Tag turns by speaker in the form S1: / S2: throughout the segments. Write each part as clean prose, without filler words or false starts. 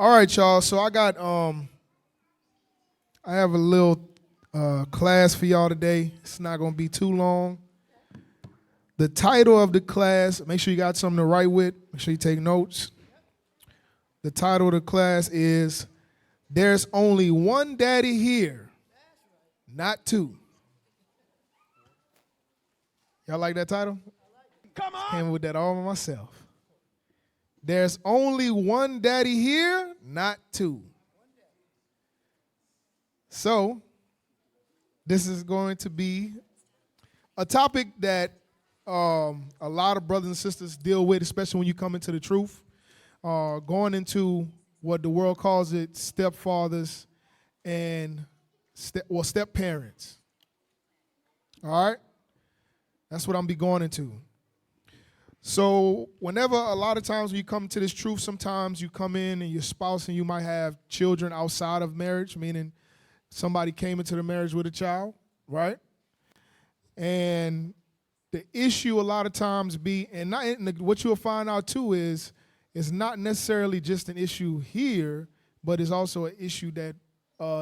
S1: All right, y'all. So I got I have a little class for y'all today. It's not gonna be too long. The title of the class, make sure you got something to write with. Make sure you take notes. The title of the class is "There's Only One Daddy Here, Not Two." Y'all like that title?
S2: Come on.
S1: Came with that all by myself. There's only one daddy here, not two. So, this is going to be a topic that a lot of brothers and sisters deal with, especially when you come into the truth. Going into what the world calls it, stepfathers and step parents. All right? That's what I'm be going into. So whenever, a lot of times when you come to this truth, sometimes you come in and your spouse and you might have children outside of marriage, meaning somebody came into the marriage with a child, right? And the issue a lot of times be, and what you'll find out too is, it's not necessarily just an issue here, but it's also an issue that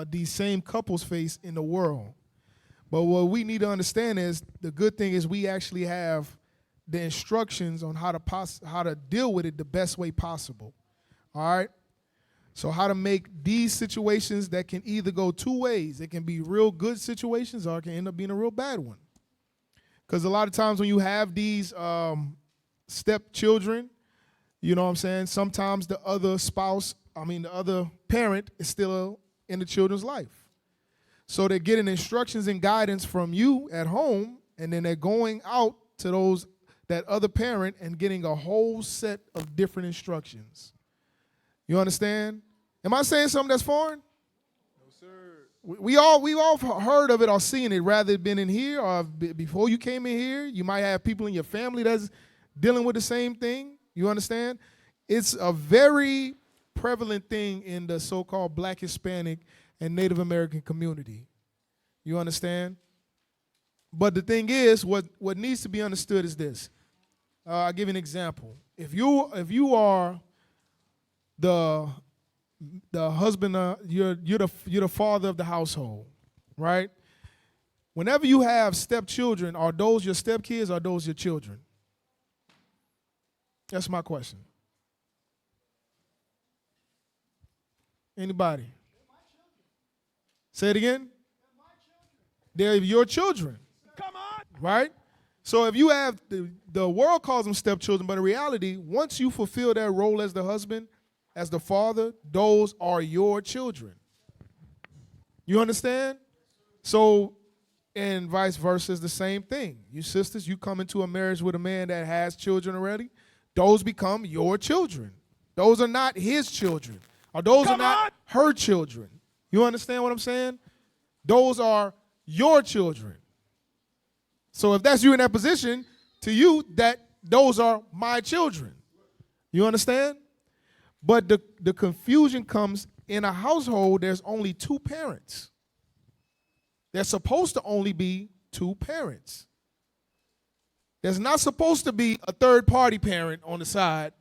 S1: these same couples face in the world. But what we need to understand is, the good thing is we actually have the instructions on how to deal with it the best way possible. All right? So how to make these situations that can either go two ways. It can be real good situations or it can end up being a real bad one. Because a lot of times when you have these stepchildren, you know what I'm saying, sometimes the other the other parent is still in the children's life. So they're getting instructions and guidance from you at home, and then they're going out to that other parent and getting a whole set of different instructions. You understand? Am I saying something that's foreign?
S2: No, sir.
S1: We all heard of it or seen it, rather it been in here or before you came in here. You might have people in your family that's dealing with the same thing. You understand? It's a very prevalent thing in the so-called Black, Hispanic, and Native American community. You understand? But the thing is, what needs to be understood is this. I'll give you an example. If you are the husband, you're the father of the household, right? Whenever you have stepchildren, are those your stepkids or are those your children? That's my question. Anybody? Say it again. They're your children.
S2: Come on.
S1: Right? So if you have, the world calls them stepchildren, but in reality, once you fulfill that role as the husband, as the father, those are your children. You understand? So, and vice versa is the same thing. You sisters, you come into a marriage with a man that has children already, those become your children. Those are not his children, or those are not her children. You understand what I'm saying? Those are your children. So if that's you in that position, to you, those are my children. You understand? But the confusion comes in a household, there's only two parents. There's supposed to only be two parents. There's not supposed to be a third-party parent on the side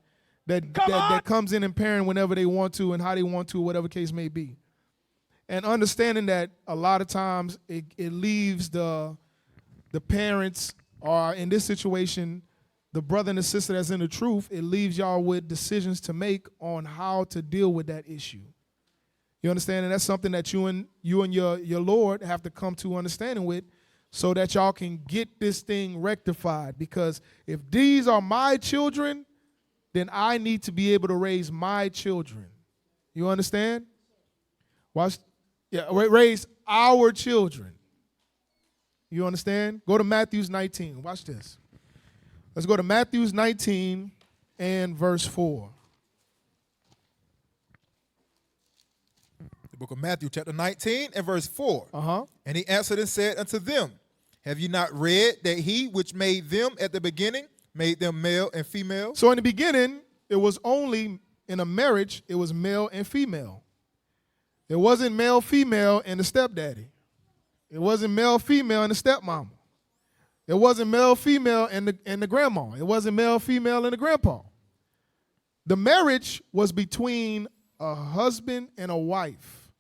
S1: that comes in and parent whenever they want to and how they want to, whatever case may be. And understanding that a lot of times it leaves the parents, or in this situation, the brother and the sister that's in the truth, it leaves y'all with decisions to make on how to deal with that issue. You understand? And that's something that you and your Lord have to come to understanding with, so that y'all can get this thing rectified. Because if these are my children, then I need to be able to raise my children. You understand? Raise our children. You understand? Go to Matthew 19. Watch this. Let's go to Matthew 19 and verse 4.
S2: The book of Matthew, chapter 19 and verse 4. And he answered and said unto them, have you not read that he which made them at the beginning made them male and female?
S1: So in the beginning, it was only in a marriage, it was male and female. It wasn't male, female, and the stepdaddy. It wasn't male, female, and the stepmama. It wasn't male, female, and the grandma. It wasn't male, female, and the grandpa. The marriage was between a husband and a wife.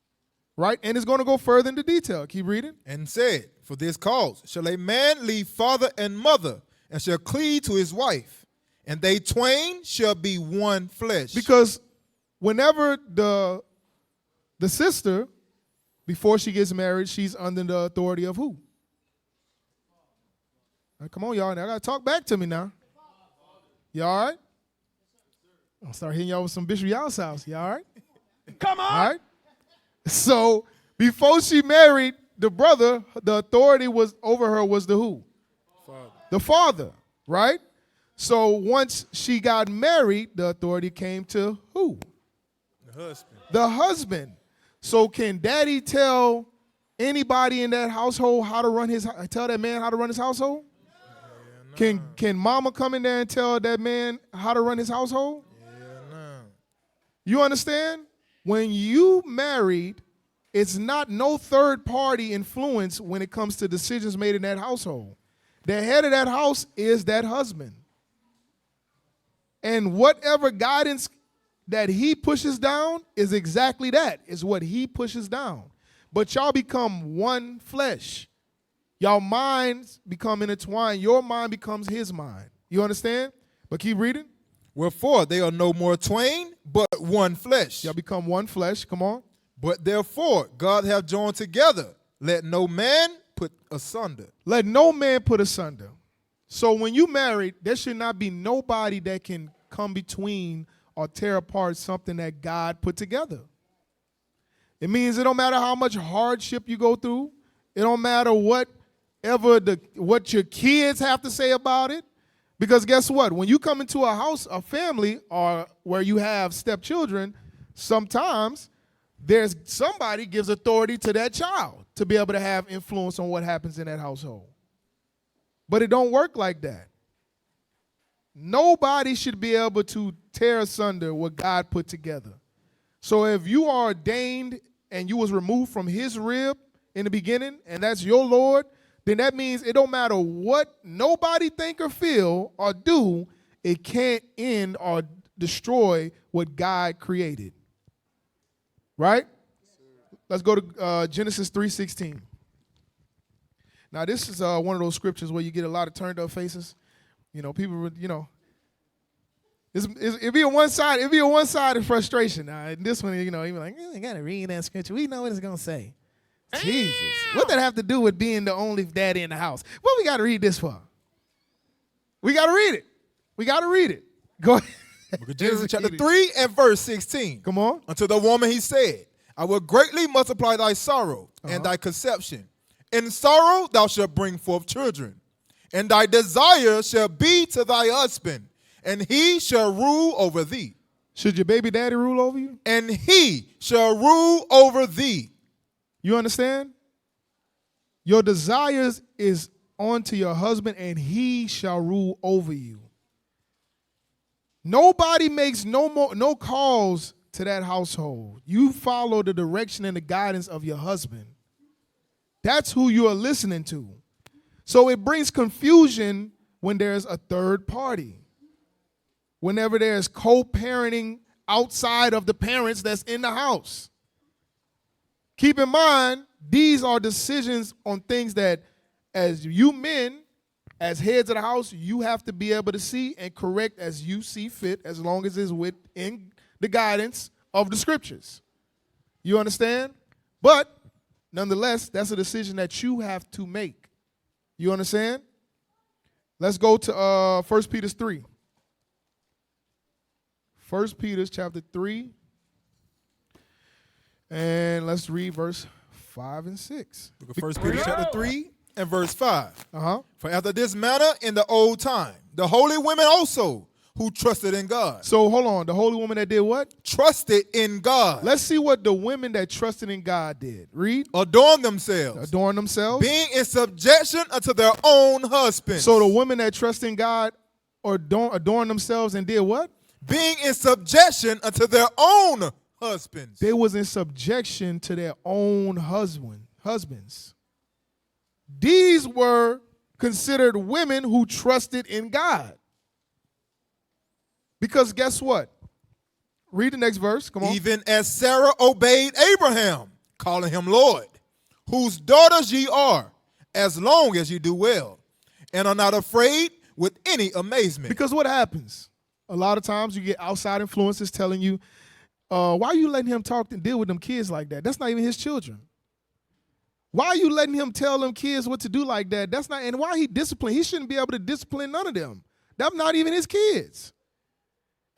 S1: Right? And it's going to go further into detail. Keep reading.
S2: And said, for this cause shall a man leave father and mother, and shall cleave to his wife, and they twain shall be one flesh.
S1: Because whenever the sister, before she gets married, she's under the authority of who? Right, come on, y'all. Now I got to talk back to me now. You all right? I'll start hitting y'all with some Bishop Y'all's house. You all right?
S3: Come on.
S1: All right? So before she married the brother, the authority was over her was the who?
S2: Father.
S1: The father, right? So once she got married, the authority came to who?
S2: The husband.
S1: The husband. So can daddy tell anybody in that household how to run tell that man how to run his household? Yeah, no. Can mama come in there and tell that man how to run his household?
S2: Yeah, no.
S1: You understand? When you married, it's not no third party influence when it comes to decisions made in that household. The head of that house is that husband. And whatever guidance that he pushes down is exactly that, is what he pushes down. But y'all become one flesh. Y'all minds become intertwined. Your mind becomes his mind. You understand? But keep reading.
S2: Wherefore they are no more twain, but one flesh.
S1: Y'all become one flesh. Come on.
S2: But therefore God hath joined together. Let no man put asunder.
S1: Let no man put asunder. So when you married, there should not be nobody that can come between or tear apart something that God put together. It means it don't matter how much hardship you go through. It don't matter what your kids have to say about it. Because guess what? When you come into a house, a family, or where you have stepchildren, sometimes there's somebody gives authority to that child to be able to have influence on what happens in that household. But it don't work like that. Nobody should be able to tear asunder what God put together. So if you are ordained and you was removed from his rib in the beginning, and that's your Lord, then that means it don't matter what nobody think or feel or do, it can't end or destroy what God created. Right? Let's go to Genesis 3:16. Now, this is one of those scriptures where you get a lot of turned up faces. You know, people, you know, it'd be a one-sided frustration. Now, this one, you know, you're like, I got to read that scripture. We know what it's going to say. Jesus. What that have to do with being the only daddy in the house? What we got to read this for? We got to read it. We got to read it. Go ahead.
S2: Book of Genesis chapter 3 and verse 16.
S1: Come on.
S2: Unto the woman he said, I will greatly multiply thy sorrow and thy conception. In sorrow thou shalt bring forth children, and thy desire shall be to thy husband, and he shall rule over thee.
S1: Should your baby daddy rule over you?
S2: And he shall rule over thee.
S1: You understand? Your desires is onto your husband, and he shall rule over you. Nobody makes no calls to that household. You follow the direction and the guidance of your husband. That's who you are listening to. So it brings confusion when there's a third party. Whenever there's co-parenting outside of the parents that's in the house. Keep in mind, these are decisions on things that as you men, as heads of the house, you have to be able to see and correct as you see fit, as long as it's within the guidance of the scriptures. You understand? But nonetheless, that's a decision that you have to make. You understand? Let's go to 1 Peter 3. 1 Peter chapter 3. And let's read verse 5 and 6.
S2: Book of 1 Peter chapter 3 and verse 5.
S1: Uh-huh.
S2: For after this manner in the old time, the holy women also who trusted in God.
S1: So hold on. The holy woman that did what?
S2: Trusted in God.
S1: Let's see what the women that trusted in God did. Read.
S2: Adorn themselves.
S1: Adorn themselves.
S2: Being in subjection unto their own husbands.
S1: So the women that trust in God adorn themselves and did what?
S2: Being in subjection unto their own husbands.
S1: They was in subjection to their own husbands. These were considered women who trusted in God. Because guess what? Read the next verse. Come on.
S2: Even as Sarah obeyed Abraham, calling him Lord, whose daughters ye are, as long as you do well, and are not afraid with any amazement.
S1: Because what happens? A lot of times you get outside influences telling you, why are you letting him talk and deal with them kids like that? That's not even his children. Why are you letting him tell them kids what to do like that? That's not, and why he discipline? He shouldn't be able to discipline none of them. That's not even his kids.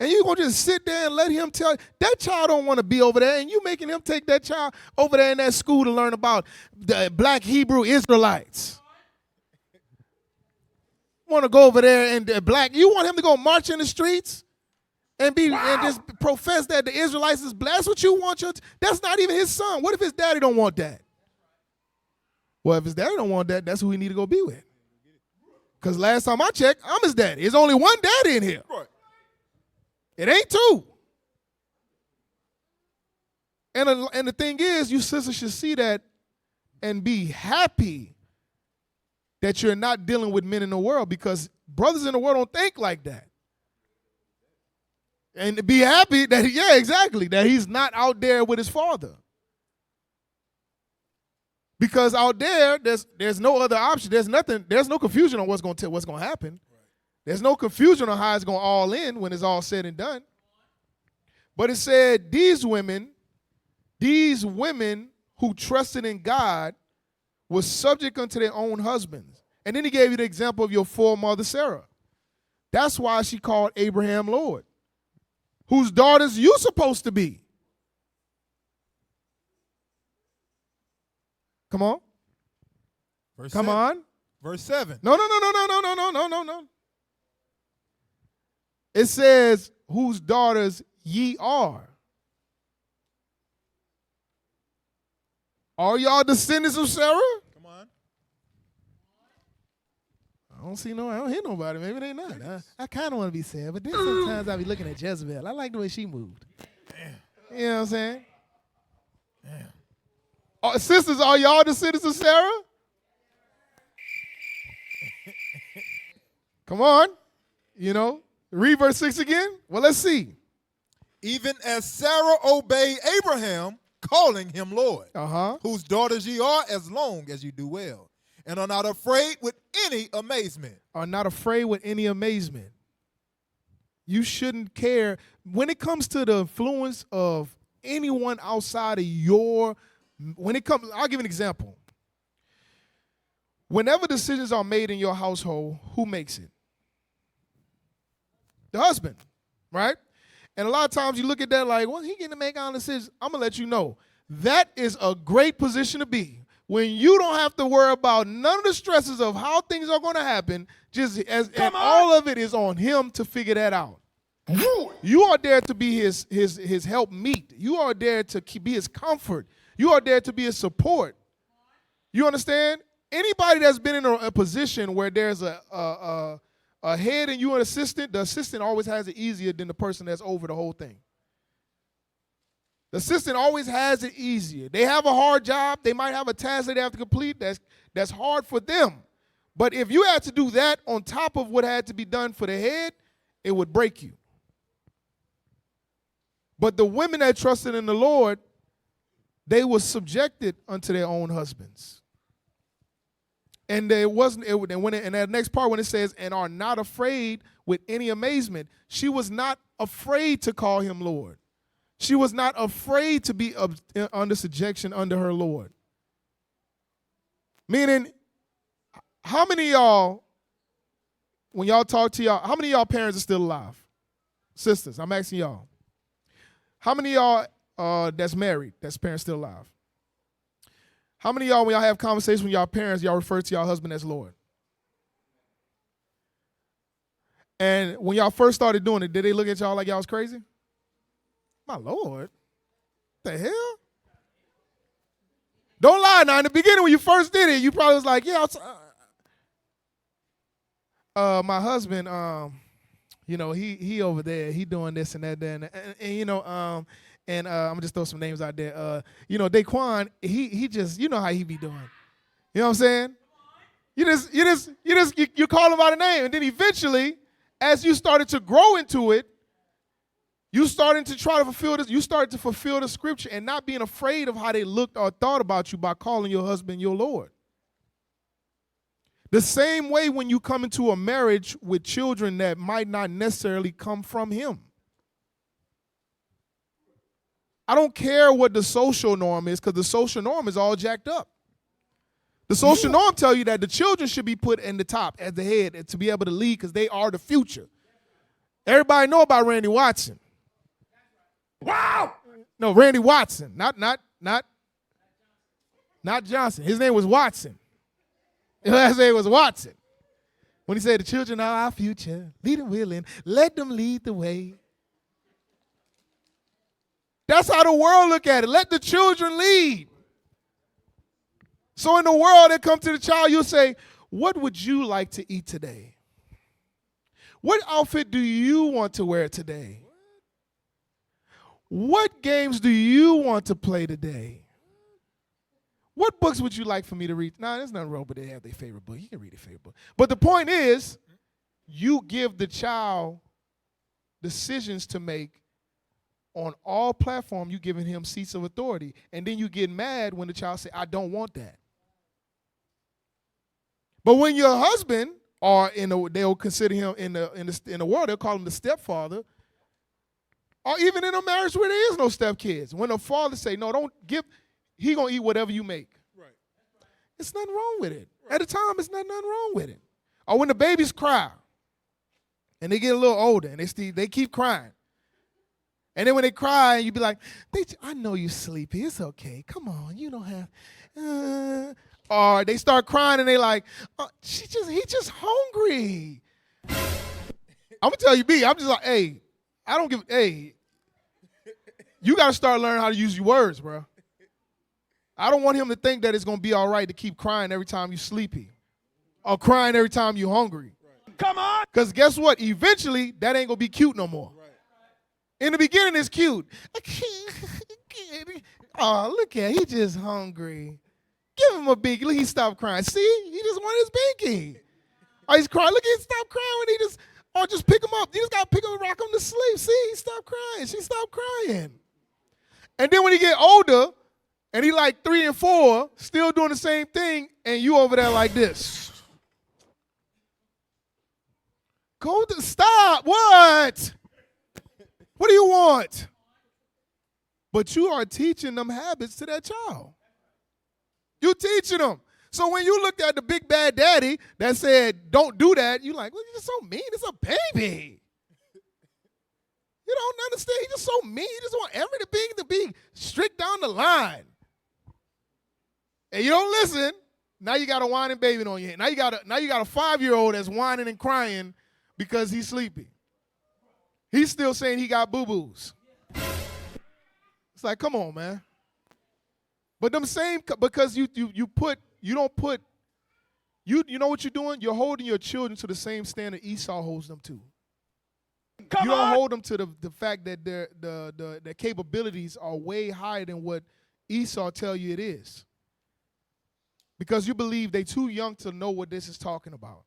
S1: And you're going to just sit there and let him tell, that child don't want to be over there, and you making him take that child over there in that school to learn about the black Hebrew Israelites. Want to go over there and you want him to go march in the streets and and just profess that the Israelites is black? That's what you want that's not even his son. What if his daddy don't want that? Well, if his daddy don't want that, that's who he need to go be with. Because last time I checked, I'm his daddy. There's only one daddy in here.
S2: Right.
S1: It ain't two. And the thing is, you sisters should see that and be happy that you're not dealing with men in the world, because brothers in the world don't think like that. And be happy that, that he's not out there with his father. Because out there, there's no other option. There's no confusion on what's going to happen. Right. There's no confusion on how it's going to all end when it's all said and done. But it said these women who trusted in God was subject unto their own husbands. And then he gave you the example of your foremother Sarah. That's why she called Abraham Lord. Whose daughters you supposed to be? Come on.
S2: Verse
S1: Come
S2: 7.
S1: on.
S2: Verse 7.
S1: No. It says, whose daughters ye are. Are y'all descendants of Sarah?
S2: Come on.
S1: I don't hear nobody. Maybe they not. I kind of want to be Sarah, but then sometimes I be looking at Jezebel. I like the way she moved. Damn. You know what I'm saying?
S2: Damn.
S1: Sisters, are y'all descendants of Sarah? Come on. Read verse 6 again. Well, let's see.
S2: Even as Sarah obeyed Abraham, calling him Lord, whose daughters ye are, as long as you do well, and are not afraid with any amazement.
S1: Are not afraid with any amazement. You shouldn't care. When it comes to the influence of anyone outside of I'll give an example. Whenever decisions are made in your household, who makes it? The husband, right? And a lot of times you look at that like, well, he getting to make all decisions. I'm going to let you know, that is a great position to be. When you don't have to worry about none of the stresses of how things are going to happen, and all of it is on him to figure that out. You are there to be his help meet. You are there to be his comfort. You are there to be his support. You understand? Anybody that's been in a position where there's a head and you an assistant, the assistant always has it easier than the person that's over the whole thing. The assistant always has it easier. They have a hard job. They might have a task that they have to complete that's hard for them. But if you had to do that on top of what had to be done for the head, it would break you. But the women that trusted in the Lord, they were subjected unto their own husbands. And there wasn't, and that next part when it says, and are not afraid with any amazement, she was not afraid to call him Lord. She was not afraid to be under subjection under her Lord. Meaning, how many of y'all, when y'all talk to y'all, how many of y'all parents are still alive? Sisters, I'm asking y'all. How many of y'all that's married, that's parents still alive? How many of y'all, when y'all have conversations with y'all parents, y'all refer to y'all husband as Lord? And when y'all first started doing it, did they look at y'all like y'all was crazy? My Lord, what the hell? Don't lie now. In the beginning, when you first did it, you probably was like, yeah, my husband, he over there, he doing this and that, and I'm gonna just throw some names out there. Daquan, he just, you know how he be doing. You know what I'm saying? You call him by the name, and then eventually, as you started to grow into it, You starting to try to fulfill this. You started to fulfill the scripture and not being afraid of how they looked or thought about you by calling your husband your Lord. The same way when you come into a marriage with children that might not necessarily come from him. I don't care what the social norm is, because the social norm is all jacked up. The social norm tell you that the children should be put in the top as the head and to be able to lead because they are the future. Everybody know about Randy Watson. Wow! No, Randy Watson, not Johnson. His name was Watson. His last name was Watson. When he said, the children are our future, lead them willing, let them lead the way. That's how the world look at it. Let the children lead. So in the world, they come to the child, you'll say, what would you like to eat today? What outfit do you want to wear today? What games do you want to play today? What books would you like for me to read? Nah, there's nothing wrong, but they have their favorite book. You can read their favorite book. But the point is, you give the child decisions to make on all platforms. You giving him seats of authority. And then you get mad when the child say, I don't want that. But when your husband, or they'll consider him in the world, they'll call him the stepfather, or even in a marriage where there is no stepkids. When a father say, no, don't give, he gonna eat whatever you make. Right. It's nothing wrong with it. Right. At the time, it's nothing wrong with it. Or when the babies cry, and they get a little older, and they keep crying. And then when they cry, you be like, I know you're sleepy. It's okay. Come on, you don't have. Or they start crying, and they like, he just hungry. I'm gonna tell you, B. I'm just like, hey, you gotta start learning how to use your words, bro. I don't want him to think that it's gonna be all right to keep crying every time you're sleepy, or crying every time you're hungry. Come on. Because guess what? Eventually, that ain't gonna be cute no more. In the beginning, it's cute. Oh, look at he just hungry. Give him a binky. Look, he stopped crying. See, he just wanted his binky. Oh, he's crying. Look, he stopped crying. Or just pick him up. You just got to pick him and rock him to sleep. See, he stopped crying. She stopped crying. And then when he get older, and he like 3 and 4, still doing the same thing, and you over there like this. Stop. What? What do you want? But you are teaching them habits to that child. You teaching them. So when you looked at the big bad daddy that said, don't do that, you like, well, you're just so mean. It's a baby. You don't understand. He's just so mean. He just want everything to be strict down the line. And you don't listen. Now you got a whining baby on your head. Now you got a 5-year-old that's whining and crying because he's sleepy. He's still saying he got boo-boos. It's like, come on, man. But them same, because you know what you're doing? You're holding your children to the same standard Esau holds them to. You don't hold them to the fact that their capabilities are way higher than what Esau tell you it is. Because you believe they're too young to know what this is talking about.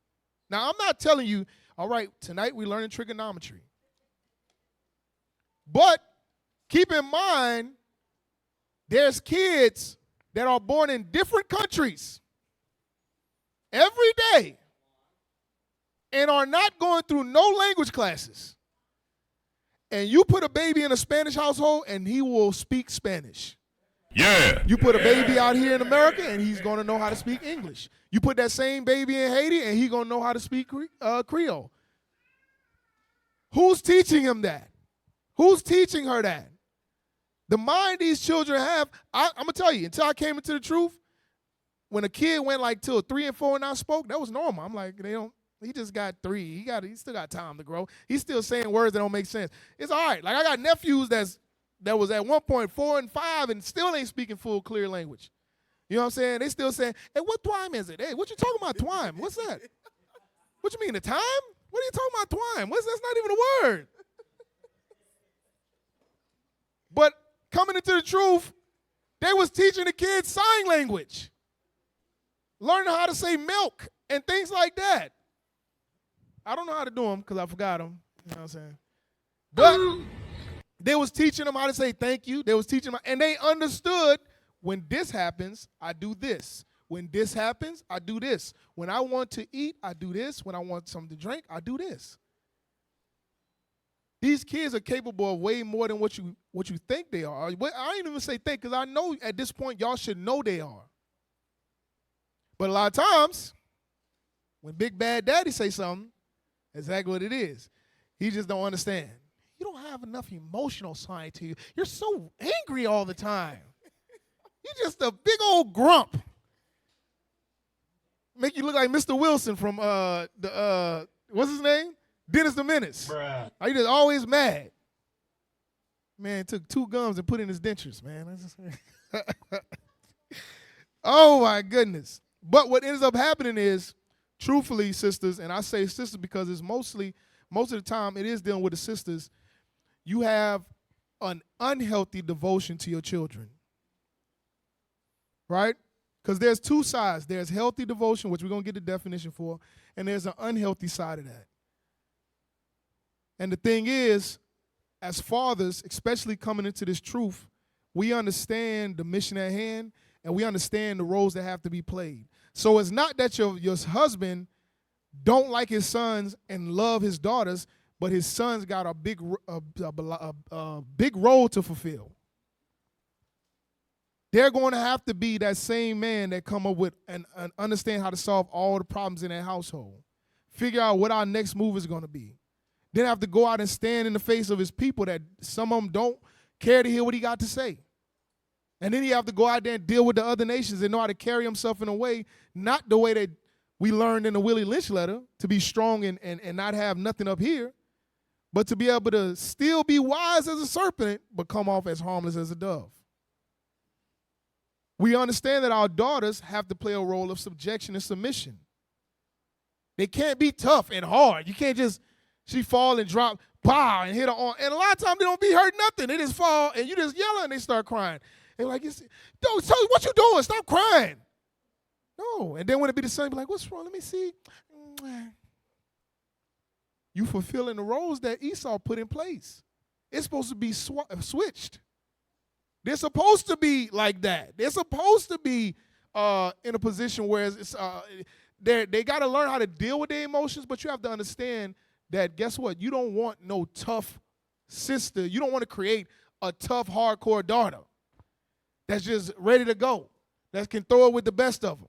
S1: Now, I'm not telling you, all right, tonight we're learning trigonometry. But keep in mind, there's kids that are born in different countries every day and are not going through no language classes. And you put a baby in a Spanish household and he will speak Spanish. Yeah. You put a baby out here in America and he's going to know how to speak English. You put that same baby in Haiti and he's going to know how to speak Creole. Who's teaching him that? Who's teaching her that? The mind these children have, I'm going to tell you, until I came into the truth, when a kid went like till 3 and 4 and I spoke, that was normal. I'm like, he just got 3. He still got time to grow. He's still saying words that don't make sense. It's all right. Like I got nephews that was at one point 4 and 5 and still ain't speaking full clear language. You know what I'm saying? They still saying, hey, what twime is it? Hey, what you talking about twime? What's that? What you mean, the time? What are you talking about twime? That's not even a word. But coming into the truth, they was teaching the kids sign language, learning how to say milk and things like that. I don't know how to do them because I forgot them. You know what I'm saying? But They was teaching them how to say thank you. They was teaching them, and they understood when this happens, I do this. When this happens, I do this. When I want to eat, I do this. When I want something to drink, I do this. These kids are capable of way more than what you think they are. I ain't even say think, because I know at this point y'all should know they are. But a lot of times, when Big Bad Daddy say something, exactly what it is. He just don't understand. You don't have enough emotional side to you. You're so angry all the time. You're just a big old grump. Make you look like Mr. Wilson from what's his name? Dennis the Menace.
S3: Bruh.
S1: Are you just always mad? Man, took 2 gums and put in his dentures, man. Oh my goodness. But what ends up happening is, truthfully, sisters, and I say sisters because it's most of the time it is dealing with the sisters, you have an unhealthy devotion to your children. Right? Because there's 2 sides. There's healthy devotion, which we're going to get the definition for, and there's an unhealthy side of that. And the thing is, as fathers, especially coming into this truth, we understand the mission at hand, and we understand the roles that have to be played. So it's not that your husband don't like his sons and love his daughters, but his sons got a big role to fulfill. They're going to have to be that same man that come up with and understand how to solve all the problems in that household. Figure out what our next move is going to be. Then have to go out and stand in the face of his people that some of them don't care to hear what he got to say. And then he have to go out there and deal with the other nations and know how to carry himself in a way, not the way that we learned in the Willie Lynch letter, to be strong and not have nothing up here, but to be able to still be wise as a serpent, but come off as harmless as a dove. We understand that our daughters have to play a role of subjection and submission. They can't be tough and hard. You can't just, she fall and drop, pow, and hit her arm. And a lot of times they don't be hurt nothing. They just fall, and you just yell and they start crying. They're like, so what you doing? Stop crying. No. And then when it be the son, be like, what's wrong? Let me see. You fulfilling the roles that Esau put in place. It's supposed to be switched. They're supposed to be like that. They're supposed to be in a position where they got to learn how to deal with their emotions, but you have to understand that, guess what? You don't want no tough sister. You don't want to create a tough, hardcore daughter that's just ready to go, that can throw it with the best of them.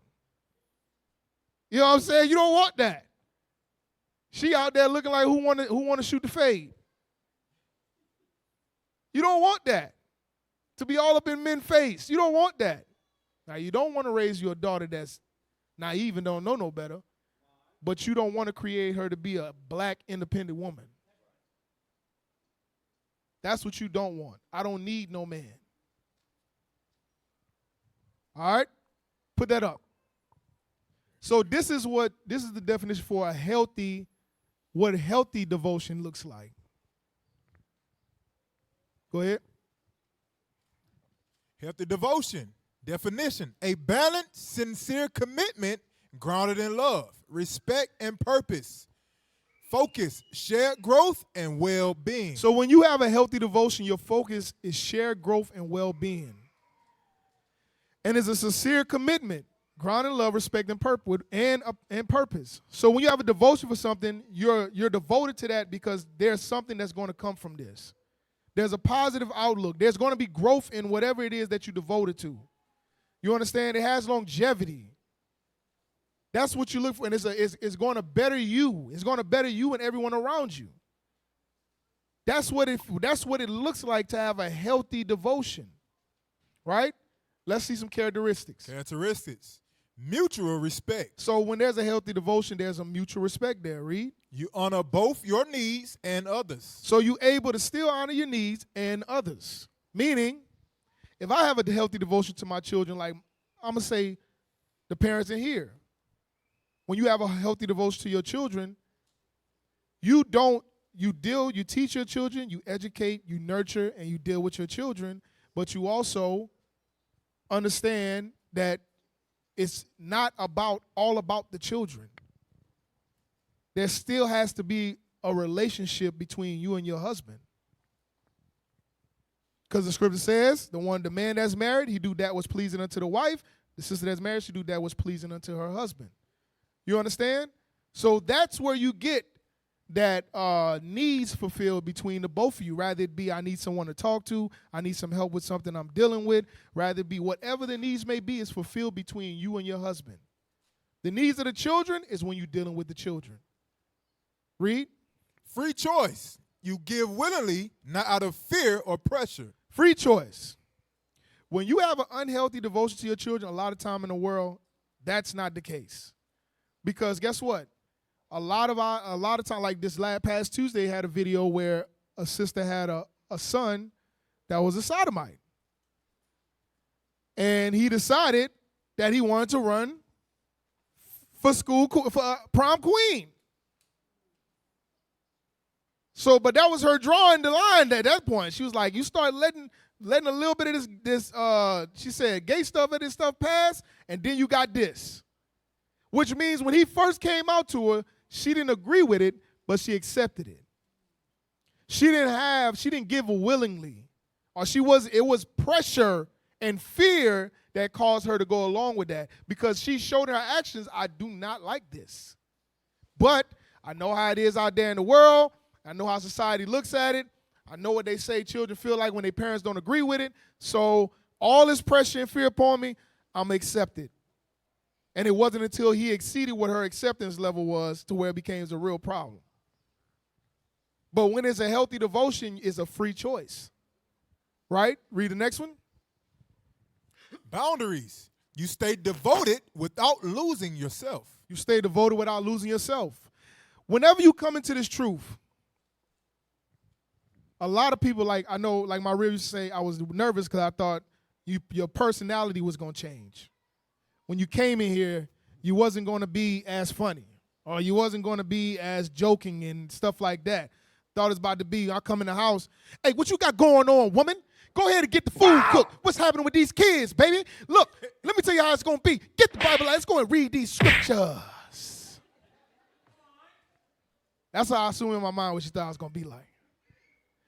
S1: You know what I'm saying? You don't want that. She out there looking like who want to shoot the fade. You don't want that. To be all up in men's face. You don't want that. Now, you don't want to raise your daughter that's naive and don't know no better, but you don't want to create her to be a black, independent woman. That's what you don't want. I don't need no man. All right? Put that up. So this is the definition for what healthy devotion looks like. Go ahead.
S2: Healthy devotion. Definition: a balanced, sincere commitment grounded in love, respect, and purpose. Focus, shared growth, and well-being.
S1: So when you have a healthy devotion, your focus is shared growth and well-being. And it's a sincere commitment, grounded in love, respect, and purpose. So when you have a devotion for something, you're devoted to that because there's something that's going to come from this. There's a positive outlook. There's going to be growth in whatever it is that you're devoted to. You understand? It has longevity. That's what you look for, and it's going to better you. It's going to better you and everyone around you. That's what it looks like to have a healthy devotion, right? Let's see some characteristics.
S2: Characteristics. Mutual respect.
S1: So when there's a healthy devotion, there's a mutual respect there, read.
S2: You honor both your needs and others.
S1: So you're able to still honor your needs and others. Meaning, if I have a healthy devotion to my children, like I'm going to say the parents in here, when you have a healthy devotion to your children, you teach your children, you educate, you nurture, and you deal with your children, but you also understand that it's not all about the children. There still has to be a relationship between you and your husband. Because the scripture says, the man that's married, he do that was pleasing unto the wife. The sister that's married, she do that was pleasing unto her husband. You understand? So that's where you get that needs fulfilled between the both of you. Rather it be I need someone to talk to, I need some help with something I'm dealing with. Rather it be whatever the needs may be is fulfilled between you and your husband. The needs of the children is when you're dealing with the children. Read.
S2: Free choice. You give willingly, not out of fear or pressure.
S1: Free choice. When you have an unhealthy devotion to your children, a lot of time in the world, that's not the case. Because guess what? A lot of time, like this past Tuesday, had a video where a sister had a son that was a sodomite. And he decided that he wanted to run for prom queen. So, but that was her drawing the line at that point. She was like, you start letting a little bit of this she said, gay stuff and this stuff pass, and then you got this. Which means when he first came out to her, she didn't agree with it, but she accepted it. She didn't give willingly. Or it was pressure and fear that caused her to go along with that. Because she showed in her actions, I do not like this. But I know how it is out there in the world. I know how society looks at it. I know what they say children feel like when their parents don't agree with it. So all this pressure and fear upon me, I'm accepted. And it wasn't until he exceeded what her acceptance level was to where it became a real problem. But when it's a healthy devotion, it's a free choice. Right? Read the next one.
S2: Boundaries. You stay devoted without losing yourself.
S1: You stay devoted without losing yourself. Whenever you come into this truth, a lot of people, like I know, like my rib used to say, I was nervous because I thought your personality was going to change. When you came in here, you wasn't going to be as funny, or you wasn't going to be as joking and stuff like that. Thought it was about to be, I come in the house, hey, what you got going on, woman? Go ahead and get the food cooked. What's happening with these kids, baby? Look, let me tell you how it's going to be. Get the Bible out. Let's go and read these scriptures. That's how I assumed in my mind what she thought I was going to be like.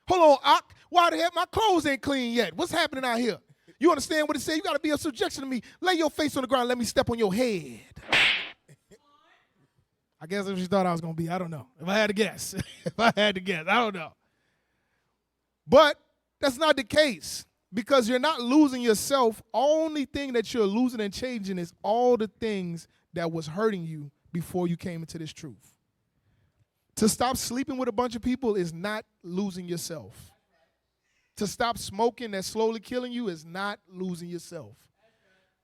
S1: Hold on, Ock. Why the heck my clothes ain't clean yet? What's happening out here? You understand what it says? You got to be in subjection to me. Lay your face on the ground and let me step on your head. I guess if she thought I was going to be, I don't know. If I had to guess. I don't know. But that's not the case, because you're not losing yourself. Only thing that you're losing and changing is all the things that was hurting you before you came into this truth. To stop sleeping with a bunch of people is not losing yourself. To stop smoking that's slowly killing you is not losing yourself.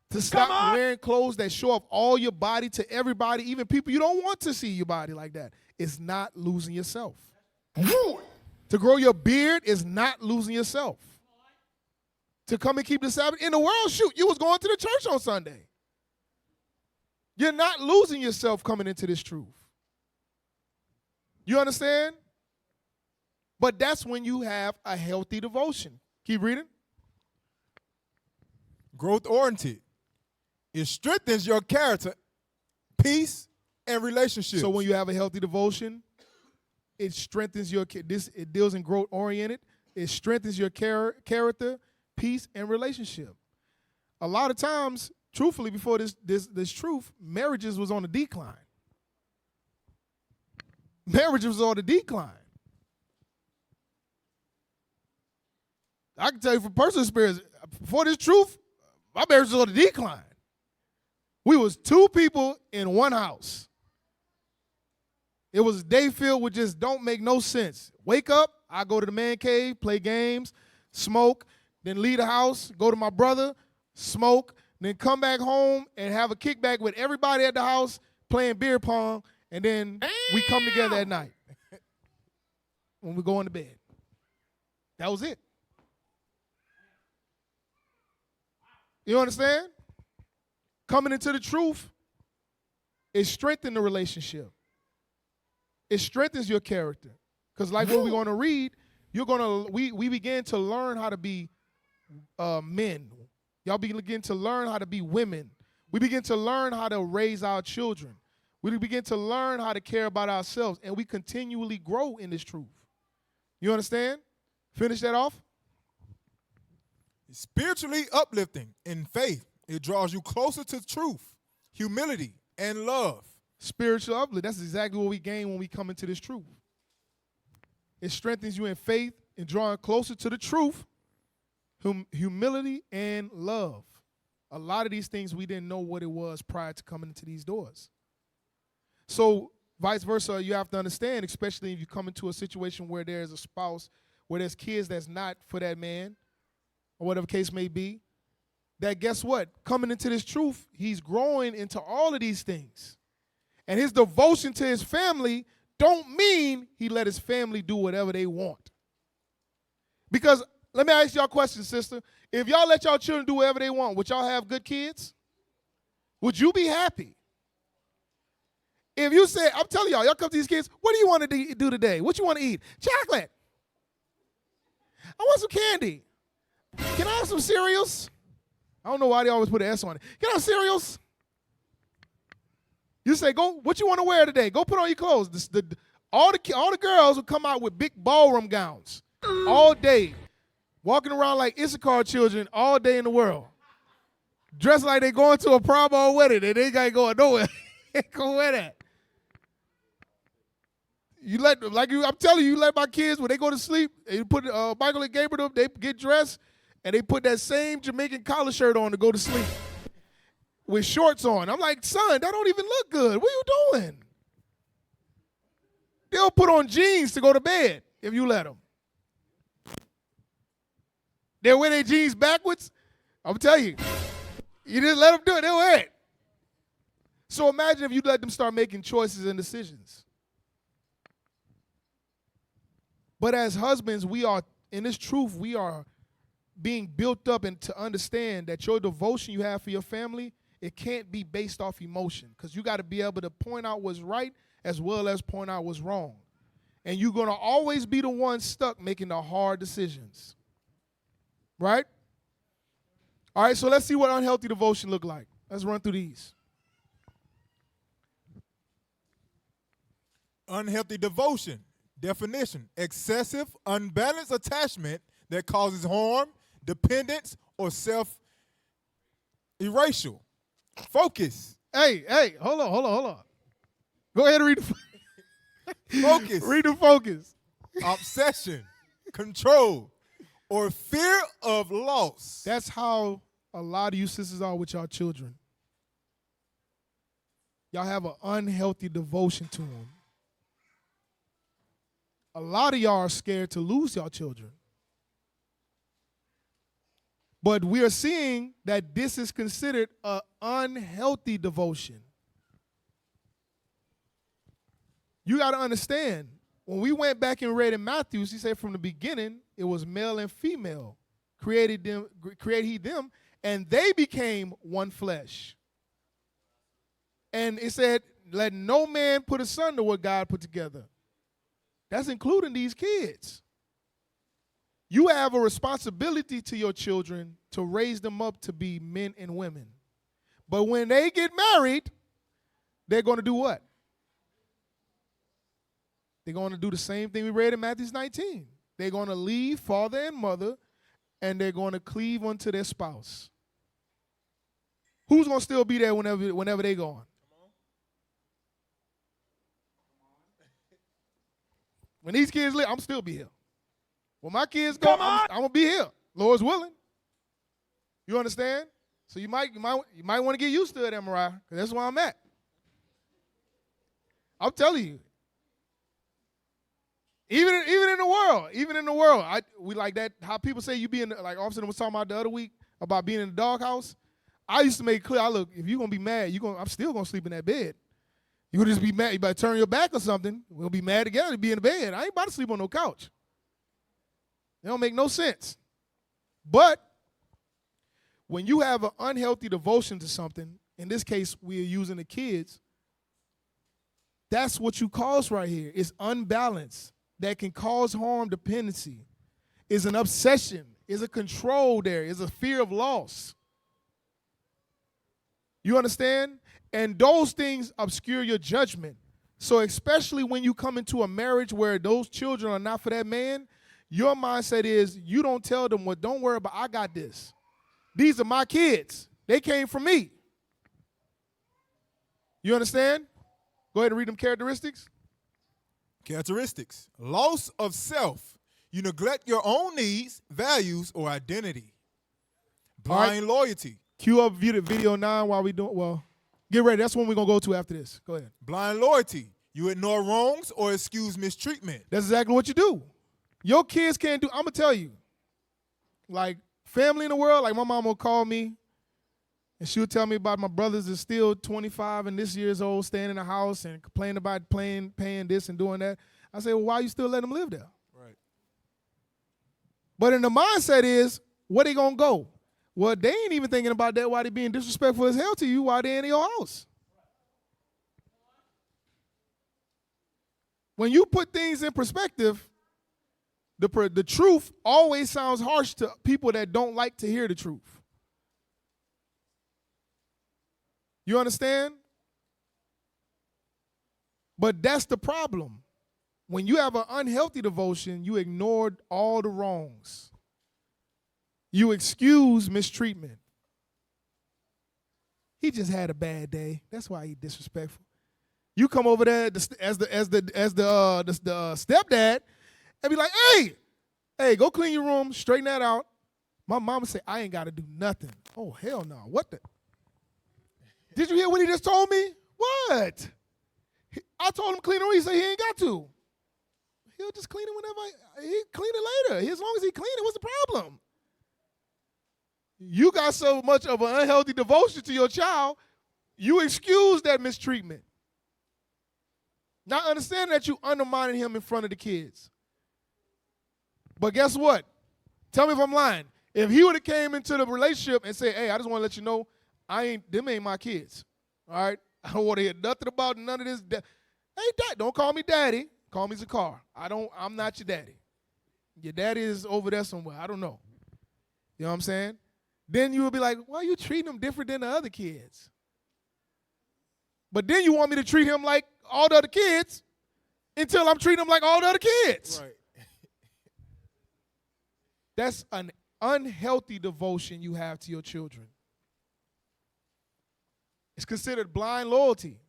S1: To stop wearing clothes that show off all your body to everybody, even people you don't want to see your body like that, is not losing yourself. To grow your beard is not losing yourself. To come and keep the Sabbath. In the world, shoot, you was going to the church on Sunday. You're not losing yourself coming into this truth. You understand? But that's when you have a healthy devotion. Keep reading.
S2: Growth-oriented. It strengthens your character, peace, and relationships.
S1: So when you have a healthy devotion, it strengthens it deals in growth-oriented. It strengthens your character, peace, and relationship. A lot of times, truthfully, before this truth, marriages was on the decline. Marriage was on the decline. I can tell you from personal experience, before this truth, my marriage was on the decline. We was two people in one house. It was a day filled with just don't make no sense. Wake up, I go to the man cave, play games, smoke, then leave the house, go to my brother, smoke, then come back home and have a kickback with everybody at the house playing beer pong, and then we come together at night when we go into bed. That was it. You understand? Coming into the truth, it strengthens the relationship. It strengthens your character. Because like what we're going to read, we begin to learn how to be men. Y'all begin to learn how to be women. We begin to learn how to raise our children. We begin to learn how to care about ourselves, and we continually grow in this truth. You understand? Finish that off.
S2: Spiritually uplifting in faith. It draws you closer to truth, humility, and love.
S1: Spiritual uplift. That's exactly what we gain when we come into this truth. It strengthens you in faith and drawing closer to the truth, humility, and love. A lot of these things we didn't know what it was prior to coming into these doors. So vice versa, you have to understand, especially if you come into a situation where there's a spouse, where there's kids that's not for that man, or whatever case may be, that guess what? Coming into this truth, he's growing into all of these things. And his devotion to his family don't mean he let his family do whatever they want. Because let me ask y'all a question, sister. If y'all let y'all children do whatever they want, would y'all have good kids? Would you be happy? If you say, I'm telling y'all come to these kids, what do you want to do today? What you want to eat? Chocolate. I want some candy. Can I have some cereals? I don't know why they always put an S on it. Can I have cereals? You say, go. What you want to wear today? Go put on your clothes. All the girls will come out with big ballroom gowns all day, walking around like Issachar children all day in the world, dressed like they going to a prom or wedding, and they ain't going nowhere. Go wear that. I'm telling you, you let my kids when they go to sleep, you put Michael and Gabriel, they get dressed, and they put that same Jamaican collar shirt on to go to sleep with shorts on. I'm like, son, that don't even look good. What are you doing? They'll put on jeans to go to bed if you let them. They'll wear their jeans backwards. I'm telling you, you just let them do it. They'll wear it. So imagine if you let them start making choices and decisions. But as husbands, we are, in this truth, we are being built up and to understand that your devotion you have for your family, it can't be based off emotion, because you got to be able to point out what's right as well as point out what's wrong. And you're going to always be the one stuck making the hard decisions. Right? All right, so let's see what unhealthy devotion look like. Let's run through these.
S2: Unhealthy devotion. Definition: excessive, unbalanced attachment that causes harm, dependence, or self-erasure. Focus.
S1: Hey, hold on. Go ahead and read the
S2: Focus.
S1: read the focus.
S2: Obsession, control, or fear of loss.
S1: That's how a lot of you sisters are with y'all children. Y'all have an unhealthy devotion to them. A lot of y'all are scared to lose y'all children. But we are seeing that this is considered an unhealthy devotion. You got to understand, when we went back and read in Matthew, he said from the beginning, it was male and female. Created he them, and they became one flesh. And it said, let no man put asunder what God put together. That's including these kids. You have a responsibility to your children to raise them up to be men and women. But when they get married, they're going to do what? They're going to do the same thing we read in Matthew 19. They're going to leave father and mother, and they're going to cleave unto their spouse. Who's going to still be there whenever they're gone? When these kids live, I'm still be here. When my kids go, I'm going to be here. Lord's willing. You understand? So you might want to get used to it, Mariah, because that's where I'm at. I'm telling you. Even in the world, we like that. How people say you be in like Officer was talking about the other week about being in the doghouse. I used to make it clear. If you're gonna be mad, I'm still gonna sleep in that bed. You would just be mad. You better turn your back or something. We'll be mad together to be in the bed. I ain't about to sleep on no couch. It don't make no sense. But when you have an unhealthy devotion to something, in this case, we are using the kids, that's what you cause right here. It's unbalanced that can cause harm, dependency. Is an obsession. Is a control there. Is a fear of loss. You understand? And those things obscure your judgment. So especially when you come into a marriage where those children are not for that man, Your mindset is you don't tell them what, don't worry about, I got this. These are my kids. They came from me. You understand? Go ahead and read them characteristics.
S2: Characteristics. Loss of self. You neglect your own needs, values, or identity. Blind loyalty.
S1: Cue up video 9 while we doing, well, get ready. That's when we're going to go to after this. Go ahead.
S2: Blind loyalty. You ignore wrongs or excuse mistreatment.
S1: That's exactly what you do. Your kids can't do, I'm going to tell you, like family in the world, like my mom will call me and she would tell me about my brothers is still 25 and this years old, staying in the house and complaining about paying this and doing that. I say, well, why you still let them live there?
S2: Right.
S1: But in the mindset is, where they going to go? Well, they ain't even thinking about that while they being disrespectful as hell to you while they in your house. When you put things in perspective, the truth always sounds harsh to people that don't like to hear the truth. You understand? But that's the problem. When you have an unhealthy devotion, you ignored all the wrongs. You excuse mistreatment. He just had a bad day. That's why he's disrespectful. You come over there as the stepdad and be like, hey, go clean your room, straighten that out. My mama say, I ain't got to do nothing. Oh, hell no. What the? Did you hear what he just told me? What? I told him clean the room. He said he ain't got to. He'll just clean it whenever. He clean it later. As long as he clean it, what's the problem? You got so much of an unhealthy devotion to your child, you excuse that mistreatment. Not understanding that you undermining him in front of the kids. But guess what? Tell me if I'm lying. If he would have came into the relationship and said, hey, I just want to let you know, them ain't my kids. All right? I don't want to hear nothing about none of this. Hey, Dad, don't call me daddy. Call me Zakar. I'm not your daddy. Your daddy is over there somewhere. I don't know. You know what I'm saying? Then you would be like, why are you treating him different than the other kids? But then you want me to treat him like all the other kids until I'm treating him like all the other kids.
S2: Right.
S1: That's an unhealthy devotion you have to your children. It's considered blind loyalty.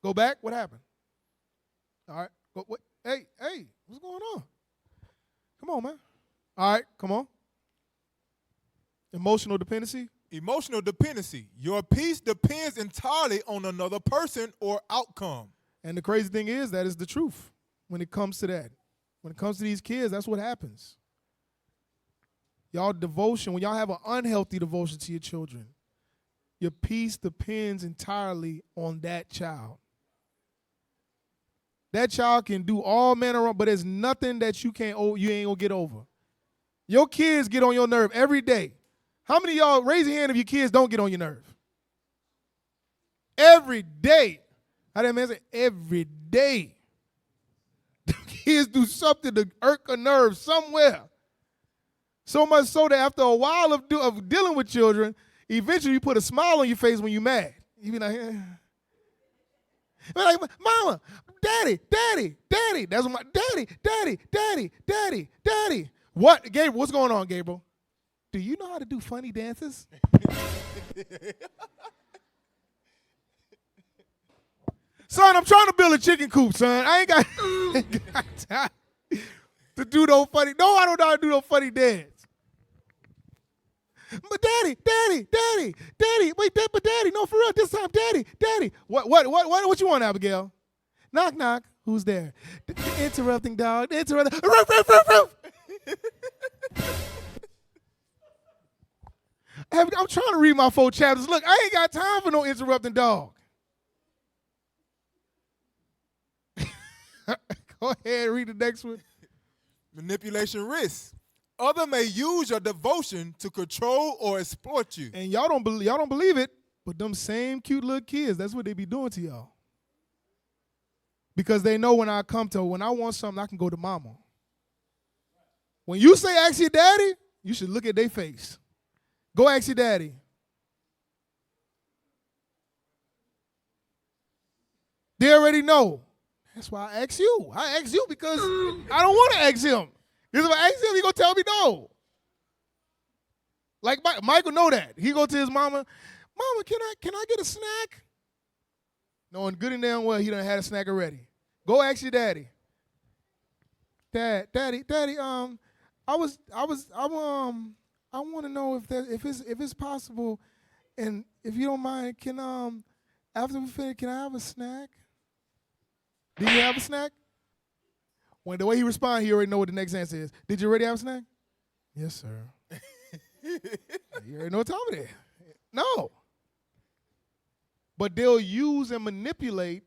S1: Go back. What happened? All right. Hey, what's going on? Come on, man. All right, come on. Emotional dependency.
S2: Emotional dependency. Your peace depends entirely on another person or outcome.
S1: And the crazy thing is, that is the truth when it comes to that. When it comes to these kids, that's what happens. Y'all devotion, when y'all have an unhealthy devotion to your children, your peace depends entirely on that child. That child can do all manner of, but there's nothing that you ain't gonna get over. Your kids get on your nerve every day. How many of y'all, raise your hand if your kids don't get on your nerve? Every day. How that man say? Every day. The kids do something to irk a nerve somewhere. So much so that after a while of dealing with children, eventually you put a smile on your face when you're mad. You be like, like, Mama, Daddy. That's what Daddy. What, Gabriel? What's going on, Gabriel? Do you know how to do funny dances? Son, I'm trying to build a chicken coop, son. I ain't got time to do no funny. No, I don't know how to do no funny dance. But Daddy. Wait, but Daddy, no, for real, this time, Daddy. What you want, Abigail? Knock, knock. Who's there? Interrupting dog. Interrupting. Roof. I'm trying to read my 4 chapters. Look, I ain't got time for no interrupting dog. Go ahead and read the next one.
S2: Manipulation risk. Other may use your devotion to control or exploit you.
S1: And y'all don't believe it, but them same cute little kids, that's what they be doing to y'all. Because they know when I want something, I can go to mama. When you say ask your daddy, you should look at their face. Go ask your daddy. They already know. That's why I ask you. I ask you because I don't want to ask him. Because if I ask him, he gonna tell me no. Like Michael know that. He go to his mama, Mama, can I get a snack? Knowing good and damn well he done had a snack already. Go ask your daddy. Daddy, I want to know if it's possible, and if you don't mind, can after we finish, can I have a snack? Did you have a snack? When the way he responds, he already know what the next answer is. Did you already have a snack? Yes, sir. You already know what time it is. No. But they'll use and manipulate.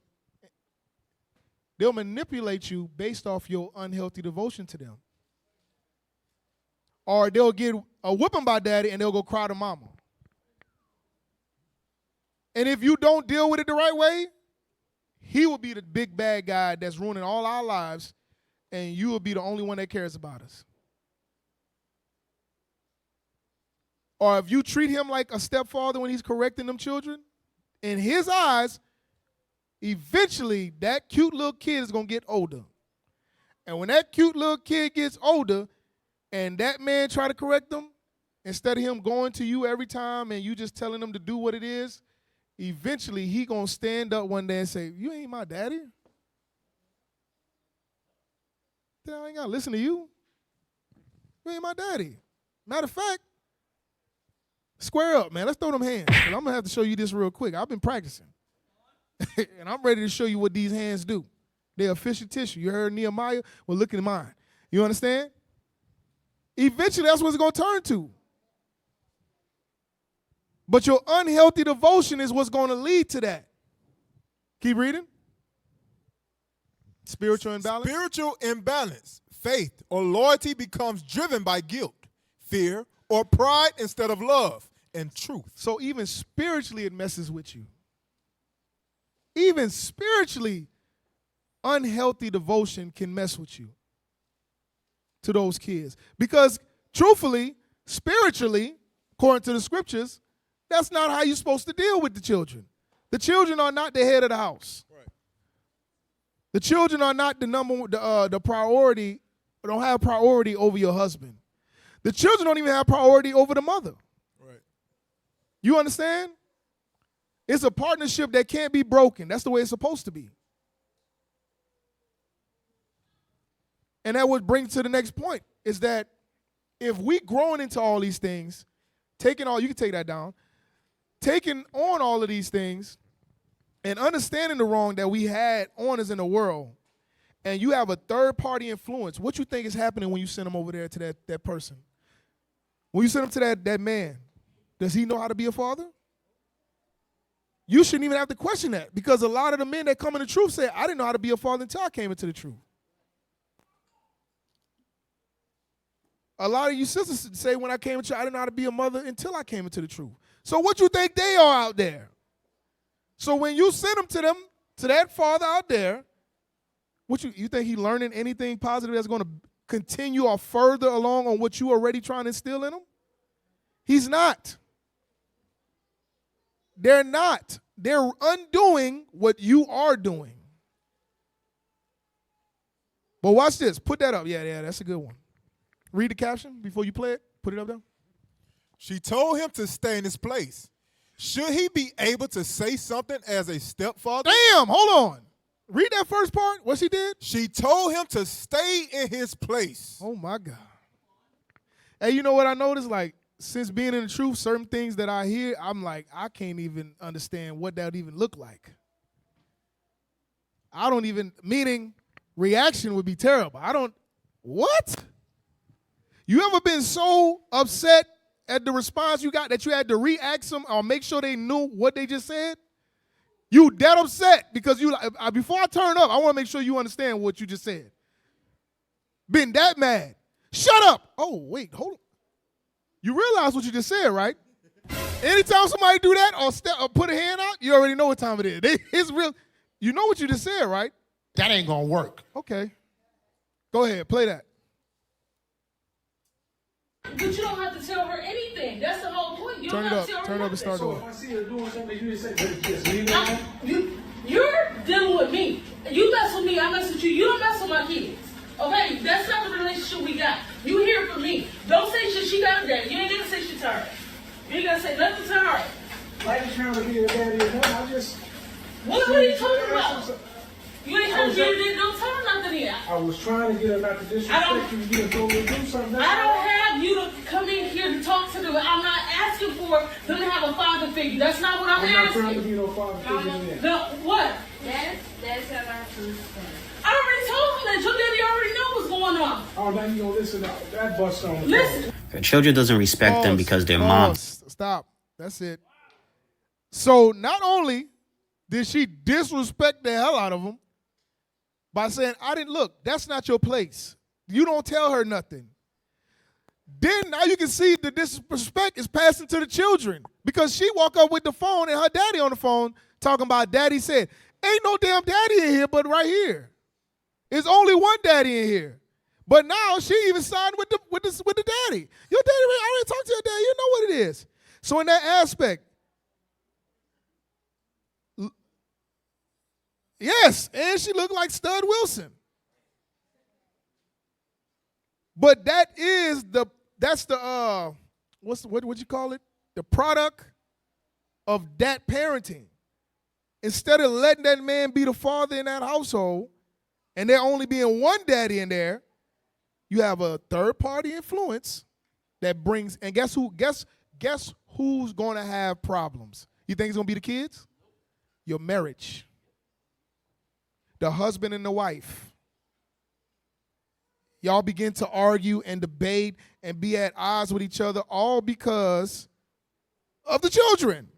S1: They'll manipulate you based off your unhealthy devotion to them. Or they'll get a whipping by daddy and they'll go cry to mama. And if you don't deal with it the right way, he will be the big bad guy that's ruining all our lives, and you will be the only one that cares about us. Or if you treat him like a stepfather when he's correcting them children, in his eyes, eventually that cute little kid is going to get older. And when that cute little kid gets older and that man try to correct them, instead of him going to you every time and you just telling him to do what it is, eventually he going to stand up one day and say, you ain't my daddy. I ain't got to listen to you. You ain't my daddy. Matter of fact, square up, man. Let's throw them hands. I'm going to have to show you this real quick. I've been practicing. And I'm ready to show you what these hands do. They're official tissue. You heard Nehemiah? Well, look at mine. You understand? Eventually, that's what it's going to turn to. But your unhealthy devotion is what's going to lead to that. Keep reading. Spiritual imbalance.
S2: Spiritual imbalance. Faith or loyalty becomes driven by guilt, fear, or pride instead of love and truth.
S1: So even spiritually, it messes with you. Even spiritually, unhealthy devotion can mess with you to those kids. Because truthfully, spiritually, according to the scriptures, that's not how you're supposed to deal with the children. The children are not the head of the house. Right. The children are not the priority, don't have priority over your husband. The children don't even have priority over the mother. Right. You understand? It's a partnership that can't be broken. That's the way it's supposed to be. And that would bring to the next point, is that if we growing into all these things, you can take that down, taking on all of these things and understanding the wrong that we had on us in the world, and you have a third-party influence, what you think is happening when you send them over there to that person? When you send them to that man, does he know how to be a father? You shouldn't even have to question that, because a lot of the men that come in the truth say, I didn't know how to be a father until I came into the truth. A lot of you sisters say, when I came into, I didn't know how to be a mother until I came into the truth. So what you think they are out there? So when you send them to that father out there, what you think he learning anything positive that's going to continue or further along on what you already trying to instill in him? He's not. They're not. They're undoing what you are doing. But watch this. Put that up. Yeah, that's a good one. Read the caption before you play it. Put it up there.
S2: She told him to stay in his place. Should he be able to say something as a stepfather?
S1: Damn, hold on. Read that first part. What she did?
S2: She told him to stay in his place.
S1: Oh, my God. Hey, you know what I noticed? Like, since being in the truth, certain things that I hear, I'm like, I can't even understand what that would even look like. Meaning reaction would be terrible. What? You ever been so upset at the response you got that you had to re-ask them or make sure they knew what they just said? You that upset because before I turn up, I want to make sure you understand what you just said. Been that mad. Shut up. Oh, wait, hold on. You realize what you just said, right? Anytime somebody do that or put a hand out, you already know what time it is. It's real. You know what you just said, right?
S3: That ain't gonna work.
S1: Okay. Go ahead, play that.
S4: But you don't have to tell her anything. That's the whole point. You
S1: Turn
S4: don't
S1: it
S4: have
S1: up.
S4: to tell her
S1: Turn it up and start
S3: So
S1: over.
S3: if I see her doing something, you just say, "Baby, just leave it alone."
S4: You're dealing with me. You mess with me, I mess with you. You don't mess with my kids. Okay, that's not the relationship we got. You hear from me. Don't say shit. She got that. You ain't gonna say shit to her. You ain't gonna say nothing to her.
S3: I ain't trying to be a daddy or nothing. I just.
S4: What are you talking about? You ain't trying to get it. Don't tell her nothing yet.
S3: I was trying to get her not to disrespect you. You done told me to do something.
S4: I don't have you to come in here to talk to them. I'm not asking for them to have a father figure. That's not what I'm
S3: I'm not trying to
S4: asking.
S3: be no father figure yet.
S4: No, what?
S5: That's how our food
S4: I already told him that. Your daddy already know what's going on.
S3: Oh, now you gonna listen to that bust on the
S4: Listen.
S3: phone.
S6: Children doesn't respect them because their mom.
S1: Stop. That's it. So not only did she disrespect the hell out of him by saying, I didn't look, that's not your place. You don't tell her nothing. Then now you can see the disrespect is passing to the children because she walk up with the phone and her daddy on the phone talking about daddy said, ain't no damn daddy in here but right here. There's only one daddy in here. But now she even signed with the daddy. Your daddy, I already talked to your daddy. You know what it is. So in that aspect, yes, and she looked like Stud Wilson. But what you call it? The product of that parenting. Instead of letting that man be the father in that household, and there only being one daddy in there, you have a third party influence that brings, and guess who's going to have problems? You think it's going to be the kids? Your marriage. The husband and the wife. Y'all begin to argue and debate and be at odds with each other all because of the children.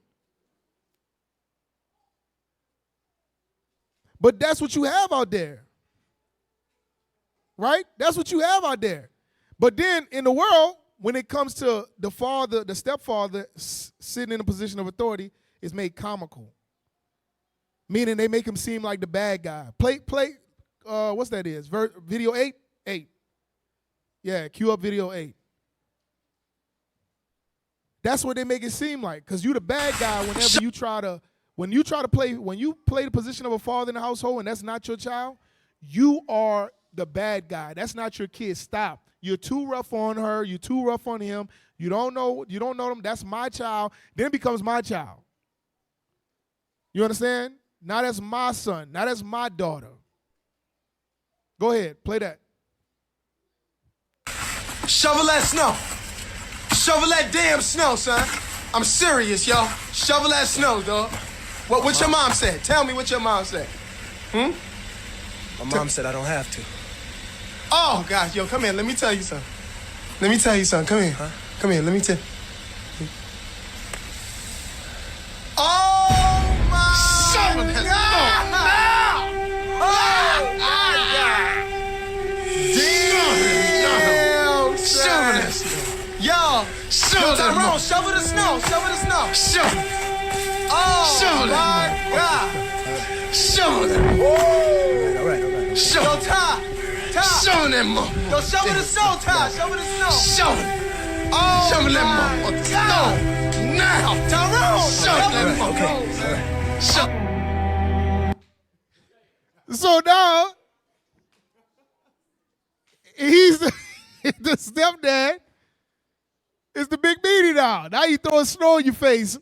S1: But that's what you have out there. Right? That's what you have out there. But then in the world, when it comes to the father, the stepfather sitting in a position of authority, it's made comical. Meaning they make him seem like the bad guy. Play, what's that is? Video 8? 8. Yeah, cue up video 8. That's what they make it seem like. Because you the bad guy whenever you try to, when you play the position of a father in the household and that's not your child, you are the bad guy. That's not your kid. Stop. You're too rough on her. You're too rough on him. You don't know them. That's my child. Then it becomes my child. You understand? Now that's my son. Now that's my daughter. Go ahead. Play that.
S7: Shovel that snow. Shovel that damn snow, son. I'm serious, y'all. Shovel that snow, dog. What your mom said? Tell me what your mom said. My mom said I don't have to. Oh, gosh, yo, come here. Let me tell you something. Come here. Huh? Come here. Let me tell you. Oh, my God. Yo, Tyrone, shovel the snow. Shovel. Oh, my God. Shovel it. All right. Shovel. Yo, Ty. Shovel that mother. Yo, shovel the snow, Ty. Shovel the snow. Shovel it. Oh, shovel that mother. Snow. Now. Tyrone. Shovel that mother. Okay.
S1: So now, he's the stepdad. It's the big meaty now. Now you throwing snow in your face,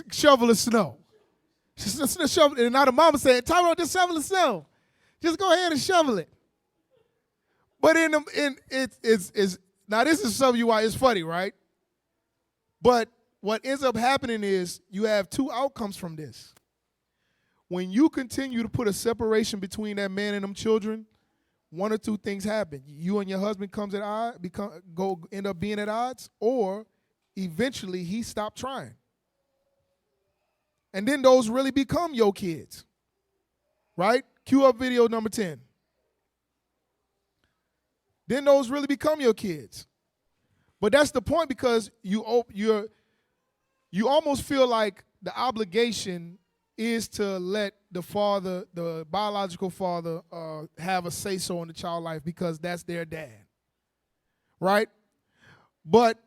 S1: shovel the snow. Shovel, and now the mama said, Tyrone, just shovel the snow. Just go ahead and shovel it. But it's now this is something it's funny, right? But what ends up happening is you have two outcomes from this. When you continue to put a separation between that man and them children, one or two things happen. You and your husband end up being at odds, or eventually he stopped trying. And then those really become your kids. Right? Cue up video number 10. Then those really become your kids. But that's the point, because you almost feel like the obligation is to let the father, the biological father, have a say-so in the child life because that's their dad, right? But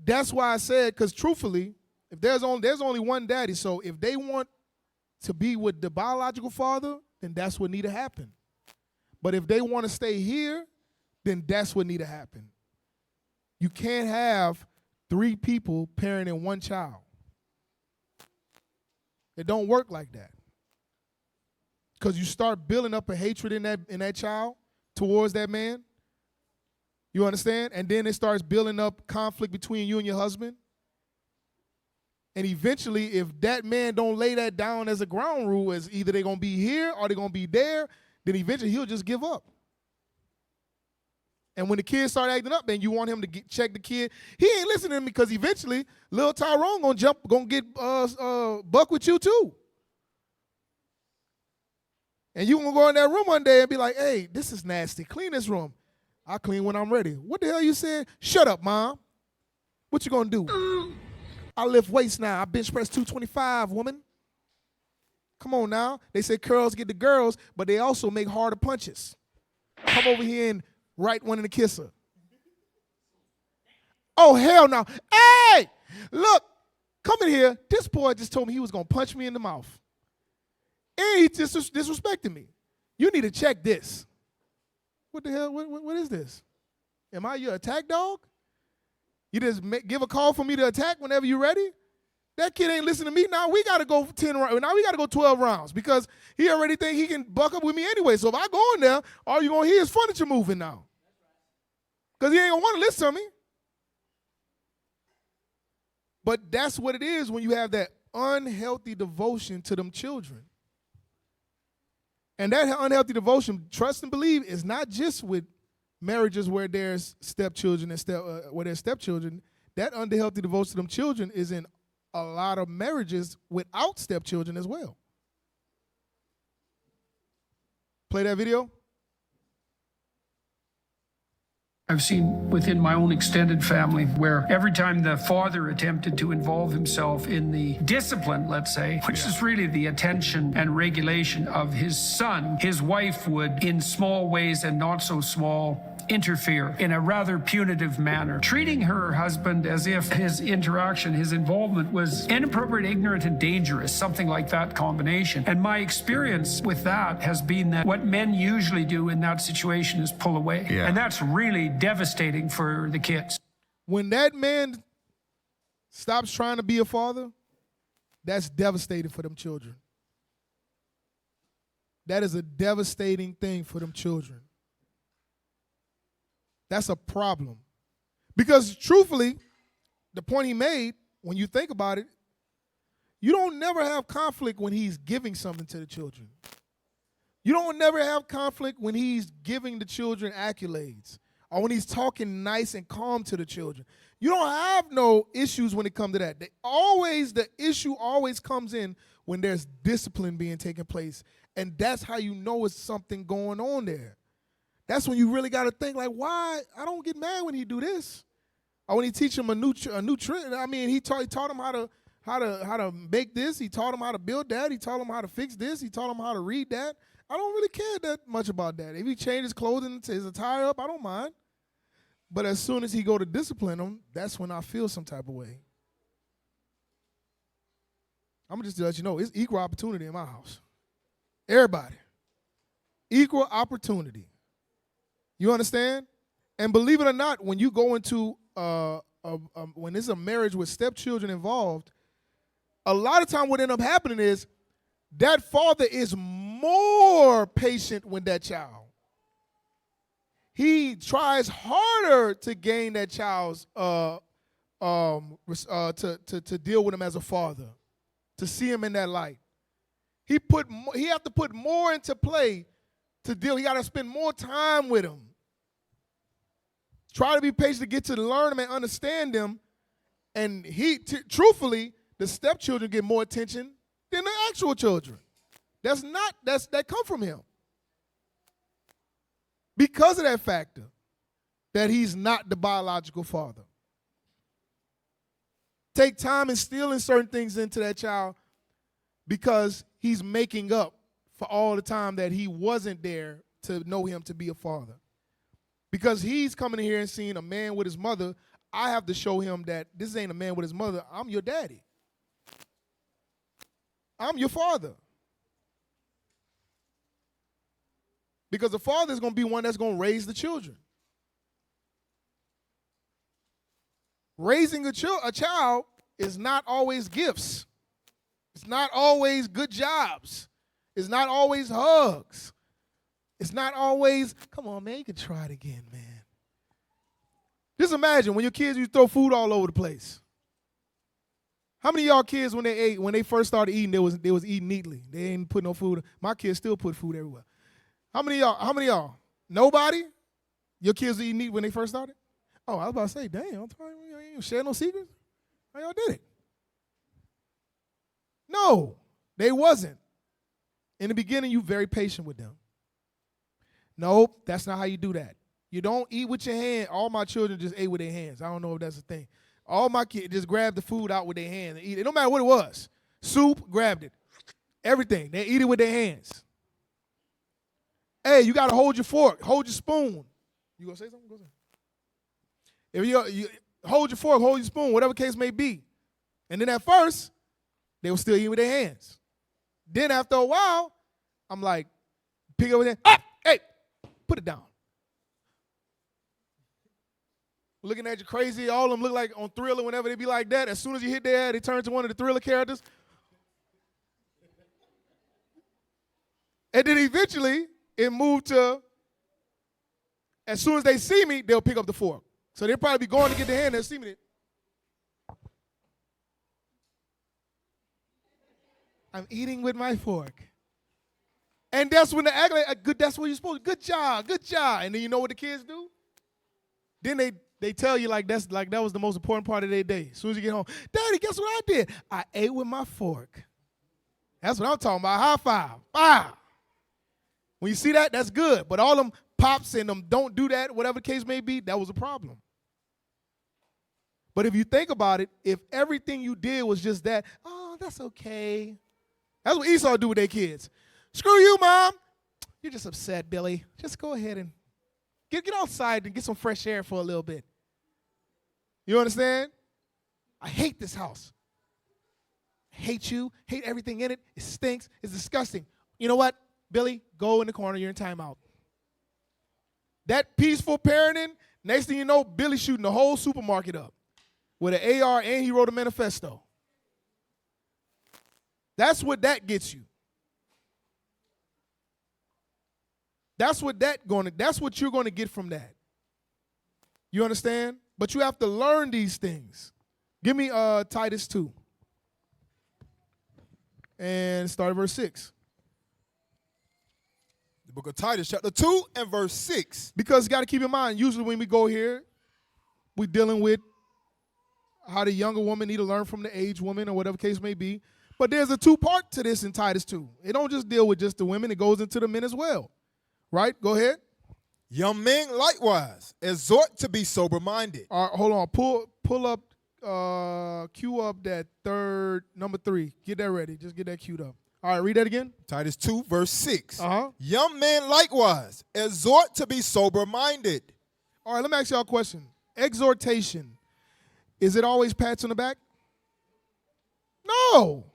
S1: that's why I said, because truthfully, if there's only one daddy, so if they want to be with the biological father, then that's what need to happen. But if they want to stay here, then that's what need to happen. You can't have 3 people parenting 1 child. It don't work like that. Because you start building up a hatred in that child towards that man. You understand? And then it starts building up conflict between you and your husband. And eventually, if that man don't lay that down as a ground rule, as either they're going to be here or they're going to be there, then eventually he'll just give up. And when the kids start acting up, and you want him to check the kid, he ain't listening to me because eventually little Tyrone gonna get buck with you too. And you gonna go in that room one day and be like, hey, this is nasty. Clean this room. I'll clean when I'm ready. What the hell you said? Shut up, Mom. What you gonna do? I lift weights now. I bench press 225, woman. Come on now. They say curls get the girls, but they also make harder punches. Come over here and right one in the kisser. Oh, hell no. Hey, look, come in here. This boy just told me he was going to punch me in the mouth. And he just disrespected me. You need to check this. What the hell? What is this? Am I your attack dog? You just give a call for me to attack whenever you're ready? That kid ain't listening to me. Now we got to go 10 rounds. Now we got to go 12 rounds because he already think he can buck up with me anyway. So if I go in there, all you're going to hear is furniture moving now. Because he ain't going to want to listen to me. But that's what it is when you have that unhealthy devotion to them children. And that unhealthy devotion, trust and believe, is not just with marriages where there's stepchildren and where there's stepchildren. That unhealthy devotion to them children is in a lot of marriages without stepchildren as well. Play that video.
S8: I've seen within my own extended family where every time the father attempted to involve himself in the discipline, let's say, which is really the attention and regulation of his son, his wife would, in small ways and not so small, interfere in a rather punitive manner, treating her husband as if his interaction, his involvement was inappropriate, ignorant, and dangerous, something like that combination. And my experience with that has been that what men usually do in that situation is pull away. Yeah. And that's really devastating for the kids.
S1: When that man stops trying to be a father, that's devastating for them children. That is a devastating thing for them children. That's a problem. Because truthfully, the point he made, when you think about it, you don't never have conflict when he's giving something to the children. You don't never have conflict when he's giving the children accolades or when he's talking nice and calm to the children. You don't have no issues when it comes to that. The issue always comes in when there's discipline being taken place, and that's how you know it's something going on there. That's when you really got to think, like, why? I don't get mad when he do this, or when he teach him a new trick. I mean, he taught him how to make this. He taught him how to build that. He taught him how to fix this. He taught him how to read that. I don't really care that much about that. If he changes his clothing, his attire up, I don't mind. But as soon as he go to discipline him, that's when I feel some type of way. I'm gonna just let you know, it's equal opportunity in my house. Everybody, equal opportunity. You understand? And believe it or not, when you go into when there's a marriage with stepchildren involved, a lot of time what ends up happening is that father is more patient with that child. He tries harder to gain that child's to deal with him as a father, to see him in that light. He have to put more into play to deal. He got to spend more time with him. Try to be patient to get to learn them and understand them. And truthfully, the stepchildren get more attention than the actual children. That come from him. Because of that factor, that he's not the biological father. Take time instilling certain things into that child because he's making up for all the time that he wasn't there to know him to be a father. Because he's coming in here and seeing a man with his mother, I have to show him that this ain't a man with his mother. I'm your daddy. I'm your father. Because the father is going to be one that's going to raise the children. Raising a child is not always gifts. It's not always good jobs. It's not always hugs. It's not always, come on, man, you can try it again, man. Just imagine when your kids, you throw food all over the place. How many of y'all kids, when they first started eating, they was eating neatly? They ain't put no food. My kids still put food everywhere. How many of y'all? Nobody? Your kids eat neat when they first started? Oh, I was about to say, damn, you ain't share no secrets? How y'all did it? No, they wasn't. In the beginning, you very patient with them. Nope, that's not how you do that. You don't eat with your hand. All my children just ate with their hands. I don't know if that's a thing. All my kids just grabbed the food out with their hands and eat it. No matter what it was. Soup, grabbed it. Everything. They eat it with their hands. Hey, you got to hold your fork. Hold your spoon. You going to say something? Go ahead. If you hold your fork, hold your spoon, whatever case may be. And then at first, they were still eating with their hands. Then after a while, I'm like, pick it over there. Ah, hey, put it down. Looking at you crazy. All of them look like on Thriller whenever they be like that. As soon as you hit their head, they turn to one of the Thriller characters. And then eventually, it moved to, as soon as they see me, they'll pick up the fork. So they'll probably be going to get their hand, they'll see me. I'm eating with my fork. And that's when they act like, good, that's what you're supposed to do. Good job, good job. And then you know what the kids do? Then they tell you that was the most important part of their day. As soon as you get home, Daddy, guess what I did? I ate with my fork. That's what I'm talking about. High five. Ah. When you see that, that's good. But all them pops and them don't do that, whatever the case may be, that was a problem. But if you think about it, if everything you did was just that, oh, that's okay. That's what Esau do with their kids. Screw you, Mom. You're just upset, Billy. Just go ahead and get outside and get some fresh air for a little bit. You understand? I hate this house. I hate you. Hate everything in it. It stinks. It's disgusting. You know what? Billy, go in the corner. You're in timeout. That peaceful parenting, next thing you know, Billy shooting the whole supermarket up with an AR, and he wrote a manifesto. That's what that gets you. That's what you're going to get from that. You understand? But you have to learn these things. Give me Titus 2. And start at verse 6.
S2: The book of Titus, chapter 2 and verse 6.
S1: Because you got to keep in mind, usually when we go here, we're dealing with how the younger woman need to learn from the aged woman or whatever case may be. But there's a two-part to this in Titus 2. It don't just deal with just the women. It goes into the men as well. Right? Go ahead.
S2: Young men likewise exhort to be sober-minded.
S1: All right, hold on. Pull up, cue up that number 3. Get that ready. Just get that queued up. All right, read that again.
S2: Titus 2, verse 6.
S1: Uh-huh.
S2: Young men likewise exhort to be sober-minded.
S1: All right, let me ask y'all a question. Exhortation, is it always pats on the back? No,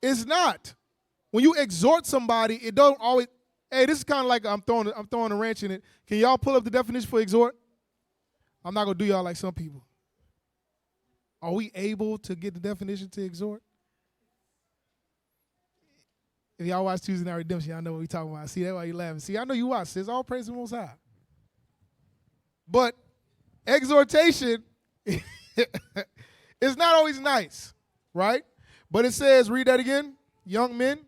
S1: it's not. When you exhort somebody, it don't always. Hey, this is kind of like I'm throwing a wrench in it. Can y'all pull up the definition for exhort? I'm not gonna do y'all like some people. Are we able to get the definition to exhort? If y'all watch Tuesday Night Redemption, y'all know what we talking about. See, that's why you laughing. See, I know you watch. Sis, all praise to the Most High. But exhortation is not always nice, right? But it says, read that again, young men.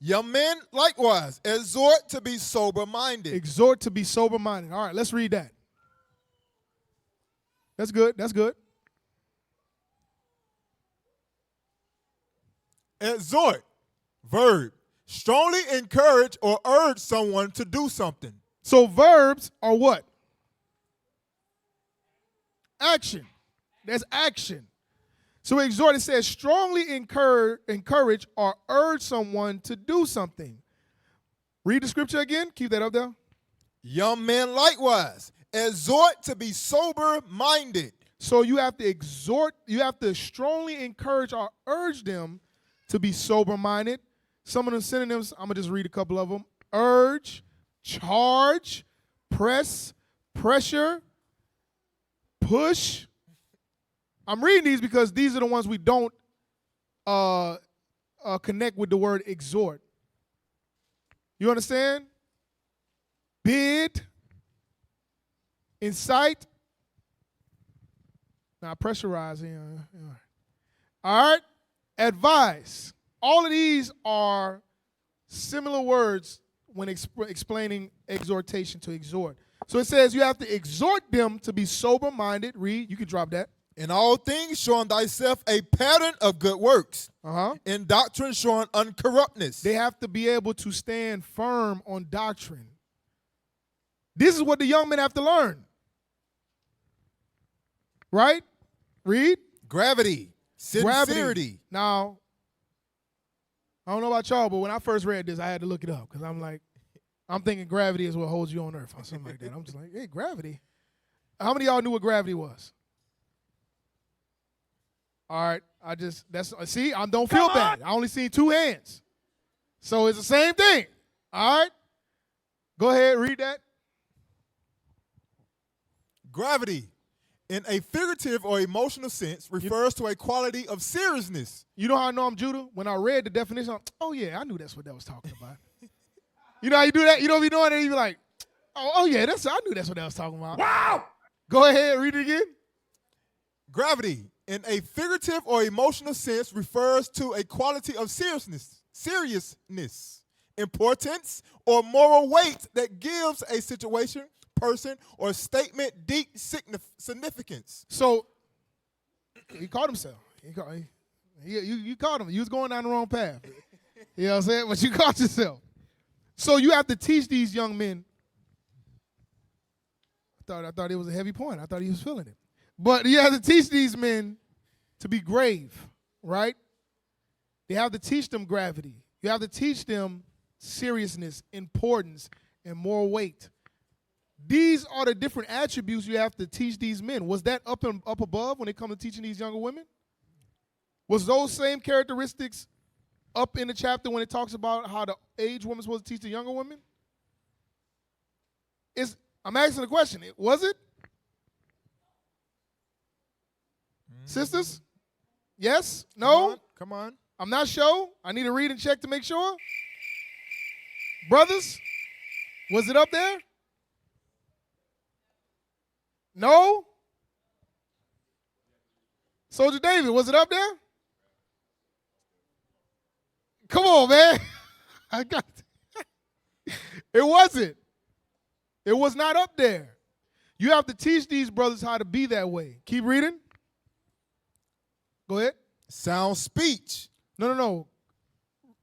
S2: Young men likewise exhort to be sober-minded.
S1: Exhort to be sober-minded. All right, let's read that. That's good. That's good.
S2: Exhort, verb, strongly encourage or urge someone to do something.
S1: So verbs are what? Action. There's action. So exhort, it says strongly encourage or urge someone to do something. Read the scripture again. Keep that up there.
S2: Young men likewise exhort to be sober-minded.
S1: So you have to exhort, you have to strongly encourage or urge them to be sober-minded. Some of the synonyms, I'm going to just read a couple of them. Urge, charge, press, pressure, push. I'm reading these because these are the ones we don't connect with the word exhort. You understand? Bid, incite. Now pressurize. All right. Advise. All of these are similar words when explaining exhortation, to exhort. So it says you have to exhort them to be sober-minded. Read. You can drop that.
S2: In all things showing thyself a pattern of good works. In doctrine showing uncorruptness.
S1: They have to be able to stand firm on doctrine. This is what the young men have to learn. Right? Read.
S2: Gravity. Sincerity.
S1: Gravity. Now, I don't know about y'all, but when I first read this, I had to look it up because I'm thinking gravity is what holds you on earth or something like that. I'm just like, hey, gravity. How many of y'all knew what gravity was? All right, I don't feel bad. I only seen 2 hands. So it's the same thing. All right? Go ahead, read that.
S2: Gravity, in a figurative or emotional sense, refers to a quality of seriousness.
S1: You know how I know I'm Judah? When I read the definition, oh yeah, I knew that's what that was talking about. You know how you do that? You don't be doing it, you be like, oh yeah, I knew that's what that was talking about. Wow! Go ahead, read it again.
S2: Gravity, in a figurative or emotional sense, refers to a quality of seriousness, importance, or moral weight that gives a situation, person, or statement deep significance.
S1: So, he caught himself. You caught him. You was going down the wrong path. You know what I'm saying? But you caught yourself. So you have to teach these young men. I thought it was a heavy point. I thought he was feeling it. But you have to teach these men to be grave, right? You have to teach them gravity. You have to teach them seriousness, importance, and moral weight. These are the different attributes you have to teach these men. Was that up above when it comes to teaching these younger women? Was those same characteristics up in the chapter when it talks about how the aged woman is supposed to teach the younger women? I'm asking the question. Was it? Sisters? Yes? No?
S2: Come on.
S1: I'm not sure. I need to read and check to make sure. Brothers? Was it up there? No? Soldier David, was it up there? Come on, man. I got it. It wasn't. It was not up there. You have to teach these brothers how to be that way. Keep reading. Go ahead.
S2: Sound speech.
S1: No.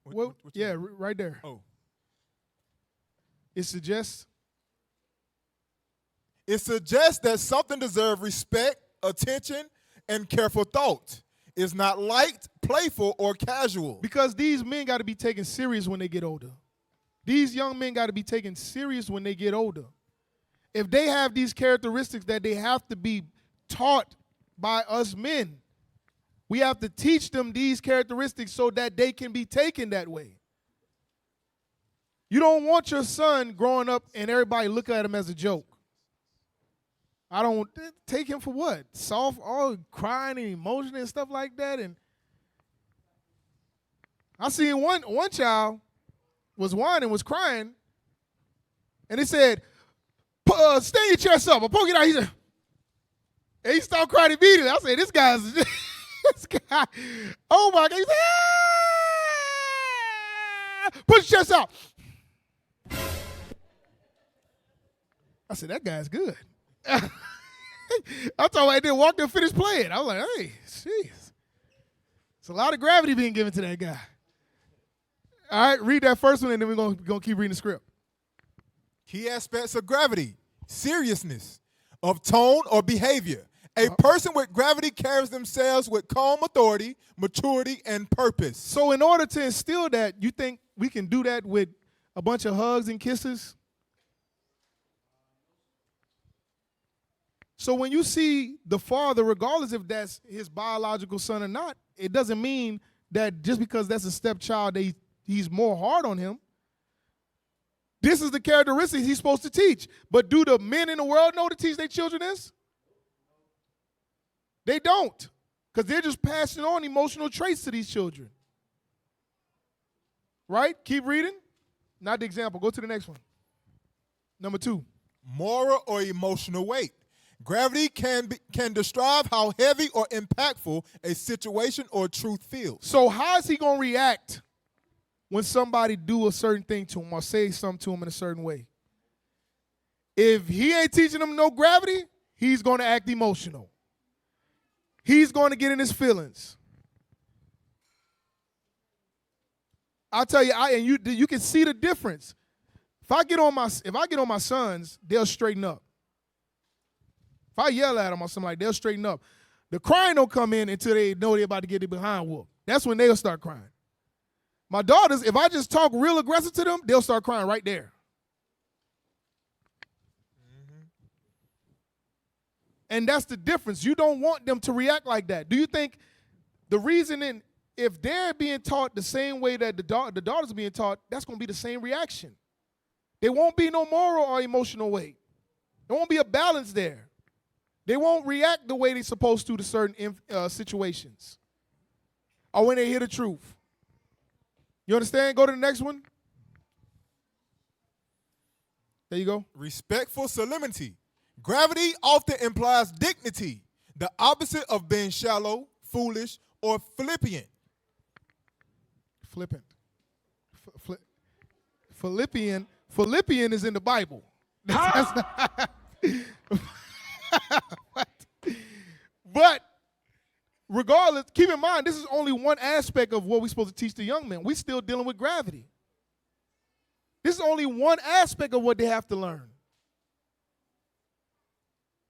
S2: What
S1: right there.
S2: Oh.
S1: It suggests
S2: that something deserves respect, attention, and careful thought. It's not light, playful, or casual.
S1: Because these men got to be taken serious when they get older. These young men got to be taken serious when they get older. If they have these characteristics that they have to be taught by us men, we have to teach them these characteristics so that they can be taken that way. You don't want your son growing up and everybody look at him as a joke. I don't take him for what? Soft, all crying and emotional and stuff like that. And I seen one child was whining, was crying, and he said, "Stand your chest up. I'll poke it out." He said, and he stopped crying immediately. I said, "This guy's this guy. Oh my God!" He said, "Ah! Put your chest out." I said, "That guy's good." I thought I didn't walk there and finish playing. I was like, hey, jeez. It's a lot of gravity being given to that guy. All right, read that first one, and then we're going to keep reading the script.
S2: Key aspects of gravity: seriousness of tone or behavior. A person with gravity carries themselves with calm authority, maturity, and purpose.
S1: So in order to instill that, you think we can do that with a bunch of hugs and kisses? So when you see the father, regardless if that's his biological son or not, it doesn't mean that just because that's a stepchild, he's more hard on him. This is the characteristics he's supposed to teach. But do the men in the world know to teach their children this? They don't, because they're just passing on emotional traits to these children. Right? Keep reading. Not the example. Go to the next one. Number 2.
S2: Moral or emotional weight. Gravity can describe how heavy or impactful a situation or truth feels.
S1: So how is he going to react when somebody do a certain thing to him or say something to him in a certain way? If he ain't teaching him no gravity, he's going to act emotional. He's going to get in his feelings. I'll tell you, and you can see the difference. If I get on my sons, they'll straighten up. If I yell at them or something like, they'll straighten up. The crying don't come in until they know they're about to get their behind whooped. That's when they'll start crying. My daughters, if I just talk real aggressive to them, they'll start crying right there. And that's the difference. You don't want them to react like that. Do you think the reason if they're being taught the same way that the daughters are being taught, that's going to be the same reaction? There won't be no moral or emotional weight. There won't be a balance there. They won't react the way they're supposed to certain situations or when they hear the truth. You understand? Go to the next one. There you go.
S2: Respectful solemnity. Gravity often implies dignity, the opposite of being shallow, foolish, or flippant.
S1: Flippant. Philippian is in the Bible. That's not, but regardless, keep in mind, this is only one aspect of what we're supposed to teach the young men. We're still dealing with gravity. This is only one aspect of what they have to learn.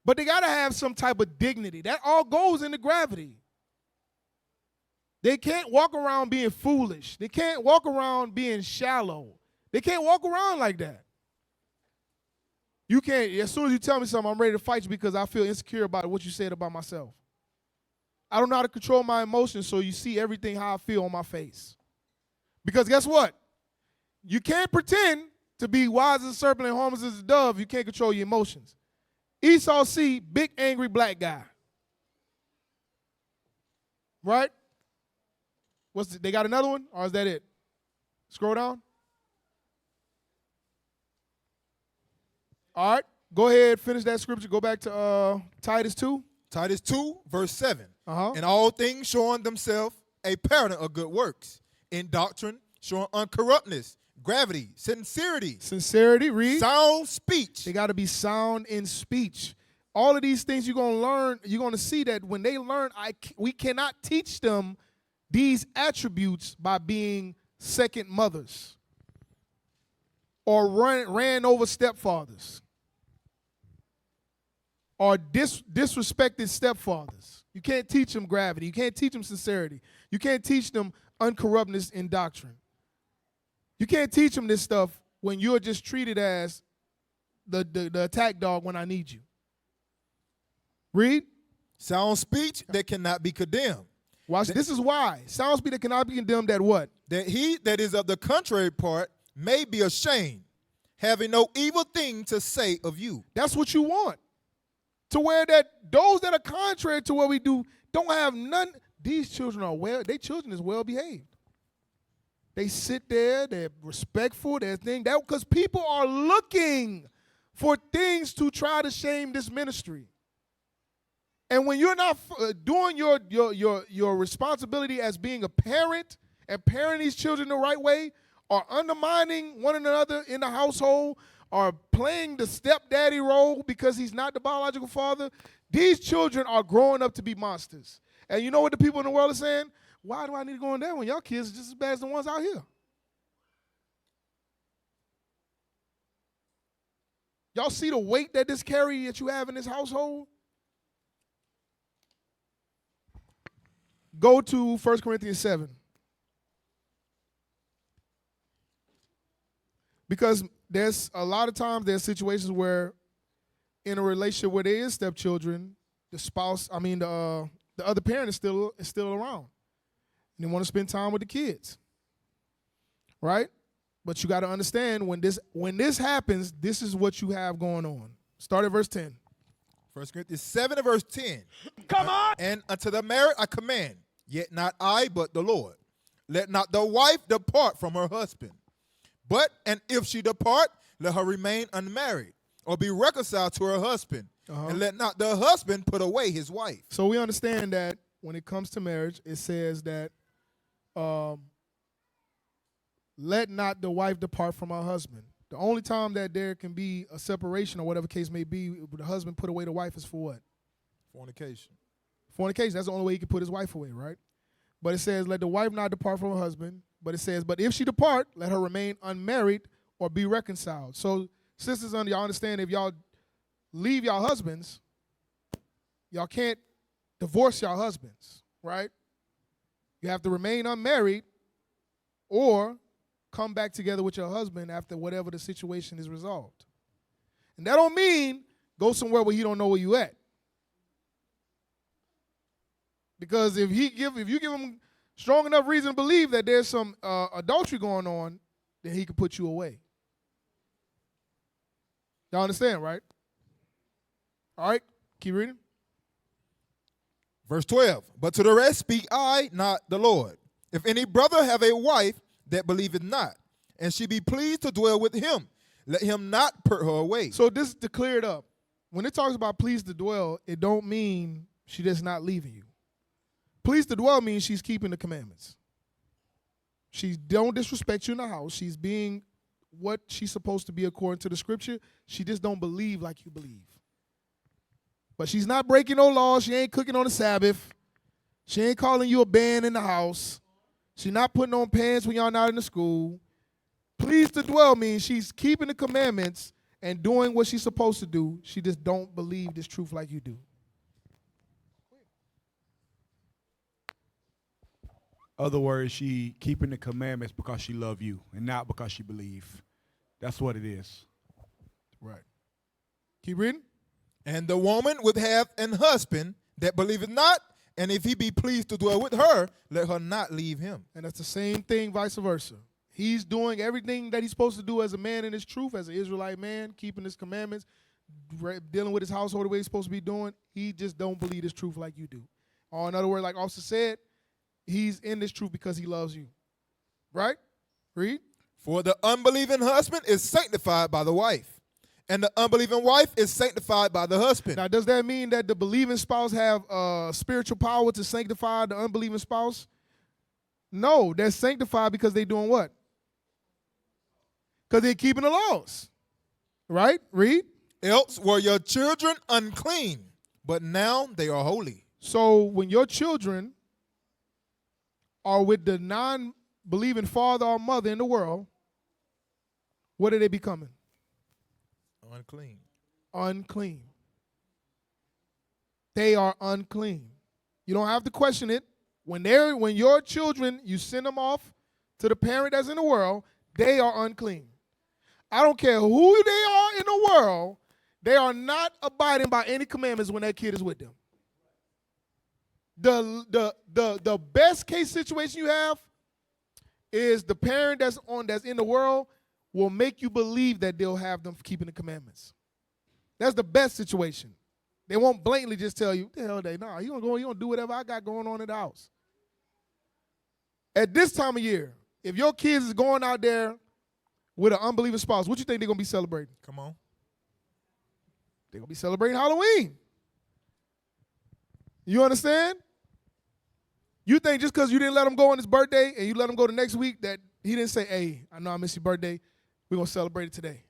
S1: But they got to have some type of dignity. That all goes into gravity. They can't walk around being foolish. They can't walk around being shallow. They can't walk around like that. You can't, as soon as you tell me something, I'm ready to fight you because I feel insecure about what you said about myself. I don't know how to control my emotions, so you see everything how I feel on my face. Because guess what? You can't pretend to be wise as a serpent and harmless as a dove. You can't control your emotions. Esau see big angry black guy. Right? They got another one, or is that it? Scroll down. All right, go ahead, finish that scripture. Go back to Titus 2.
S2: Titus 2, verse 7.
S1: Uh-huh.
S2: In all things showing themselves a pattern of good works. In doctrine, showing uncorruptness, gravity, sincerity.
S1: Sincerity, read.
S2: Sound speech.
S1: They got to be sound in speech. All of these things you're going to learn, you're going to see that when they learn, we cannot teach them these attributes by being second mothers or ran over stepfathers or disrespected stepfathers. You can't teach them gravity. You can't teach them sincerity. You can't teach them uncorruptness in doctrine. You can't teach them this stuff when you're just treated as the attack dog when I need you. Read.
S2: Sound speech that cannot be condemned.
S1: Watch. This is why. Sound speech that cannot be condemned that what?
S2: That he that is of the contrary part may be ashamed, having no evil thing to say of you.
S1: That's what you want. To where that those that are contrary to what we do don't have none. These children are their children is well behaved. They sit there, they're respectful, they're thing that because people are looking for things to try to shame this ministry. And when you're not doing your responsibility as being a parent and parenting these children the right way, or undermining one another in the household, or playing the stepdaddy role because he's not the biological father, these children are growing up to be monsters. And you know what the people in the world are saying? Why do I need to go in there when y'all kids are just as bad as the ones out here? Y'all see the weight that this carry that you have in this household? Go to 1 Corinthians 7. Because there's a lot of times there's situations where in a relationship where there is stepchildren, the other parent is still around. And they want to spend time with the kids. Right? But you got to understand when this happens, this is what you have going on. Start at verse 10.
S2: 1 Corinthians 7 and verse 10.
S7: Come on.
S2: And unto the married I command, yet not I, but the Lord. Let not the wife depart from her husband. But, and if she depart, let her remain unmarried, or be reconciled to her husband. And let not the husband put away his wife.
S1: So we understand that when it comes to marriage, it says that let not the wife depart from her husband. The only time that there can be a separation or whatever case may be, the husband put away the wife is for what?
S2: Fornication.
S1: Fornication. That's the only way he can put his wife away, right? But it says, let the wife not depart from her husband. But it says, but if she depart, let her remain unmarried or be reconciled. So, sisters, y'all understand if y'all leave y'all husbands, y'all can't divorce y'all husbands, right? You have to remain unmarried or come back together with your husband after whatever the situation is resolved. And that don't mean go somewhere where he don't know where you at. Because if you give him strong enough reason to believe that there's some adultery going on, then he could put you away. Y'all understand, right? All right, keep reading.
S2: Verse 12. But to the rest speak I, not the Lord. If any brother have a wife that believeth not, and she be pleased to dwell with him, let him not put her away.
S1: So this to clear it up. When it talks about pleased to dwell, it don't mean she just not leaving you. Pleased to dwell means she's keeping the commandments. She don't disrespect you in the house. She's being what she's supposed to be according to the scripture. She just don't believe like you believe. But she's not breaking no laws. She ain't cooking on the Sabbath. She ain't calling you a band in the house. She's not putting on pants when y'all not in the school. Pleased to dwell means she's keeping the commandments and doing what she's supposed to do. She just don't believe this truth like you do.
S9: Other words, she keeping the commandments because she love you and not because she believe. That's what it is.
S1: Right. Keep reading.
S2: And the woman would have an husband that believeth not, and if he be pleased to dwell with her, let her not leave him.
S1: And that's the same thing, vice versa. He's doing everything that he's supposed to do as a man in his truth, as an Israelite man, keeping his commandments, dealing with his household the way he's supposed to be doing. He just don't believe this truth like you do. Or in other words, like Augusta said, he's in this truth because he loves you. Right? Read.
S2: For the unbelieving husband is sanctified by the wife, and the unbelieving wife is sanctified by the husband.
S1: Now, does that mean that the believing spouse have spiritual power to sanctify the unbelieving spouse? No, they're sanctified because they're doing what? Because they're keeping the laws. Right? Read.
S2: Else were your children unclean, but now they are holy.
S1: So when your children are with the non-believing father or mother in the world, what are they becoming?
S2: Unclean.
S1: Unclean. They are unclean. You don't have to question it. When your children, you send them off to the parent that's in the world, they are unclean. I don't care who they are in the world, they are not abiding by any commandments when that kid is with them. The best case situation you have is the parent that's in the world will make you believe that they'll have them keeping the commandments. That's the best situation. They won't blatantly just tell you, the hell they, nah, you gonna do whatever I got going on in the house. At this time of year, if your kids is going out there with an unbelieving spouse, what you think they're gonna be celebrating?
S2: Come on.
S1: They're gonna be celebrating Halloween. You understand? You think just because you didn't let him go on his birthday and you let him go the next week that he didn't say, hey, I know I missed your birthday. We're going to celebrate it today.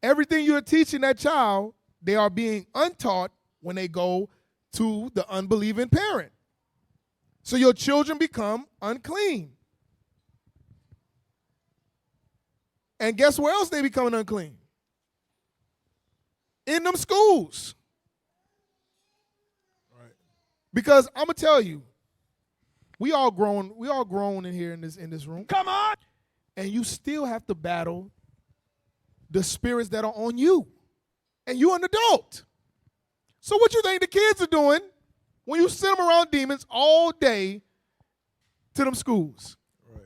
S1: Everything you're teaching that child, they are being untaught when they go to the unbelieving parent. So your children become unclean. And guess where else they becoming unclean? In them schools. Because I'm gonna tell you, we all grown in here in this room.
S7: Come on.
S1: And you still have to battle the spirits that are on you. And you're an adult. So what you think the kids are doing when you send them around demons all day to them schools?
S2: Right.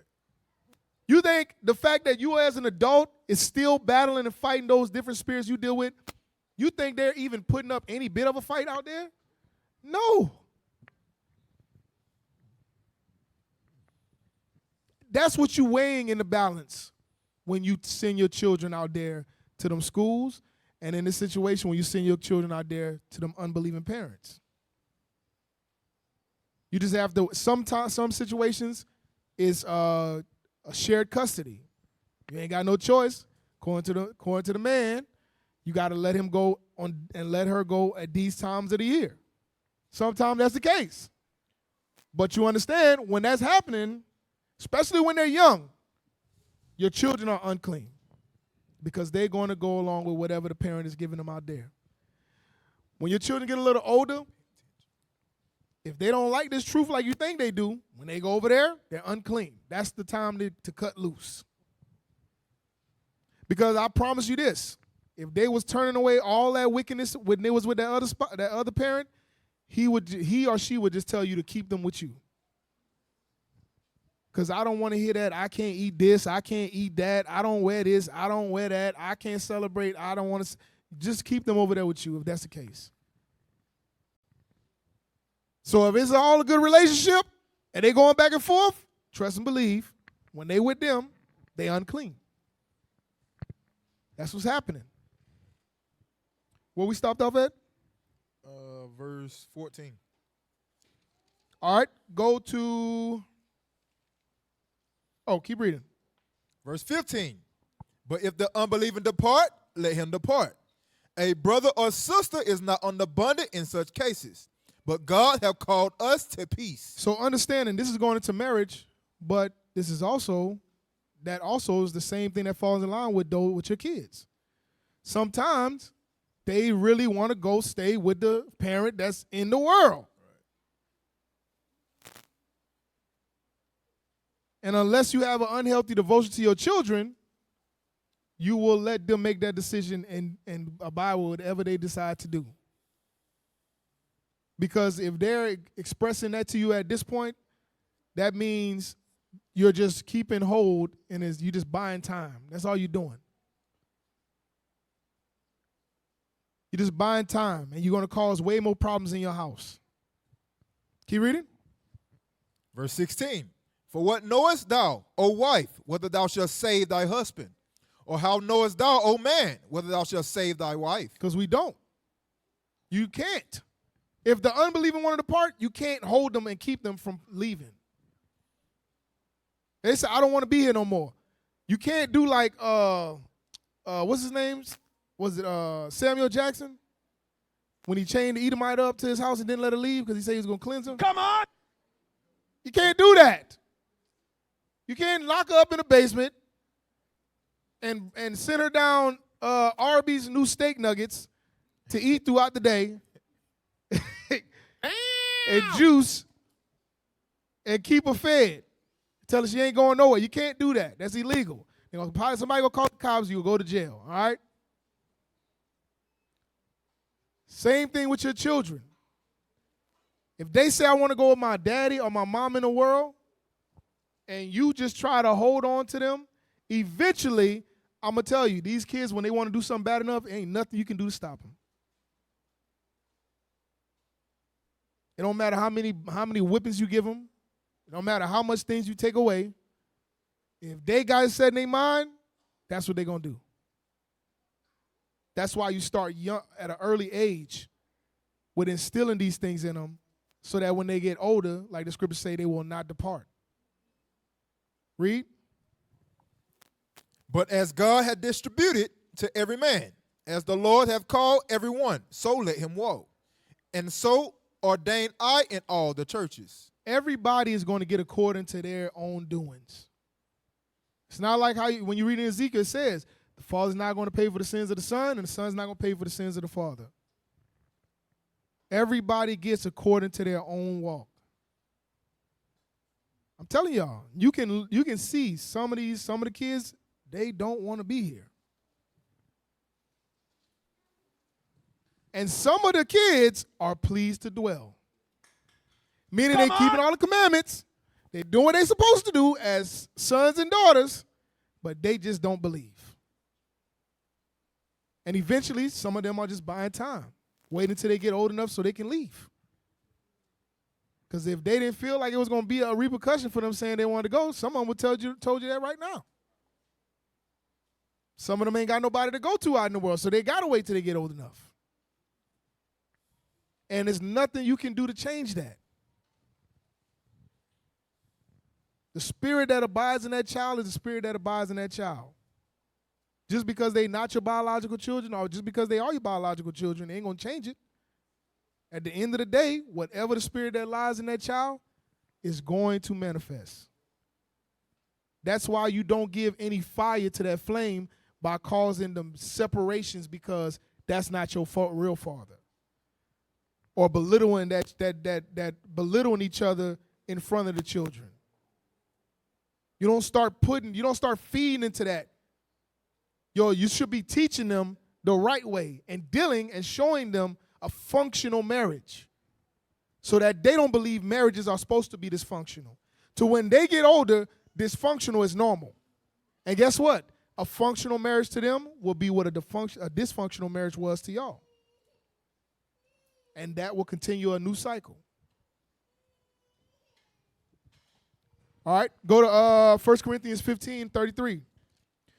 S1: You think the fact that you as an adult is still battling and fighting those different spirits you deal with, you think they're even putting up any bit of a fight out there? No. That's what you're weighing in the balance when you send your children out there to them schools, and in this situation when you send your children out there to them unbelieving parents. You just have to, some situations is a shared custody. You ain't got no choice. According to the man, you got to let him go on and let her go at these times of the year. Sometimes that's the case. But you understand, when that's happening, especially when they're young, your children are unclean because they're going to go along with whatever the parent is giving them out there. When your children get a little older, if they don't like this truth like you think they do, when they go over there, they're unclean. That's the time to cut loose. Because I promise you this, if they was turning away all that wickedness when they was with that other parent, he or she would just tell you to keep them with you. Because I don't want to hear that. I can't eat this. I can't eat that. I don't wear this. I don't wear that. I can't celebrate. I don't want to. Just keep them over there with you if that's the case. So if it's all a good relationship and they going back and forth, trust and believe, when they with them, they unclean. That's what's happening. Where we stopped off at?
S2: Verse 14.
S1: All right, go to... Oh, keep reading.
S2: Verse 15. But if the unbelieving depart, let him depart. A brother or sister is not under bondage in such cases, but God have called us to peace.
S1: So understanding, this is going into marriage, but this is also, that also is the same thing that falls in line with your kids. Sometimes they really want to go stay with the parent that's in the world. And unless you have an unhealthy devotion to your children, you will let them make that decision and abide with whatever they decide to do. Because if they're expressing that to you at this point, that means you're just keeping hold and you're just buying time. That's all you're doing. You're just buying time, and you're going to cause way more problems in your house. Keep reading.
S2: Verse 16. For what knowest thou, O wife, whether thou shalt save thy husband? Or how knowest thou, O man, whether thou shalt save thy wife?
S1: Because we don't. You can't. If the unbelieving want to depart, you can't hold them and keep them from leaving. They say, I don't want to be here no more. You can't do like, what's his name? Was it Samuel Jackson? When he chained the Edomite up to his house and didn't let her leave because he said he was going to cleanse him?
S7: Come on!
S1: You can't do that. You can't lock her up in the basement and send her down Arby's new steak nuggets to eat throughout the day and juice and keep her fed. Tell her she ain't going nowhere. You can't do that. That's illegal. Somebody gonna call the cops, you'll go to jail, all right? Same thing with your children. If they say I want to go with my daddy or my mom in the world, and you just try to hold on to them, eventually, I'm going to tell you, these kids, when they want to do something bad enough, ain't nothing you can do to stop them. It don't matter how many whippings you give them. It don't matter how much things you take away. If they got it set in their mind, that's what they're going to do. That's why you start young at an early age with instilling these things in them so that when they get older, like the scriptures say, they will not depart. Read.
S2: But as God had distributed to every man, as the Lord have called every one, so let him walk. And so ordain I in all the churches.
S1: Everybody is going to get according to their own doings. It's not like how when you read in Ezekiel, it says, the Father's not going to pay for the sins of the Son, and the Son's not going to pay for the sins of the Father. Everybody gets according to their own walk. I'm telling y'all, you can see some of the kids, they don't want to be here. And some of the kids are pleased to dwell. Meaning they keeping all the commandments. They're doing what they're supposed to do as sons and daughters, but they just don't believe. And eventually, some of them are just buying time, waiting until they get old enough so they can leave. Because if they didn't feel like it was going to be a repercussion for them saying they wanted to go, some of them would told you that right now. Some of them ain't got nobody to go to out in the world, so they got to wait till they get old enough. And there's nothing you can do to change that. The spirit that abides in that child is the spirit that abides in that child. Just because they're not your biological children or just because they are your biological children, they ain't going to change it. At the end of the day, whatever the spirit that lies in that child is going to manifest. That's why you don't give any fire to that flame by causing them separations, because that's not your real father. Or belittling that belittling each other in front of the children. You don't start feeding into that. You should be teaching them the right way and dealing and showing them a functional marriage so that they don't believe marriages are supposed to be dysfunctional. So when they get older, dysfunctional is normal. And guess what? A functional marriage to them will be what a dysfunctional marriage was to y'all. And that will continue a new cycle. All right, go to 1 Corinthians 15:33.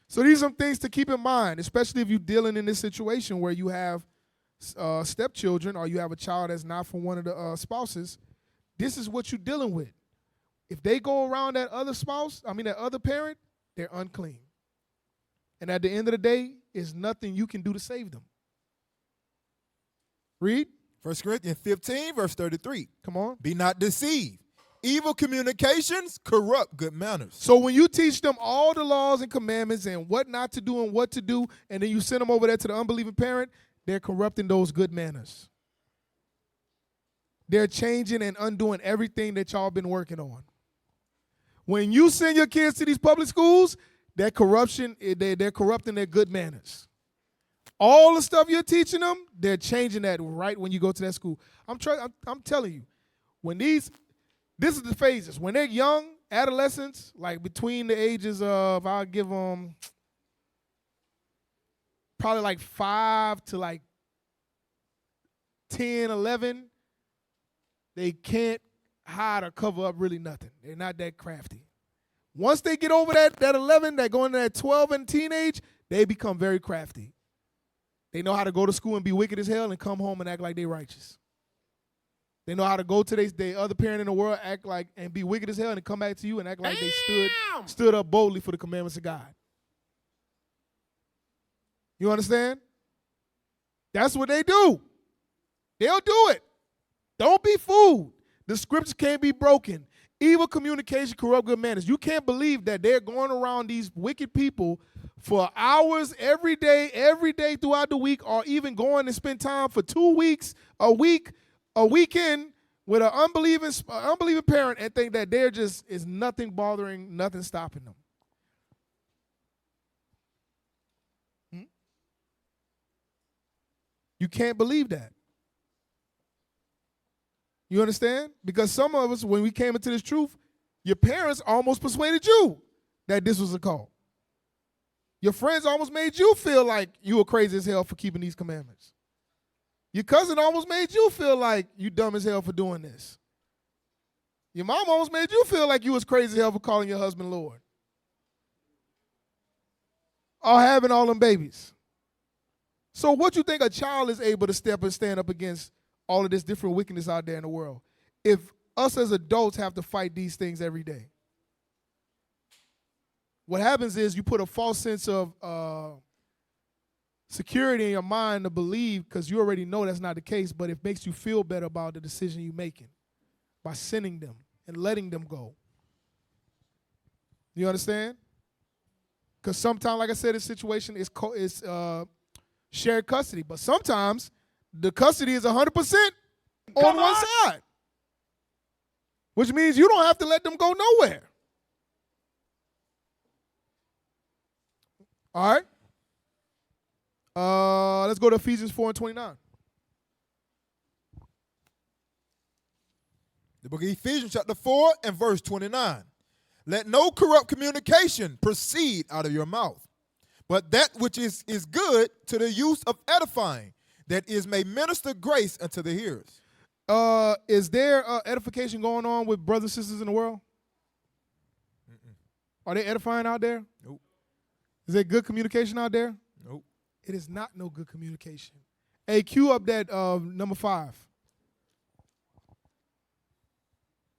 S1: So these are some things to keep in mind, especially if you're dealing in this situation where you have stepchildren or you have a child that's not from one of the spouses. This is what you're dealing with. If they go around that other parent, they're unclean. And at the end of the day, there's nothing you can do to save them. Read.
S2: 1 Corinthians 15, verse 33.
S1: Come on.
S2: Be not deceived. Evil communications corrupt good manners.
S1: So when you teach them all the laws and commandments and what not to do and what to do, and then you send them over there to the unbelieving parent, they're corrupting those good manners. They're changing and undoing everything that y'all been working on. When you send your kids to these public schools, they're corrupting their good manners. All the stuff you're teaching them, they're changing that right when you go to that school. I'm telling you, this is the phases. When they're young, adolescents, like between the ages of, I'll give them probably like 5 to like 10, 11, they can't hide or cover up really nothing. They're not that crafty. Once they get over that 11, they go into that 12 and teenage, they become very crafty. They know how to go to school and be wicked as hell and come home and act like they're righteous. They know how to go to the other parent in the world, act like and be wicked as hell and come back to you and act like they stood up boldly for the commandments of God. You understand? That's what they do. They'll do it. Don't be fooled. The scriptures can't be broken. Evil communication corrupt good manners. You can't believe that they're going around these wicked people for hours every day throughout the week, or even going to spend time for 2 weeks, a weekend with an unbelieving parent and think that there just is nothing bothering, nothing stopping them. You can't believe that. You understand? Because some of us, when we came into this truth, your parents almost persuaded you that this was a cult. Your friends almost made you feel like you were crazy as hell for keeping these commandments. Your cousin almost made you feel like you dumb as hell for doing this. Your mom almost made you feel like you was crazy as hell for calling your husband Lord. Or having all them babies. So what you think a child is able to step and stand up against all of this different wickedness out there in the world if us as adults have to fight these things every day? What happens is you put a false sense of security in your mind to believe, because you already know that's not the case, but it makes you feel better about the decision you're making by sending them and letting them go. You understand? Because sometimes, like I said, this situation is shared custody, but sometimes the custody is 100% on one side, which means you don't have to let them go nowhere. All right. Let's go to Ephesians 4:29.
S2: The book of Ephesians chapter 4 and verse 29. Let no corrupt communication proceed out of your mouth, but that which is good to the use of edifying, that is may minister grace unto the hearers.
S1: Is there edification going on with brothers and sisters in the world? Are they edifying out there?
S2: Nope.
S1: Is there good communication out there?
S2: Nope.
S1: It is not no good communication. Hey, cue up that number 5.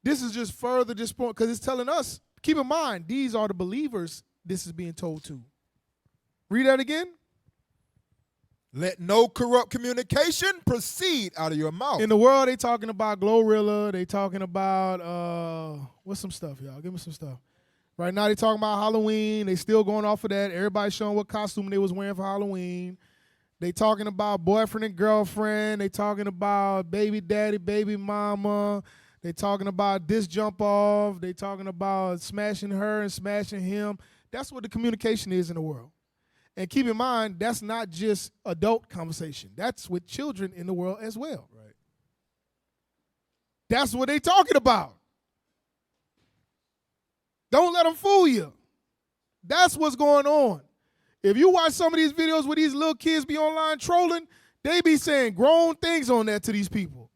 S1: This is just further just point because it's telling us, keep in mind, these are the believers this is being told to. Read that again.
S2: Let no corrupt communication proceed out of your mouth.
S1: In the world, they talking about Glorilla. They talking about, what's some stuff, y'all? Give me some stuff. Right now, they talking about Halloween. They still going off of that. Everybody showing what costume they was wearing for Halloween. They talking about boyfriend and girlfriend. They talking about baby daddy, baby mama. They talking about this jump off. They talking about smashing her and smashing him. That's what the communication is in the world. And keep in mind, that's not just adult conversation. That's with children in the world as well.
S2: Right.
S1: That's what they talking about. Don't let them fool you. That's what's going on. If you watch some of these videos where these little kids be online trolling, they be saying grown things on there to these people.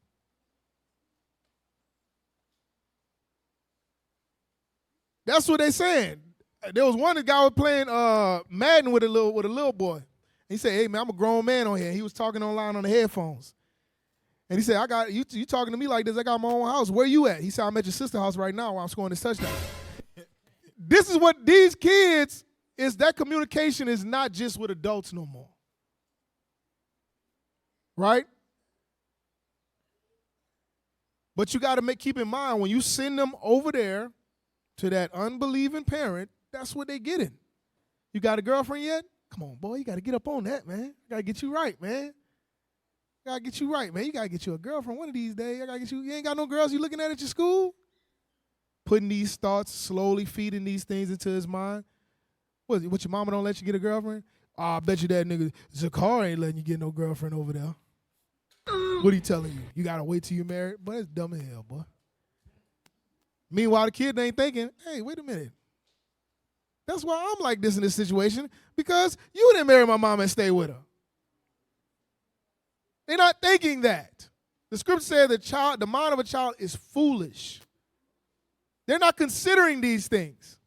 S1: That's what they saying. There was one guy was playing Madden with a little boy. He said, "Hey man, I'm a grown man on here." He was talking online on the headphones. And he said, "I got you talking to me like this. I got my own house. Where you at?" He said, "I'm at your sister's house right now while I'm scoring this touchdown." This is what these kids is. That communication is not just with adults no more. Right? But you got to keep in mind when you send them over there to that unbelieving parent, that's what they getting. You got a girlfriend yet? Come on, boy, you got to get up on that, man. Got to get you right, man. Got to get you right, man. You got to get you a girlfriend one of these days. I got to get you. You ain't got no girls you looking at your school? Putting these thoughts, slowly feeding these things into his mind. What your mama don't let you get a girlfriend? Oh, I bet you that nigga Zakar ain't letting you get no girlfriend over there. What he telling you? You got to wait till you're married? Boy, that's dumb as hell, boy. Meanwhile, the kid ain't thinking, hey, wait a minute. That's why I'm like this in this situation, because you didn't marry my mom and stay with her. They're not thinking that. The scripture says the mind of a child is foolish. They're not considering these things.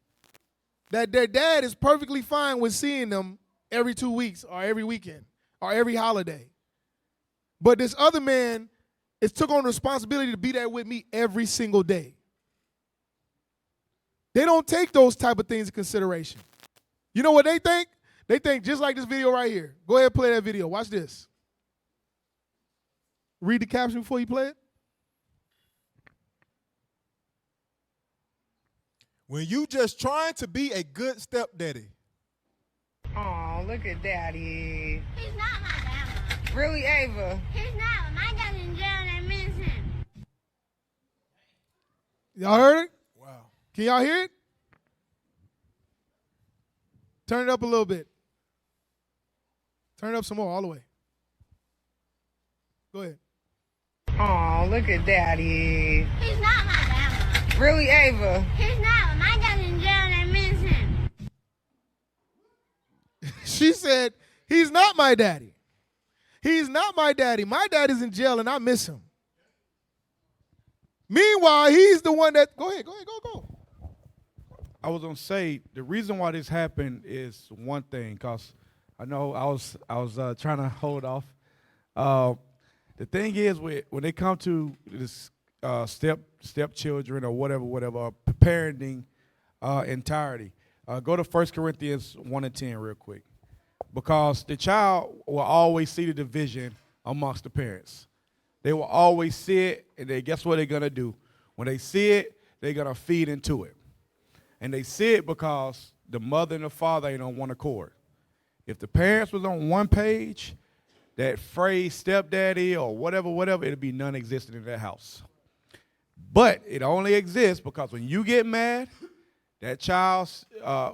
S1: That their dad is perfectly fine with seeing them every 2 weeks or every weekend or every holiday. But this other man is took on the responsibility to be there with me every single day. They don't take those type of things into consideration. You know what they think? They think just like this video right here. Go ahead and play that video. Watch this. Read the caption before you play it.
S2: When you just trying to be a good stepdaddy.
S10: Oh, look at daddy.
S5: He's not my dad.
S10: Really, Ava?
S5: He's not. My dad's in jail and they miss him.
S1: Y'all heard it?
S2: Wow.
S1: Can y'all hear it? Turn it up a little bit. Turn it up some more, all the way. Go ahead.
S10: Oh, look at daddy.
S5: He's not my dad.
S10: Really, Ava?
S5: He's not. My dad's in jail and they miss him.
S1: She said, he's not my daddy. He's not my daddy. My dad is in jail and I miss him. Meanwhile, he's the one that, go ahead, go.
S9: I was gonna say the reason why this happened is one thing, cause I know I was trying to hold off. The thing is, when they come to this stepchildren or whatever, parenting entirety, go to 1 Corinthians 1:10 real quick, because the child will always see the division amongst the parents. They will always see it, and guess what they're gonna do? When they see it, they're gonna feed into it. And they see it because the mother and the father ain't on one accord. If the parents was on one page, that phrase stepdaddy or whatever, it'll be non-existent in that house. But it only exists because when you get mad, that child's,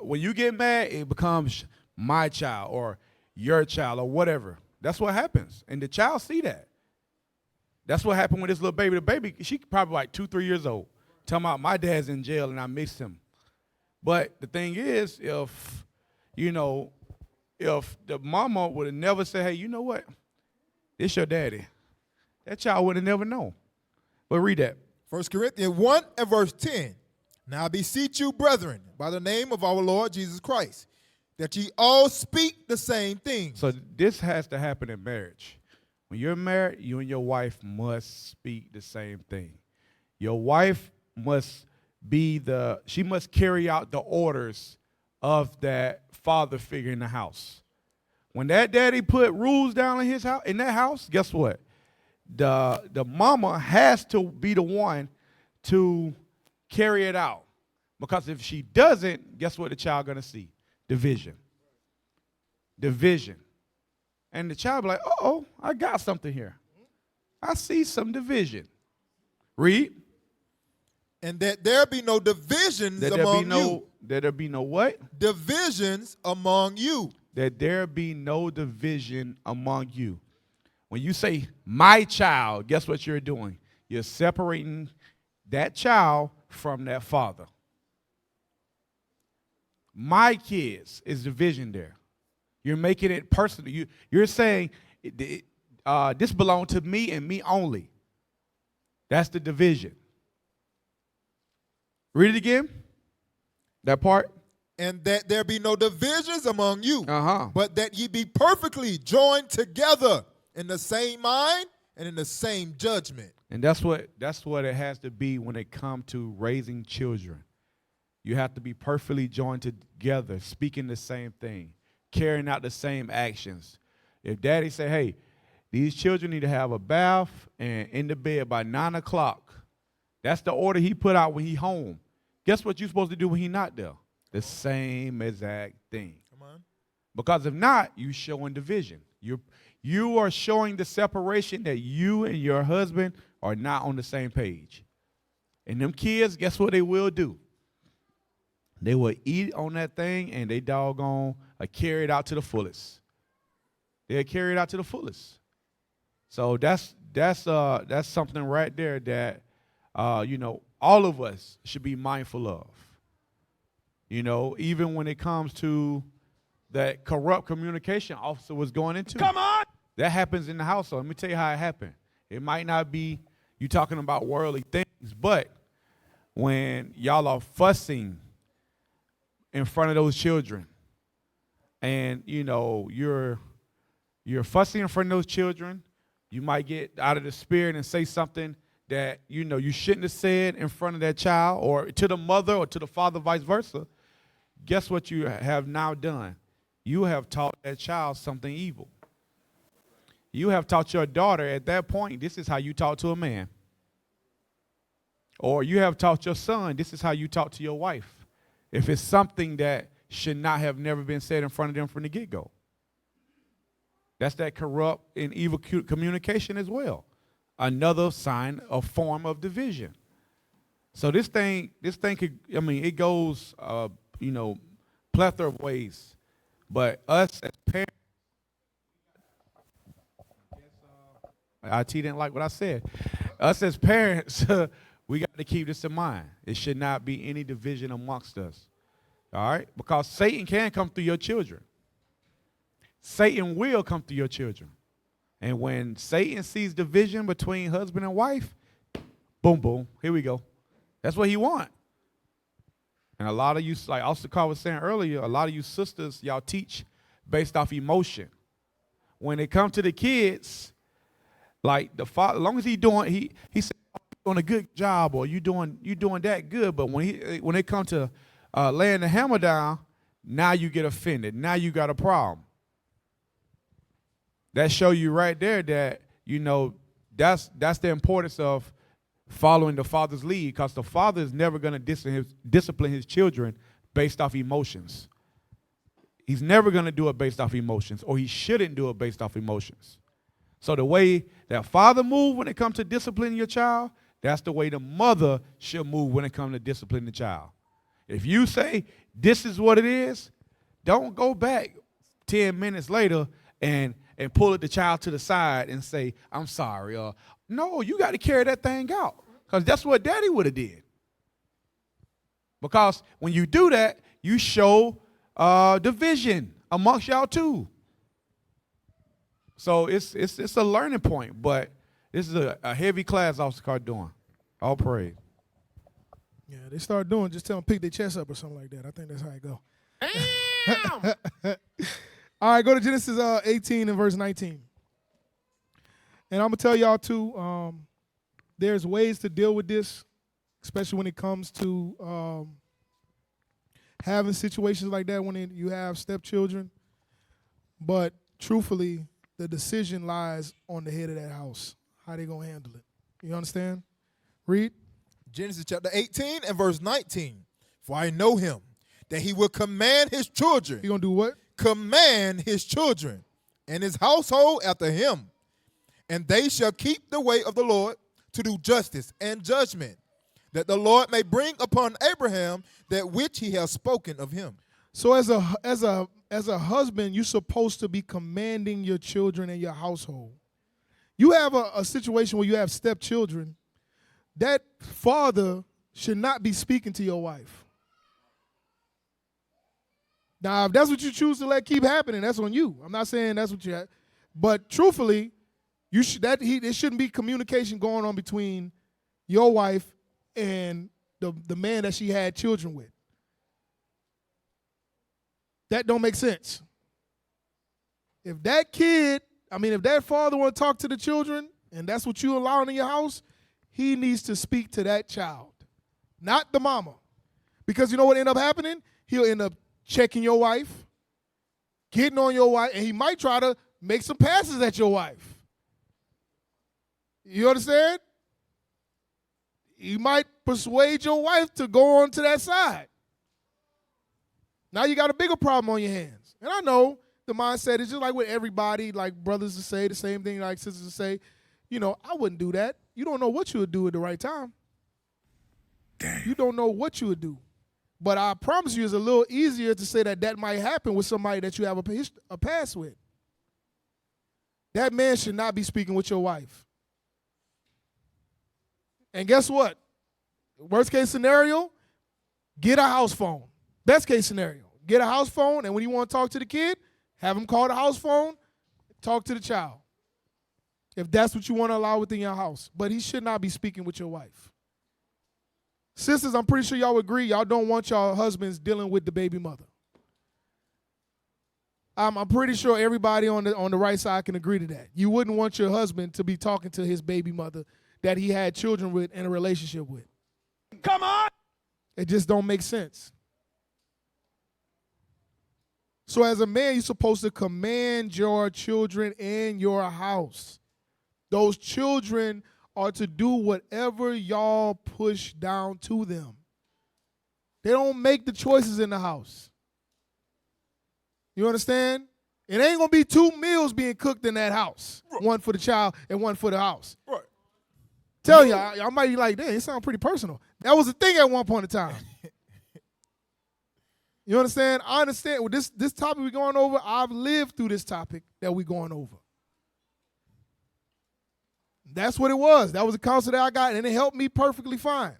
S9: when you get mad, it becomes my child or your child or whatever. That's what happens. And the child see that. That's what happened with this little baby. The baby, she probably like 2, 3 years old. Talking about my dad's in jail and I miss him. But the thing is, if the mama would have never said, hey, you know what? It's your daddy. That child would have never known. But read that.
S2: 1 Corinthians 1 and verse 10. Now I beseech you, brethren, by the name of our Lord Jesus Christ, that ye all speak the same thing.
S9: So this has to happen in marriage. When you're married, you and your wife must speak the same thing. Your wife must she must carry out the orders of that father figure in the house. When that daddy put rules down in his house, in that house, guess what? The mama has to be the one to carry it out. Because if she doesn't, guess what the child gonna see? Division. Division. And the child be like, uh-oh, I got something here. I see some division. Read.
S2: And that there be no divisions among you.
S9: That there be no what?
S2: Divisions among you.
S9: That there be no division among you. When you say my child, guess what you're doing? You're separating that child from that father. My kids is division there. You're making it personal. You're saying this belongs to me and me only. That's the division. Read it again. That part.
S2: And that there be no divisions among you,
S9: Uh-huh.
S2: but that ye be perfectly joined together in the same mind and in the same judgment.
S9: And that's what it has to be when it comes to raising children. You have to be perfectly joined together, speaking the same thing, carrying out the same actions. If daddy say, hey, these children need to have a bath and in the bed by 9 o'clock, that's the order he put out when he home. Guess what you're supposed to do when he not there? The same exact thing.
S2: Come on.
S9: Because if not, you showing division. You are showing the separation that you and your husband are not on the same page. And them kids, guess what they will do? They will eat on that thing and they doggone carry it out to the fullest. They'll carry it out to the fullest. So that's something right there that all of us should be mindful of. Even when it comes to that corrupt communication officer was going into.
S7: Come on!
S9: That happens in the household. Let me tell you how it happened. It might not be you talking about worldly things, but when y'all are fussing in front of those children, and you're fussing in front of those children, you might get out of the spirit and say something that you shouldn't have said in front of that child, or to the mother or to the father, vice versa. Guess what you have now done? You have taught that child something evil. You have taught your daughter at that point, this is how you talk to a man. Or you have taught your son, this is how you talk to your wife. If it's something that should not have never been said in front of them from the get-go. That's that corrupt and evil communication as well. Another sign, a form of division. So this thing could, it goes, plethora of ways. But us as parents, IT didn't like what I said. Us as parents, we got to keep this in mind. It should not be any division amongst us. All right? Because Satan can come through your children. Satan will come through your children. And when Satan sees division between husband and wife, boom, boom, here we go. That's what he wants. And a lot of you, like Austin Carr was saying earlier, a lot of you sisters, y'all teach based off emotion. When it comes to the kids, like the father, as long as he said, oh, you're doing a good job, or you doing that good. But when it comes to laying the hammer down, now you get offended. Now you got a problem. That show you right there that, that's the importance of following the father's lead, because the father is never going to discipline his children based off emotions. He's never going to do it based off emotions, or he shouldn't do it based off emotions. So the way that father moves when it comes to disciplining your child, that's the way the mother should move when it comes to disciplining the child. If you say this is what it is, don't go back 10 minutes later and pull the child to the side and say, I'm sorry, or No, you got to carry that thing out because that's what daddy would have did. Because when you do that, you show division amongst y'all too. So it's a learning point, but this is a heavy class Officer Carr doing. All praise.
S1: Yeah, they start doing, just tell them pick their chest up or something like that. I think that's how it go.
S9: Damn!
S1: All right, go to Genesis 18 and verse 19. And I'm going to tell y'all, too, there's ways to deal with this, especially when it comes to having situations like that when you have stepchildren. But truthfully, the decision lies on the head of that house, how they going to handle it. You understand? Read.
S2: Genesis chapter 18 and verse 19. For I know him, that he will command his children.
S1: He going to do what?
S2: Command his children and his household after him. And they shall keep the way of the Lord to do justice and judgment, that the Lord may bring upon Abraham that which he has spoken of him.
S1: So as a husband, you're supposed to be commanding your children and your household. You have a situation where you have stepchildren. That father should not be speaking to your wife. Now, if that's what you choose to let keep happening, that's on you. I'm not saying that's what you have. But truthfully, there shouldn't be communication going on between your wife and the man that she had children with. That don't make sense. If that father want to talk to the children and that's what you allowing in your house, he needs to speak to that child, not the mama. Because you know what end up happening? He'll end up checking your wife, getting on your wife, and he might try to make some passes at your wife. You understand? He might persuade your wife to go on to that side. Now you got a bigger problem on your hands. And I know the mindset is just like with everybody, like brothers to say the same thing, like sisters to say, I wouldn't do that. You don't know what you would do at the right time. Damn. You don't know what you would do. But I promise you it's a little easier to say that might happen with somebody that you have a past with. That man should not be speaking with your wife. And guess what? Worst case scenario, get a house phone. Best case scenario, get a house phone, and when you want to talk to the kid, have him call the house phone, talk to the child. If that's what you want to allow within your house. But he should not be speaking with your wife. Sisters, I'm pretty sure y'all agree, y'all don't want y'all husbands dealing with the baby mother. I'm pretty sure everybody on the right side can agree to that. You wouldn't want your husband to be talking to his baby mother that he had children with and a relationship with.
S9: Come on!
S1: It just don't make sense. So as a man, you're supposed to command your children in your house. Those children are to do whatever y'all push down to them. They don't make the choices in the house. You understand? It ain't going to be 2 meals being cooked in that house. Right. One for the child and one for the house. Right. Tell y'all might be like, damn, it sounds pretty personal. That was a thing at one point in time. You understand? I understand. With this topic we're going over, I've lived through this topic that we're going over. That's what it was. That was the counsel that I got, and it helped me perfectly fine.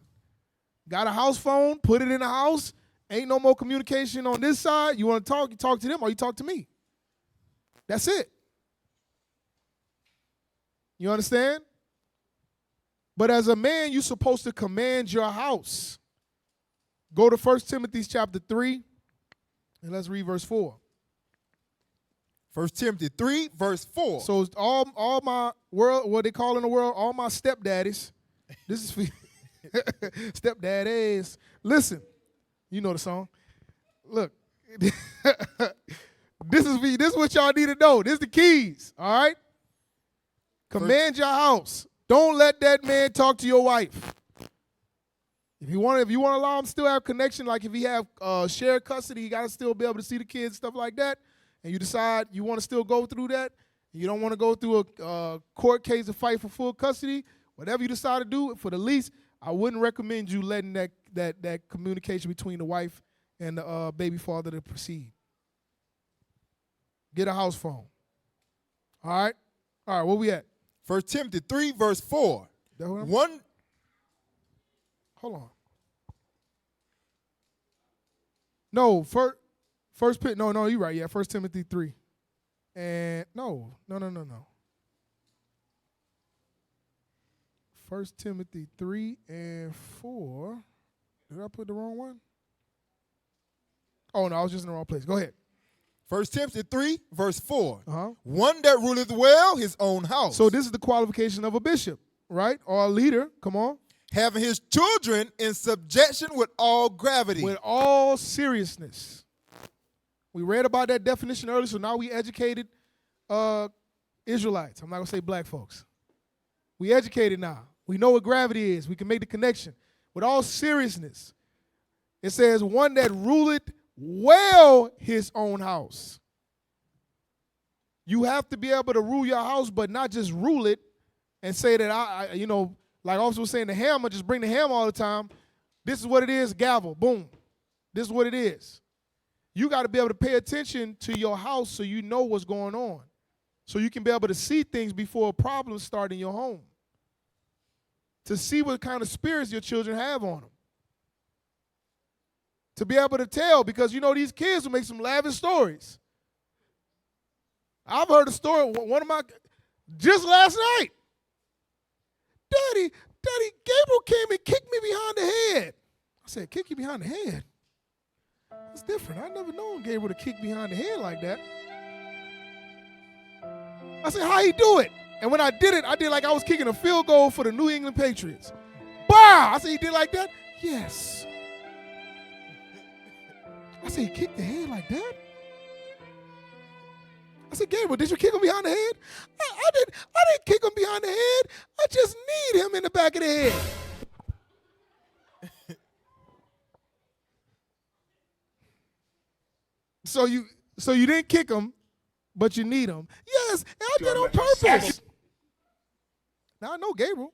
S1: Got a house phone, put it in the house. Ain't no more communication on this side. You want to talk, you talk to them, or you talk to me. That's it. You understand? But as a man, you're supposed to command your house. Go to 1 Timothy chapter 3, and let's read verse 4.
S2: 1 Timothy 3, verse 4.
S1: So it's all my world, what they call in the world, all my stepdaddies. This is for stepdaddies. Listen, you know the song. Look, this is what y'all need to know. This is the keys, all right? Command your house. Don't let that man talk to your wife. If you want to allow him to still have connection, like if he have shared custody, he got to still be able to see the kids, stuff like that, and you decide you want to still go through that, and you don't want to go through a court case to fight for full custody, whatever you decide to do, for the least, I wouldn't recommend you letting that communication between the wife and the baby father to proceed. Get a house phone. All right? All right, where we at?
S2: 1 Timothy 3, verse 4.
S1: That what I'm-
S2: One,
S1: Hold on. No, first pit. No, you're right. Yeah, 1 Timothy 3. And no. 1 Timothy 3 and 4. Did I put the wrong one? Oh, no, I was just in the wrong place. Go ahead.
S2: 1 Timothy 3, verse 4.
S1: Uh-huh.
S2: One that ruleth well his own house.
S1: So this is the qualification of a bishop, right? Or a leader. Come on.
S2: Having his children in subjection with all gravity.
S1: With all seriousness. We read about that definition earlier, so now we educated Israelites. I'm not going to say black folks. We educated now. We know what gravity is. We can make the connection. With all seriousness. It says, one that ruleth well his own house. You have to be able to rule your house, but not just rule it and say that, I like officer was saying, the hammer, just bring the hammer all the time. This is what it is, gavel, boom. This is what it is. You got to be able to pay attention to your house so you know what's going on. So you can be able to see things before problems start in your home. To see what kind of spirits your children have on them. To be able to tell, because these kids will make some lavish stories. I've heard a story, one of my, just last night. Daddy, Gabriel came and kicked me behind the head. I said, kick you behind the head? That's different. I never known Gabriel to kick behind the head like that. I said, how he do it? And when I did it, I did like I was kicking a field goal for the New England Patriots. Bah! I said, he did like that? Yes. I said, he kicked the head like that? I said, Gabriel, did you kick him behind the head? I didn't kick him behind the head. I just need him in the back of the head. So you didn't kick him, but you need him. Yes, and I did on purpose. Now I know Gabriel.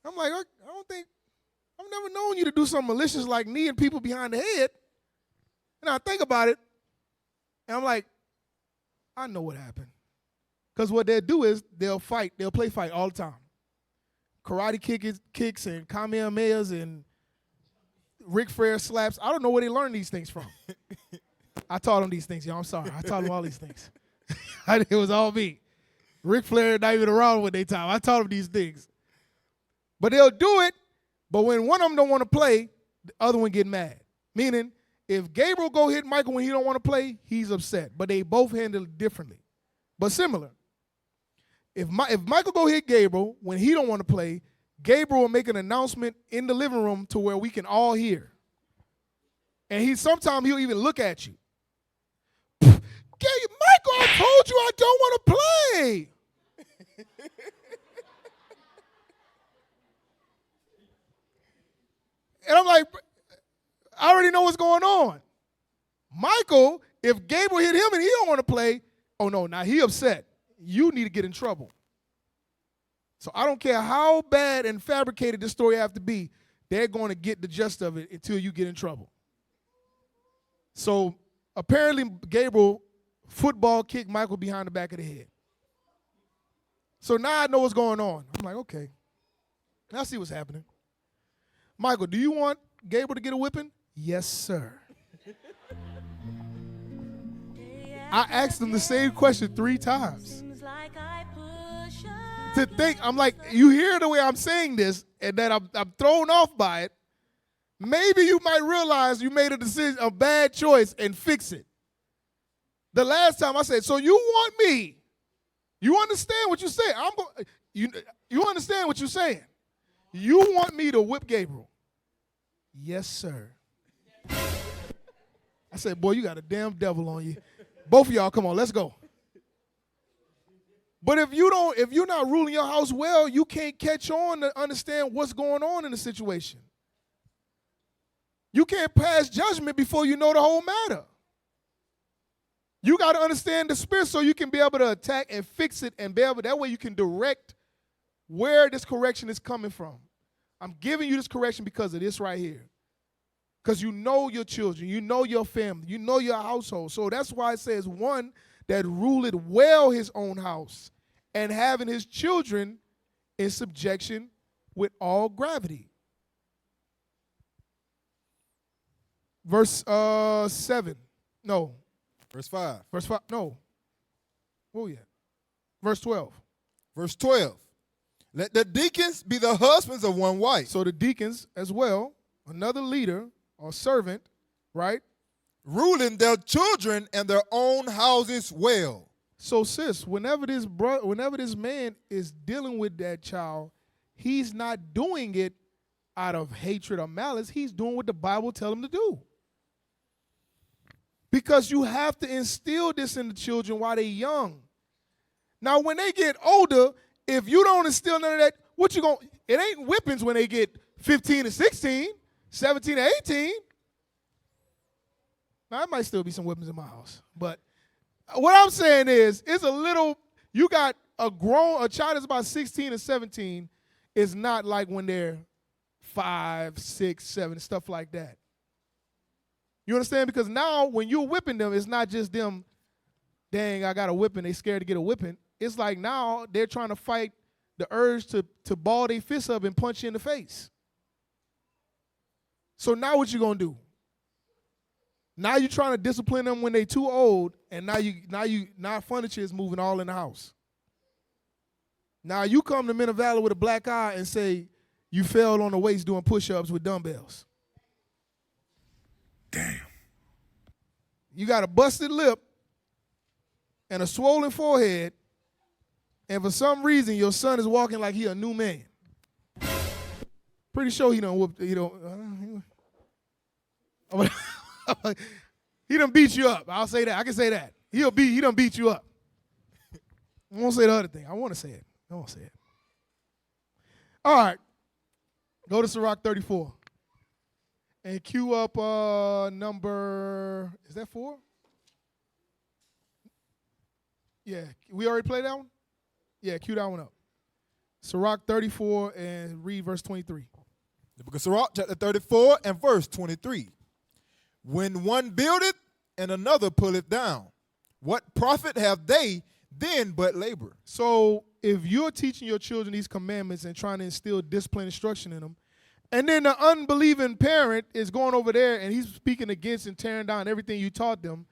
S1: I'm like, I've never known you to do something malicious like kneeing people behind the head. And I think about it, and I'm like, I know what happened. Because what they'll do is they'll play fight all the time. Karate kicks and Kamehamehas and Ric Flair slaps. I don't know where they learned these things from. I taught them these things, y'all. I'm sorry. I taught them all these things. It was all me. Ric Flair not even around when they time. I taught them these things. But they'll do it, but when one of them don't want to play, the other one get mad. Meaning, if Gabriel go hit Michael when he don't want to play, he's upset. But they both handle it differently, but similar. If Michael go hit Gabriel when he don't want to play, Gabriel will make an announcement in the living room to where we can all hear. And sometimes he'll even look at you. Michael, I told you I don't want to play. And I'm like, I already know what's going on. Michael, if Gabriel hit him and he don't want to play, oh no, now he upset. You need to get in trouble. So I don't care how bad and fabricated this story have to be, they're going to get the gist of it until you get in trouble. So apparently Gabriel football kicked Michael behind the back of the head. So now I know what's going on. I'm like, okay, now I see what's happening. Michael, do you want Gabriel to get a whipping? Yes, sir. I asked him the same question 3 times. To think, I'm like, you hear the way I'm saying this, and that I'm thrown off by it. Maybe you might realize you made a decision, a bad choice, and fix it. The last time I said, so you want me? You understand what you're saying? You understand what you're saying? You want me to whip Gabriel? Yes, sir. I said, boy, you got a damn devil on you. Both of y'all, come on, let's go. But if you're not ruling your house well, you can't catch on to understand what's going on in the situation. You can't pass judgment before you know the whole matter. You got to understand the spirit so you can be able to attack and fix it and be able, that way you can direct where this correction is coming from. I'm giving you this correction because of this right here. Because you know your children, you know your family, you know your household. So that's why it says one that ruleth well his own house and having his children in subjection with all gravity. Verse 7. No.
S2: Verse 5.
S1: Verse 5. No. Oh, yeah. Verse 12.
S2: Verse 12. Let the deacons be the husbands of one wife.
S1: So the deacons as well, another leader or servant, right?
S2: Ruling their children and their own houses well.
S1: So sis, whenever this man is dealing with that child, he's not doing it out of hatred or malice. He's doing what the Bible tells him to do. Because you have to instill this in the children while they're young. Now, when they get older, if you don't instill none of that, what you going? It ain't whippings when they get 15 to 16, 17 to 18. Now, there might still be some whippings in my house. But what I'm saying is, it's a little, you got a child that's about 16 or 17 is not like when they're 5, 6, 7, stuff like that. You understand? Because now when you're whipping them, it's not just them, dang, I got a whipping, they scared to get a whipping. It's like now they're trying to fight the urge to ball their fists up and punch you in the face. So now what you gonna do? Now you're trying to discipline them when they're too old, and now furniture is moving all in the house. Now you come to Minnett Valley with a black eye and say you fell on the waist doing push-ups with dumbbells.
S9: Damn.
S1: You got a busted lip and a swollen forehead, and for some reason your son is walking like he a new man. Pretty sure he done whooped, he done beat you up. I'll say that. I can say that. He done beat you up. I won't say the other thing. I want to say it. I won't say it. All right. Go to Sirach 34. And cue up number, is that 4? Yeah. We already played that one? Yeah, cue that one up. Sirach 34 and read verse 23.
S2: The book of Sirach, chapter 34 and verse 23. When one buildeth and another pulleth down, what profit have they then but labor?
S1: So if you're teaching your children these commandments and trying to instill discipline instruction in them, and then the unbelieving parent is going over there and he's speaking against and tearing down everything you taught them,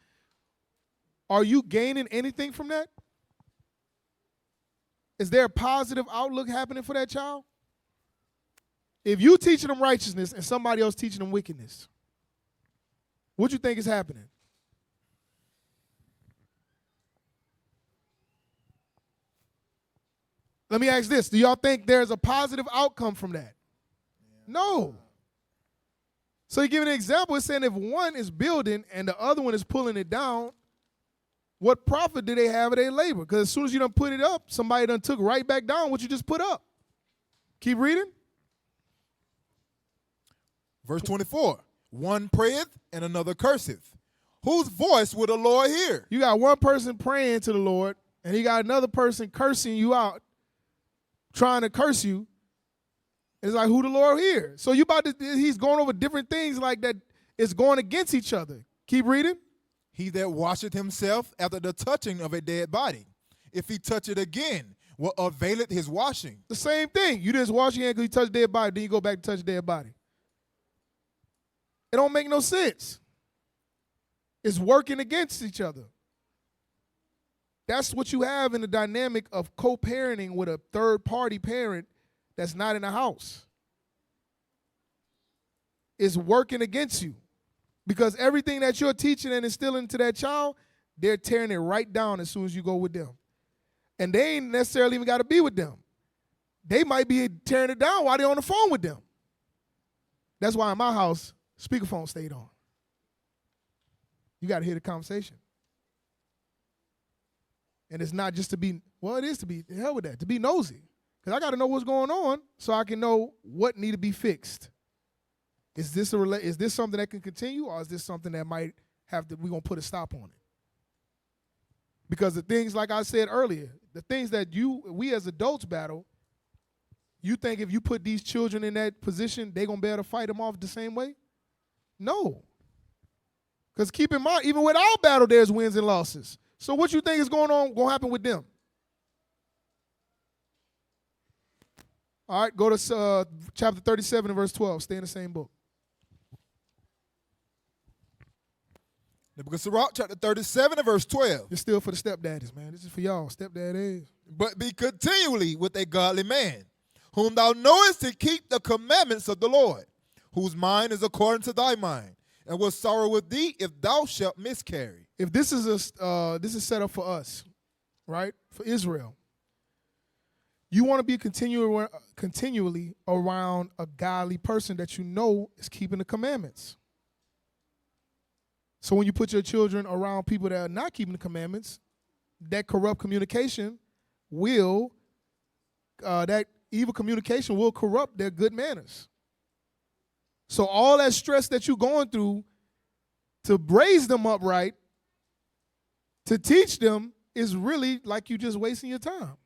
S1: are you gaining anything from that? Is there a positive outlook happening for that child? If you teaching them righteousness and somebody else teaching them wickedness, what do you think is happening? Let me ask this. Do y'all think there's a positive outcome from that? No. So you give an example. It's saying if one is building and the other one is pulling it down, what profit do they have of their labor? Because as soon as you done put it up, somebody done took right back down what you just put up. Keep reading.
S2: Verse 24. One prayeth and another curseth. Whose voice will the Lord hear?
S1: You got one person praying to the Lord, and he got another person cursing you out, trying to curse you. It's like, who the Lord hear? So he's going over different things like that. It's going against each other. Keep reading.
S2: He that washeth himself after the touching of a dead body, if he touch it again, what availeth his washing?
S1: The same thing. You just wash your hand because you touch dead body, then you go back to touch dead body. It don't make no sense. It's working against each other. That's what you have in the dynamic of co-parenting with a third-party parent that's not in the house. It's working against you. Because everything that you're teaching and instilling to that child, they're tearing it right down as soon as you go with them. And they ain't necessarily even got to be with them. They might be tearing it down while they're on the phone with them. That's why in my house, speakerphone stayed on. You got to hear the conversation. And it's not just to be, well, it is to be, the hell with that, to be nosy. Because I got to know what's going on so I can know what need to be fixed. Is this something that can continue, or is this something that might have to, we're going to put a stop on it? Because the things, like I said earlier, the things that we as adults battle, you think if you put these children in that position, they're going to be able to fight them off the same way? No. Because keep in mind, even with our battle, there's wins and losses. So what you think is going to happen with them? All right, go to chapter 37 and verse 12. Stay in the same book.
S2: The book of Sirach, chapter 37 and verse 12.
S1: It's still for the stepdaddies, man. This is for y'all, stepdaddies.
S2: But be continually with a godly man, whom thou knowest to keep the commandments of the Lord, whose mind is according to thy mind, and will sorrow with thee if thou shalt miscarry.
S1: If this is this is set up for us, right? For Israel. You want to be continually around a godly person that you know is keeping the commandments. So when you put your children around people that are not keeping the commandments, that corrupt communication will, that evil communication will corrupt their good manners. So all that stress that you're going through to raise them up right, to teach them, is really like you just wasting your time.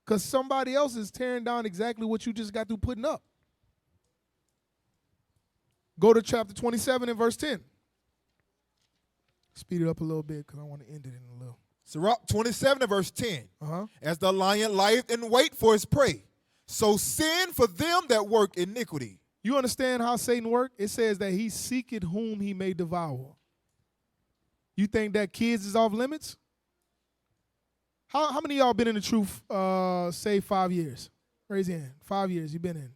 S1: Because somebody else is tearing down exactly what you just got through putting up. Go to chapter 27 and verse 10. Speed it up a little bit because I want to end it in a little.
S2: Sirach 27 and verse 10.
S1: Uh-huh.
S2: As the lion lieth in wait for his prey, so sin for them that work iniquity.
S1: You understand how Satan works? It says that he seeketh whom he may devour. You think that kids is off limits? How many of y'all been in the truth, say 5 years? Raise your hand. 5 years you've been in.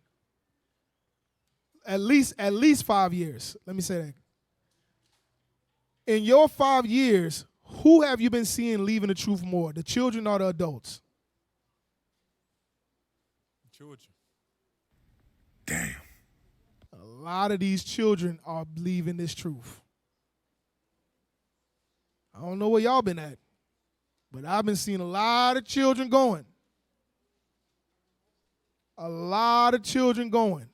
S1: At least 5 years. Let me say that. In your 5 years, who have you been seeing leaving the truth more, the children or the adults?
S2: Children.
S1: Damn. A lot of these children are leaving this truth. I don't know where y'all been at, but I've been seeing a lot of children going. A lot of children going.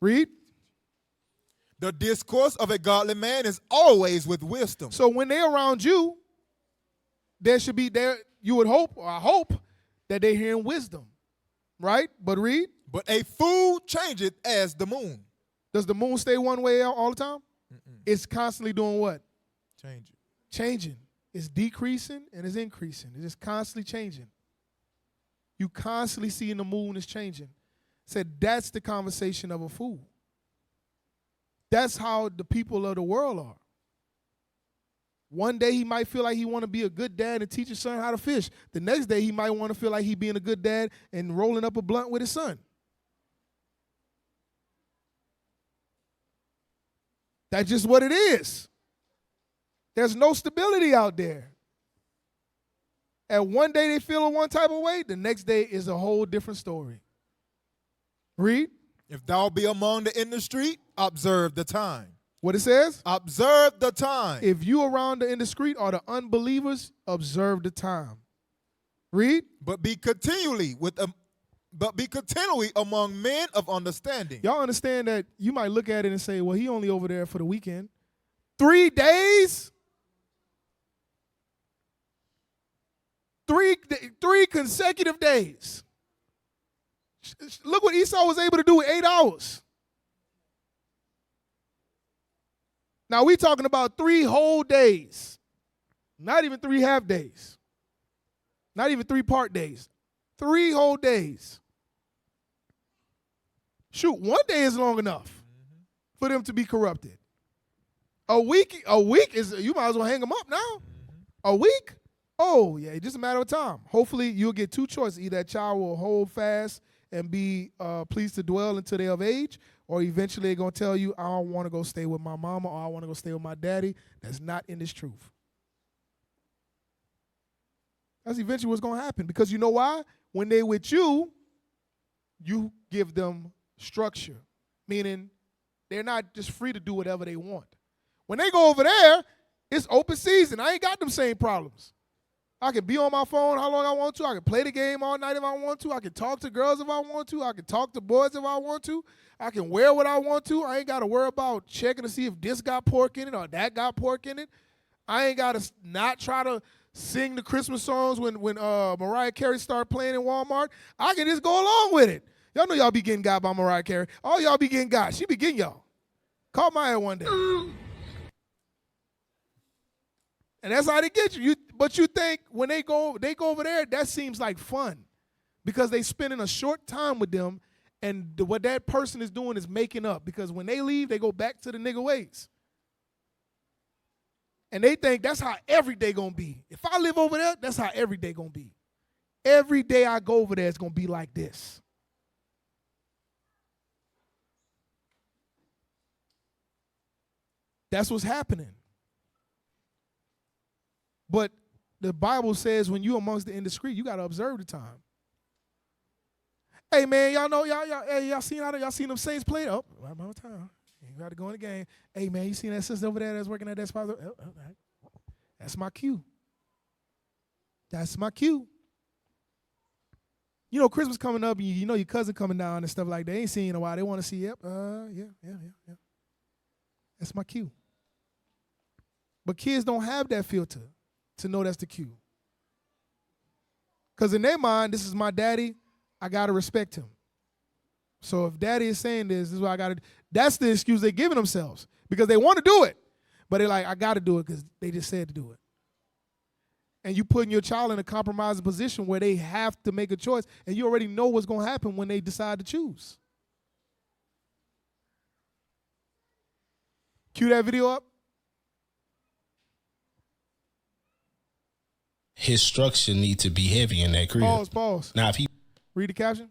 S1: Read.
S2: The discourse of a godly man is always with wisdom.
S1: So when they're around you, there should be there. You would hope, or I hope, that they're hearing wisdom, right? But read.
S2: But a fool changeth as the moon.
S1: Does the moon stay one way all the time? Mm-mm. It's constantly doing what?
S2: Changing.
S1: Changing. It's decreasing and it's increasing. It's just constantly changing. You constantly seeing the moon is changing. Said that's the conversation of a fool. That's how the people of the world are. One day he might feel like he want to be a good dad and teach his son how to fish. The next day he might want to feel like he being a good dad and rolling up a blunt with his son. That's just what it is. There's no stability out there. And one day they feel a one type of way, the next day is a whole different story. Read.
S2: If thou be among the in the street, observe the time.
S1: What it says?
S2: Observe the time.
S1: If you around the indiscreet or the unbelievers, observe the time. Read.
S2: But be continually among men of understanding.
S1: Y'all understand that you might look at it and say, well, he only over there for the weekend. 3 days? Three consecutive days. Look what Esau was able to do in 8 hours. Now we talking about 3 whole days. Not even 3 half days. Not even 3 part days. 3 whole days. Shoot, 1 day is long enough for them to be corrupted. A week is, you might as well hang them up now. A week? Oh, yeah, it's just a matter of time. Hopefully you'll get 2 choices. Either that child will hold fast and be pleased to dwell until they're of age, or eventually they're going to tell you, I don't want to go stay with my mama or I want to go stay with my daddy. That's not in this truth. That's eventually what's going to happen. Because you know why? When they're with you, you give them structure, meaning they're not just free to do whatever they want. When they go over there, it's open season. I ain't got them same problems. I can be on my phone how long I want to. I can play the game all night if I want to. I can talk to girls if I want to. I can talk to boys if I want to. I can wear what I want to. I ain't got to worry about checking to see if this got pork in it or that got pork in it. I ain't got to not try to sing the Christmas songs when Mariah Carey start playing in Walmart. I can just go along with it. Y'all know y'all be getting got by Mariah Carey. All y'all be getting got. She be getting y'all. Caught my head one day. And that's how they get you. But you think when they go over there, that seems like fun because they spending a short time with them, and what that person is doing is making up, because when they leave, they go back to the nigga ways. And they think that's how every day gonna be. If I live over there, that's how every day gonna be. Every day I go over there, it's gonna be like this. That's what's happening. But the Bible says when you amongst the indiscreet, you gotta observe the time. Hey man, y'all know y'all seen them Saints play? Oh, right by time. You got to go in the game. Hey man, you seen that sister over there that's working at that spot? That's my cue. That's my cue. You know, Christmas coming up, you know your cousin coming down and stuff like that. They ain't seen you in a while. They want to see, yep, yeah. That's my cue. But kids don't have that filter to know that's the cue. Because in their mind, this is my daddy, I got to respect him. So if daddy is saying this is what I got to do. That's the excuse they're giving themselves because they want to do it. But they're like, I got to do it because they just said to do it. And you putting your child in a compromising position where they have to make a choice, and you already know what's going to happen when they decide to choose. Cue that video up.
S11: His structure need to be heavy in that crib.
S1: Pause.
S11: Now, if he
S1: read the caption.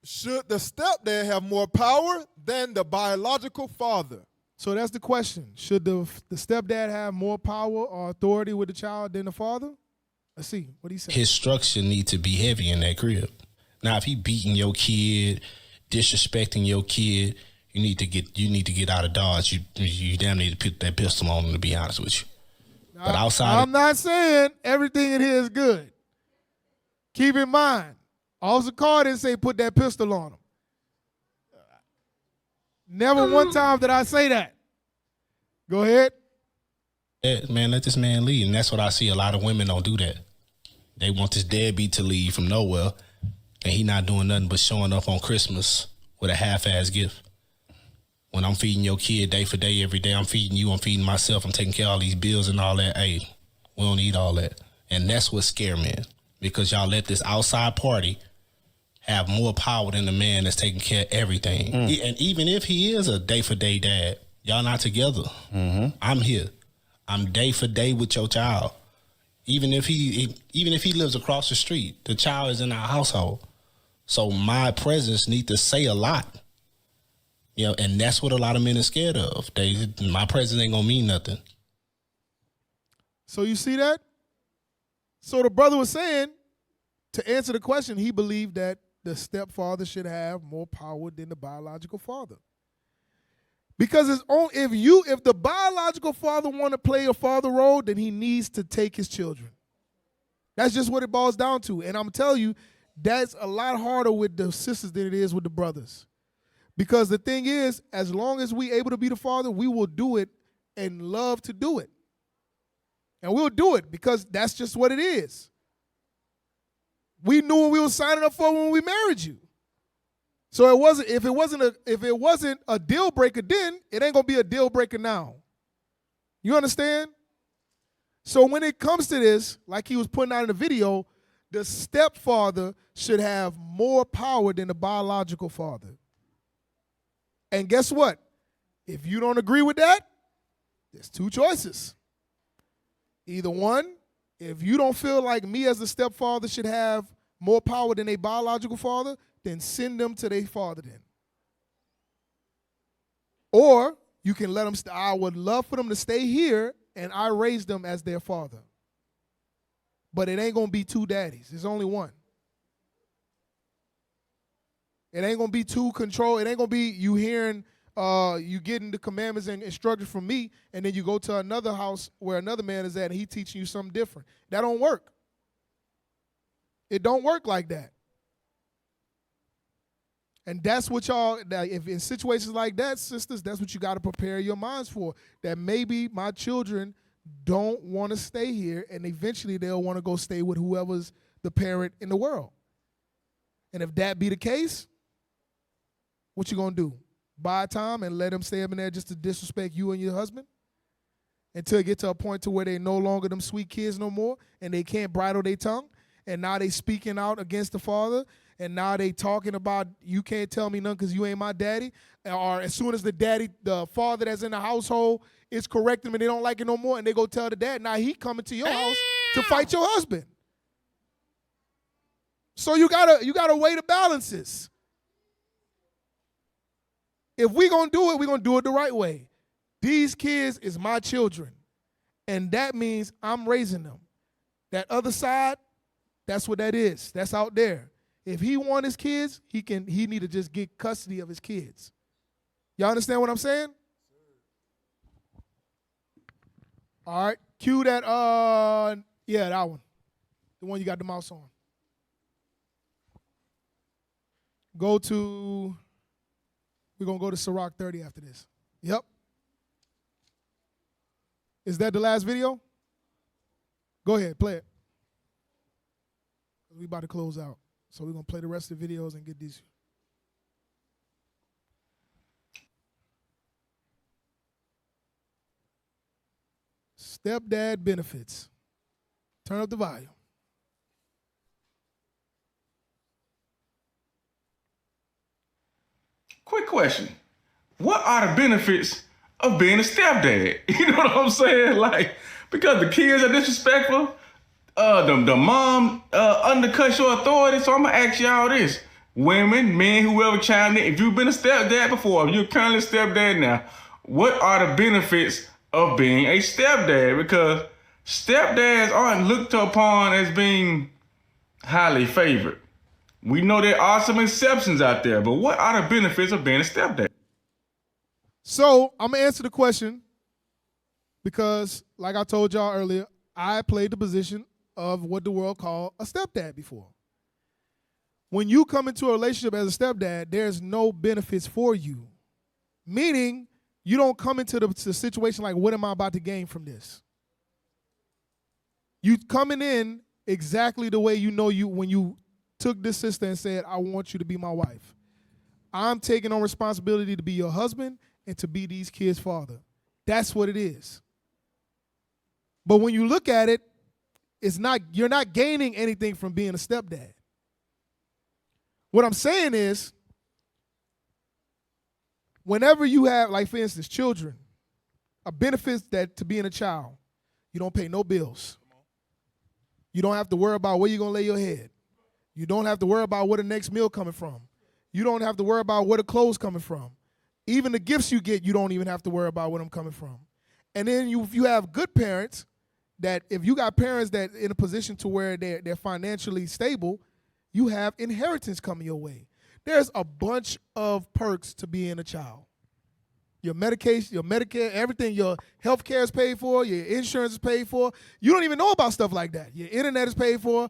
S2: Should the stepdad have more power than the biological father?
S1: So that's the question. Should the stepdad have more power or authority with the child than the father? Let's see what he said.
S11: His structure need to be heavy in that crib. Now, if he beating your kid, disrespecting your kid, you need to get out of Dodge. You damn need to put that pistol on him, to be honest with you. But outside,
S1: I'm not saying everything in here is good. Keep in mind, Officer Carr didn't say put that pistol on him. Never one time did I say that. Go ahead.
S11: Man, let this man leave. And that's what I see. A lot of women don't do that. They want this deadbeat to leave from nowhere, and he not doing nothing but showing up on Christmas with a half-ass gift. When I'm feeding your kid day for day, every day, I'm feeding you, I'm feeding myself, I'm taking care of all these bills and all that. Hey, we don't need all that. And that's what scares me, because y'all let this outside party have more power than the man that's taking care of everything. And even if he is a day-for-day dad, y'all not together. I'm here. I'm day for day with your child. Even if he lives across the street, the child is in our household. So my presence need to say a lot. You know, and that's what a lot of men are scared of. My presence ain't gonna mean nothing.
S1: So you see that? So the brother was saying, to answer the question, he believed that the stepfather should have more power than the biological father. Because if the biological father want to play a father role, then he needs to take his children. That's just what it boils down to. And I'm telling you, that's a lot harder with the sisters than it is with the brothers. Because the thing is, as long as we able to be the father, we will do it and love to do it. And we'll do it because that's just what it is. We knew what we were signing up for when we married you. So if it wasn't a deal breaker then, it ain't gonna be a deal breaker now. You understand? So when it comes to this, like he was putting out in the video, the stepfather should have more power than the biological father. And guess what? If you don't agree with that, there's two choices. Either one, if you don't feel like me as the stepfather should have more power than a biological father, then send them to their father then. Or you can let them, I would love for them to stay here and I raise them as their father. But it ain't going to be two daddies. There's only one. It ain't going to be two control. It ain't going to be you hearing, you getting the commandments and instructions from me, and then you go to another house where another man is at and he teaching you something different. That don't work. It don't work like that. And that's what if in situations like that, sisters, that's what you got to prepare your minds for. That maybe my children don't want to stay here, and eventually they'll want to go stay with whoever's the parent in the world. And if that be the case, what you gonna do? Buy time and let them stay up in there just to disrespect you and your husband? until it get to a point to where they no longer them sweet kids no more, and they can't bridle their tongue, and now they speaking out against the father, and now they talking about you can't tell me nothing because you ain't my daddy, or as soon as the father that's in the household is correcting them and they don't like it no more, and they go tell the dad, now he coming to your house to fight your husband. So you gotta weigh the balances. If we gonna do it, we gonna do it the right way. These kids is my children, and that means I'm raising them. That other side, that's what that is. That's out there. If he want his kids, he need to just get custody of his kids. Y'all understand what I'm saying? All right, cue that, that one. The one you got the mouse on. We're going to go to Sirach 30 after this. Yep. Is that the last video? Go ahead, play it. We about to close out. So we're going to play the rest of the videos and get these. Stepdad benefits. Turn up the volume.
S12: Quick question. What are the benefits of being a stepdad? You know what I'm saying? Like, because the kids are disrespectful, the mom undercuts your authority. So I'm going to ask y'all this. Women, men, whoever chimed in, if you've been a stepdad before, if you're currently a stepdad now, what are the benefits of being a stepdad? Because stepdads aren't looked upon as being highly favored. We know there are some exceptions out there, but what are the benefits of being a stepdad?
S1: So I'm going to answer the question because, like I told y'all earlier, I played the position of what the world called a stepdad before. When you come into a relationship as a stepdad, there's no benefits for you. Meaning, you don't come into the situation like, what am I about to gain from this? You coming in exactly the way you know you when you took this sister and said, I want you to be my wife. I'm taking on responsibility to be your husband and to be these kids' father. That's what it is. But when you look at it, you're not gaining anything from being a stepdad. What I'm saying is, whenever you have, like for instance, children, a benefit that to being a child, you don't pay no bills. You don't have to worry about where you're going to lay your head. You don't have to worry about where the next meal coming from. You don't have to worry about where the clothes coming from. Even the gifts you get, you don't even have to worry about where them coming from. And then if you have good parents, that if you got parents that in a position to where they're financially stable, you have inheritance coming your way. There's a bunch of perks to being a child. Your medication, your Medicare, everything, your health care is paid for, your insurance is paid for. You don't even know about stuff like that. Your internet is paid for.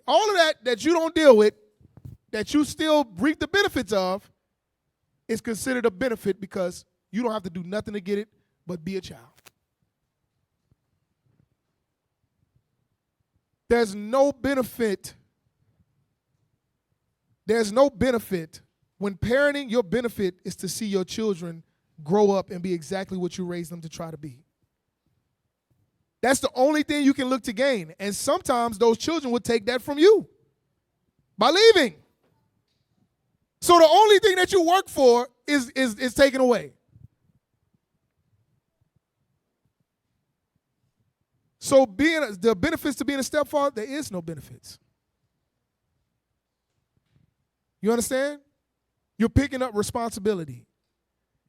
S1: All of that you don't deal with, that you still reap the benefits of, is considered a benefit because you don't have to do nothing to get it but be a child. There's no benefit. There's no benefit. When parenting, your benefit is to see your children grow up and be exactly what you raised them to try to be. That's the only thing you can look to gain. And sometimes those children would take that from you by leaving. So the only thing that you work for is taken away. So the benefits to being a stepfather, there is no benefits. You understand? You're picking up responsibility.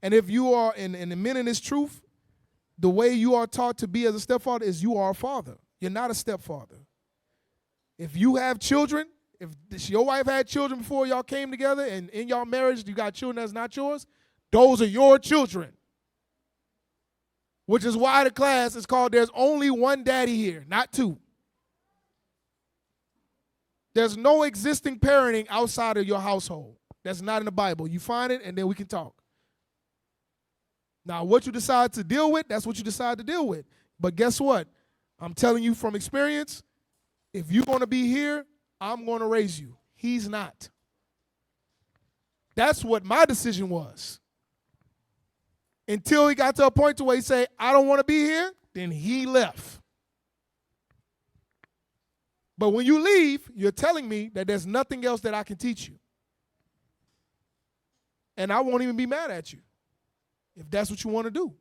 S1: And if you are, and the men in this truth, the way you are taught to be as a stepfather is you are a father. You're not a stepfather. If you have children, if your wife had children before y'all came together and in y'all marriage you got children that's not yours, those are your children. Which is why the class is called There's Only One Daddy Here, not two. There's no existing parenting outside of your household. That's not in the Bible. You find it, and then we can talk. Now, what you decide to deal with, that's what you decide to deal with. But guess what? I'm telling you from experience, if you're going to be here, I'm going to raise you. He's not. That's what my decision was. until he got to a point to where he say, I don't want to be here, then he left. But when you leave, you're telling me that there's nothing else that I can teach you. And I won't even be mad at you if that's what you want to do.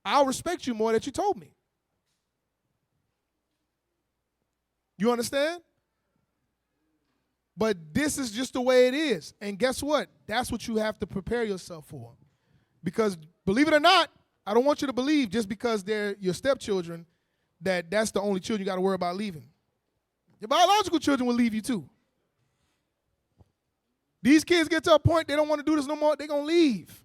S1: I'll respect you more that you told me. You understand? But this is just the way it is. And guess what? That's what you have to prepare yourself for. Because believe it or not, I don't want you to believe just because they're your stepchildren that that's the only children you got to worry about leaving. Your biological children will leave you too. These kids get to a point they don't want to do this no more, they're going to leave.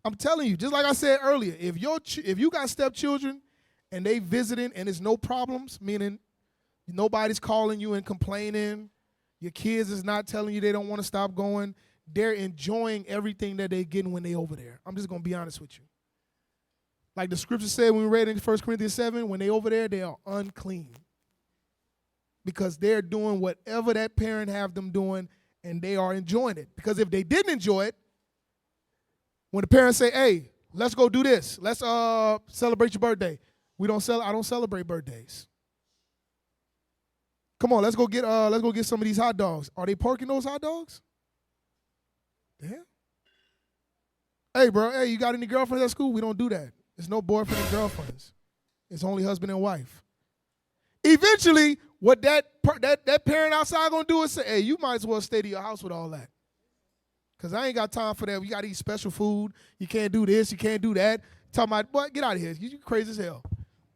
S1: I'm telling you, just like I said earlier, if you got stepchildren and they visiting and there's no problems, meaning nobody's calling you and complaining, your kids is not telling you they don't want to stop going, they're enjoying everything that they're getting when they're over there. I'm just going to be honest with you. Like the scripture said when we read in 1 Corinthians 7, when they're over there, they are unclean. Because they're doing whatever that parent have them doing, and they are enjoying it. Because if they didn't enjoy it, when the parents say, hey, let's go do this. Let's celebrate your birthday. I don't celebrate birthdays. Come on, let's go get some of these hot dogs. Are they porking those hot dogs? Damn. Hey, bro, you got any girlfriends at school? We don't do that. There's no boyfriend and girlfriends. It's only husband and wife. Eventually, what that parent outside gonna do is say, hey, you might as well stay to your house with all that. Because I ain't got time for that. We got to eat special food. You can't do this. You can't do that. Talking about, boy, get out of here. You crazy as hell.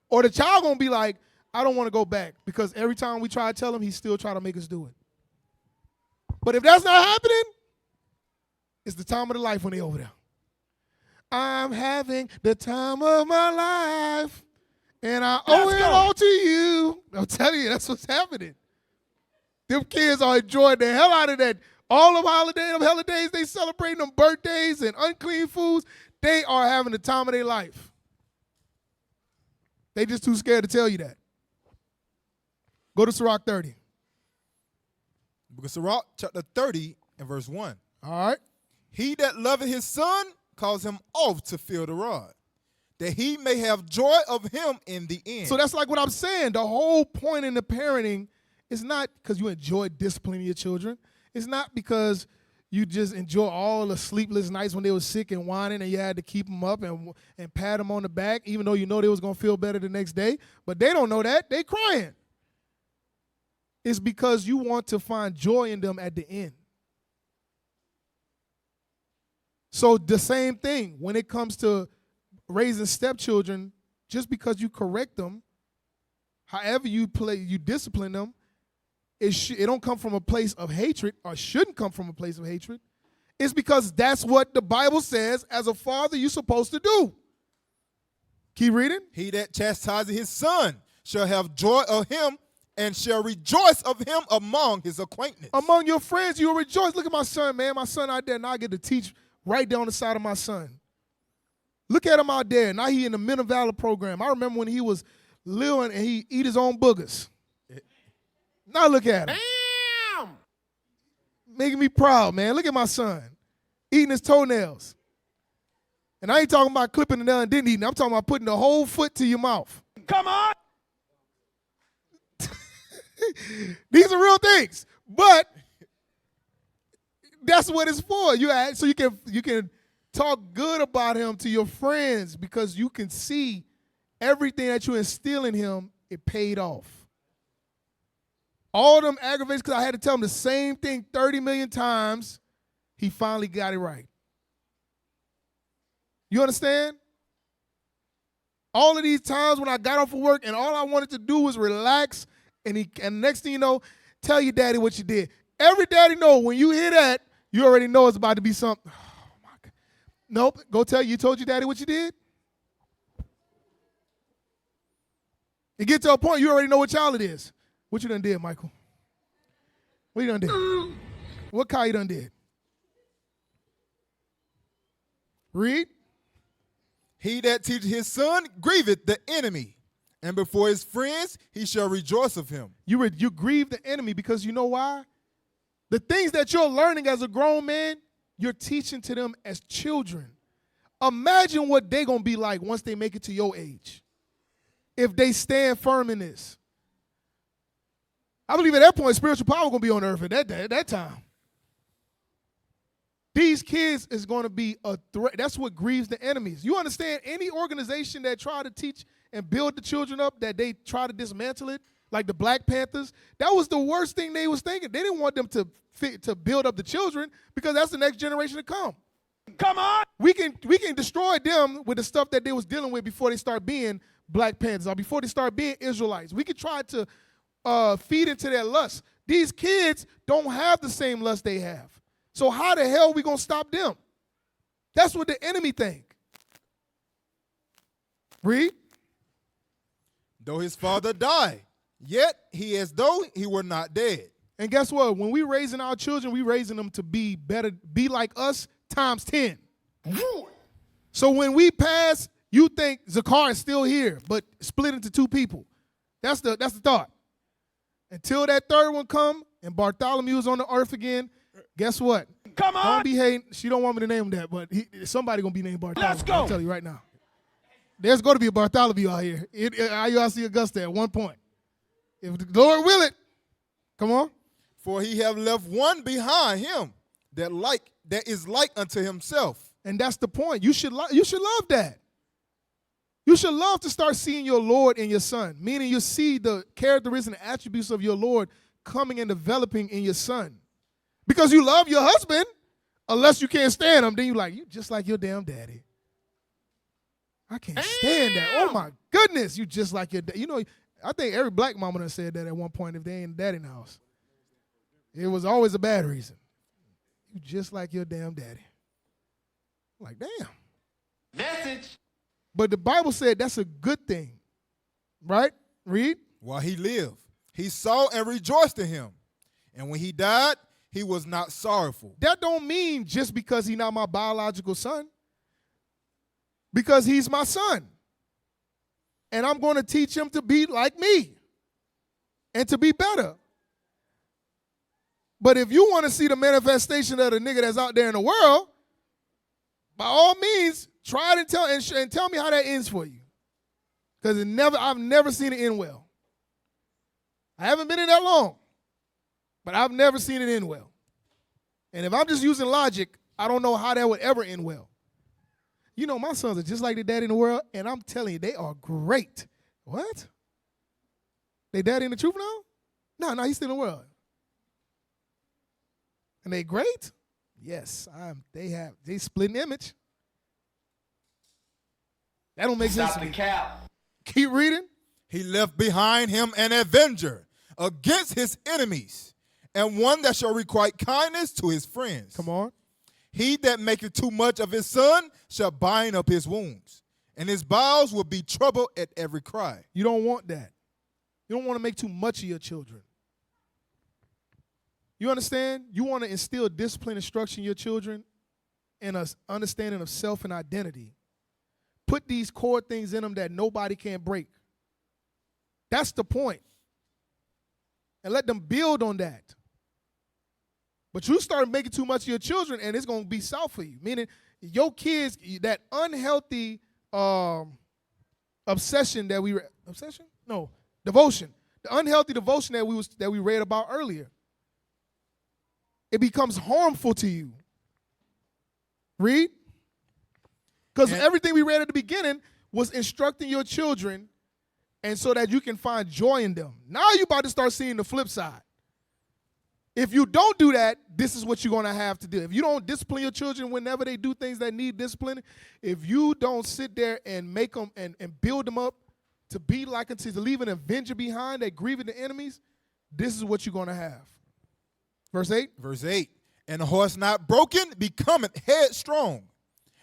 S1: Or the child going to be like, I don't want to go back. Because every time we try to tell him, he still try to make us do it. But if that's not happening, it's the time of the life when they over there. I'm having the time of my life, and I owe it all to you. I'm telling you, that's what's happening. Them kids are enjoying the hell out of that. All them holidays, they celebrating them birthdays and unclean foods. They are having the time of their life. They just too scared to tell you that. Go to Sirach 30.
S2: Book of Sirach, chapter 30 and verse 1.
S1: All right.
S2: He that loveth his son calls him off to feel the rod, that he may have joy of him in the end.
S1: So that's like what I'm saying. The whole point in the parenting is not because you enjoy disciplining your children. It's not because you just enjoy all the sleepless nights when they were sick and whining and you had to keep them up and pat them on the back, even though you know they was going to feel better the next day. But they don't know that. They crying. It's because you want to find joy in them at the end. So the same thing when it comes to raising stepchildren, just because you correct them, however you discipline them, it don't come from a place of hatred, or shouldn't come from a place of hatred. It's because that's what the Bible says as a father you're supposed to do. Keep reading.
S2: He that chastises his son shall have joy of him and shall rejoice of him among his acquaintance.
S1: Among your friends, you will rejoice. Look at my son, man. My son out there, now I get to teach right down the side of my son. Look at him out there. Now he in the Milledgeville program. I remember when he was little and he eat his own boogers. Now look at him.
S7: Damn!
S1: Making me proud, man. Look at my son. Eating his toenails. And I ain't talking about clipping the nail and didn't eat it. I'm talking about putting the whole foot to your mouth.
S7: Come on!
S1: These are real things. But that's what it's for. So you can talk good about him to your friends because you can see everything that you instill in him, it paid off. All them aggravations, because I had to tell him the same thing 30 million times, he finally got it right. You understand? All of these times when I got off of work and all I wanted to do was relax, and next thing you know, tell your daddy what you did. Every daddy know when you hear that, you already know it's about to be something. Oh my God. Nope. Go tell you told your daddy what you did. You get to a point you already know what child it is. What you done did, Michael? What you done did? What Kai you done did? Read.
S2: He that teacheth his son grieveth the enemy, and before his friends he shall rejoice of him.
S1: You grieve the enemy because you know why? The things that you're learning as a grown man, you're teaching to them as children. Imagine what they're going to be like once they make it to your age. If they stand firm in this. I believe at that point, spiritual power going to be on earth at that time. These kids is going to be a threat. That's what grieves the enemies. You understand, any organization that try to teach and build the children up, that they try to dismantle it, like the Black Panthers, that was the worst thing they was thinking. They didn't want them to build up the children because that's the next generation to come. Come on. We can destroy them with the stuff that they was dealing with before they start being Black Panthers or before they start being Israelites. We could try to feed into their lust. These kids don't have the same lust they have. So how the hell are we going to stop them? That's what the enemy think. Read.
S2: Though his father died, yet he as though he were not dead.
S1: And guess what? When we raising our children, we raising them to be better, be like us times 10. So when we pass, you think Zakar is still here, but split into two people. That's the thought. Until that third one come and Bartholomew's on the earth again, guess what? Come on. Don't be hating. She don't want me to name that, but somebody going to be named Bartholomew. Let's go. I'll tell you right now. There's going to be a Bartholomew out here. IUIC Augusta at one point. If the Lord will it. Come on.
S2: For he have left one behind him that is like unto himself.
S1: And that's the point. You should love that. You should love to start seeing your Lord in your son, meaning you see the characteristics and attributes of your Lord coming and developing in your son. Because you love your husband, unless you can't stand him, then you're like, you just like your damn daddy. I can't stand that. Oh, my goodness, you just like your daddy. You know, I think every black mama done said that at one point if they ain't daddy in the house. It was always a bad reason. You just like your damn daddy. I'm like, damn.
S7: Message.
S1: But the Bible said that's a good thing, right? Read.
S2: While he lived, he saw and rejoiced in him. And when he died, he was not sorrowful.
S1: That don't mean just because he's not my biological son. Because he's my son. And I'm going to teach him to be like me and to be better. But if you want to see the manifestation of the nigga that's out there in the world, by all means, try it and tell me how that ends for you. Because I've never seen it end well. I haven't been in that long, but I've never seen it end well. And if I'm just using logic, I don't know how that would ever end well. You know, my sons are just like their daddy in the world, and I'm telling you, they are great. What? They daddy in the truth now? No, he's still in the world. And they great? Yes, they split an image. That don't make sense to me.
S7: Stop the cap.
S1: Keep reading.
S2: He left behind him an avenger against his enemies, and one that shall requite kindness to his friends.
S1: Come on.
S2: He that maketh too much of his son shall bind up his wounds, and his bowels will be troubled at every cry.
S1: You don't want that. You don't want to make too much of your children. You understand? You want to instill discipline and structure in your children and an understanding of self and identity. Put these core things in them that nobody can break. That's the point. And let them build on that. But you start making too much of your children, and it's going to be south for you. Meaning, your kids, that unhealthy obsession that we obsession? No, devotion. The unhealthy devotion that we read about earlier. It becomes harmful to you. Read. Because everything we read at the beginning was instructing your children, and so that you can find joy in them. Now you're about to start seeing the flip side. If you don't do that, this is what you're going to have to do. If you don't discipline your children whenever they do things that need discipline, if you don't sit there and make them and build them up to be like unto to leave an avenger behind that grieving the enemies, this is what you're going to have. Verse 8.
S2: Verse 8. And a horse not broken becometh headstrong,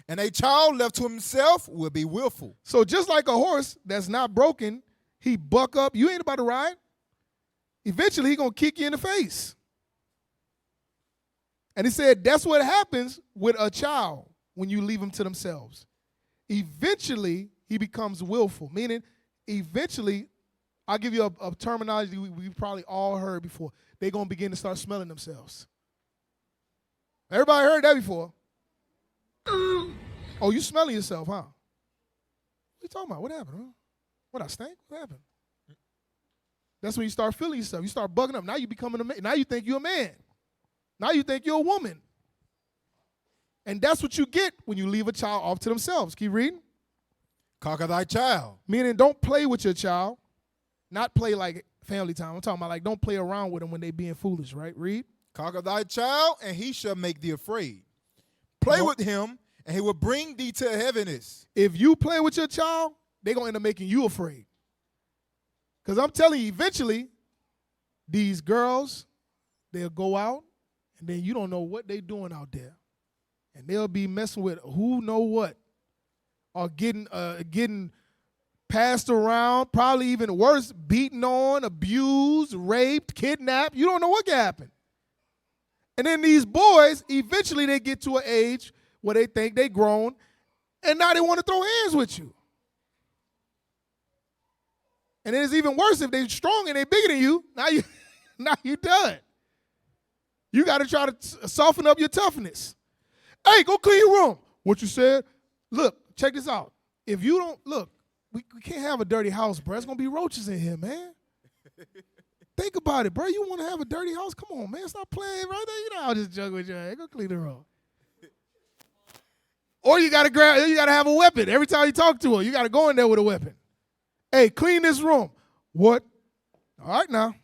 S2: and a child left to himself will be willful.
S1: So just like a horse that's not broken, he buck up. You ain't about to ride. Eventually, he going to kick you in the face. And he said that's what happens with a child when you leave them to themselves. Eventually, he becomes willful, meaning eventually, I'll give you a terminology we've probably all heard before. They're going to begin to start smelling themselves. Everybody heard that before. Oh, you smelling yourself, huh? What you talking about? What happened? Huh? What, I stink? What happened? That's when you start feeling yourself. You start bugging up. Now you becoming a man. Now you think you're a man. Now you think you're a woman. And that's what you get when you leave a child off to themselves. Keep reading.
S2: Conquer thy child.
S1: Meaning don't play with your child. Not play like family time. I'm talking about like don't play around with them when they being foolish, right? Read.
S2: Conquer thy child, and he shall make thee afraid. Play with him, and he will bring thee to heaviness.
S1: If you play with your child, they're going to end up making you afraid. Because I'm telling you, eventually, these girls, they'll go out, and then you don't know what they're doing out there. And they'll be messing with who know what. Or getting passed around, probably even worse, beaten on, abused, raped, kidnapped. You don't know what can happen. And then these boys, eventually they get to an age where they think they grown, and now they want to throw hands with you. And then it's even worse if they're strong and they're bigger than you. Now you done. You got to try to soften up your toughness. Hey, go clean your room. What you said? Look, check this out. If you don't, look, we can't have a dirty house, bro. It's going to be roaches in here, man. Think about it, bro. You want to have a dirty house? Come on, man. Stop playing right there. You know, I'll just joke with you. Hey, go clean the room. Or you got to have a weapon. Every time you talk to her, you got to go in there with a weapon. Hey, clean this room. What? All right now.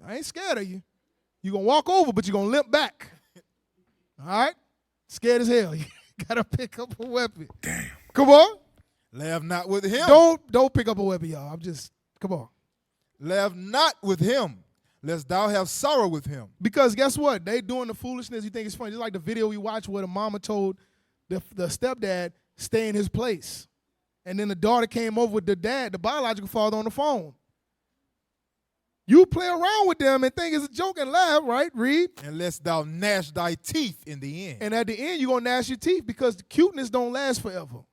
S1: I ain't scared of you. You're going to walk over, but you're going to limp back. All right? Scared as hell. You got to pick up a weapon.
S2: Damn.
S1: Come on.
S2: Laugh not with him.
S1: Don't pick up a weapon, y'all. Come on.
S2: Laugh not with him, lest thou have sorrow with him.
S1: Because guess what? They doing the foolishness. You think it's funny. Just like the video we watched where the mama told the stepdad, stay in his place. And then the daughter came over with the dad, the biological father, on the phone. You play around with them and think it's a joke and laugh, right? Read.
S2: Unless thou gnash thy teeth in the end.
S1: And at the end, you're going to gnash your teeth because the cuteness don't last forever.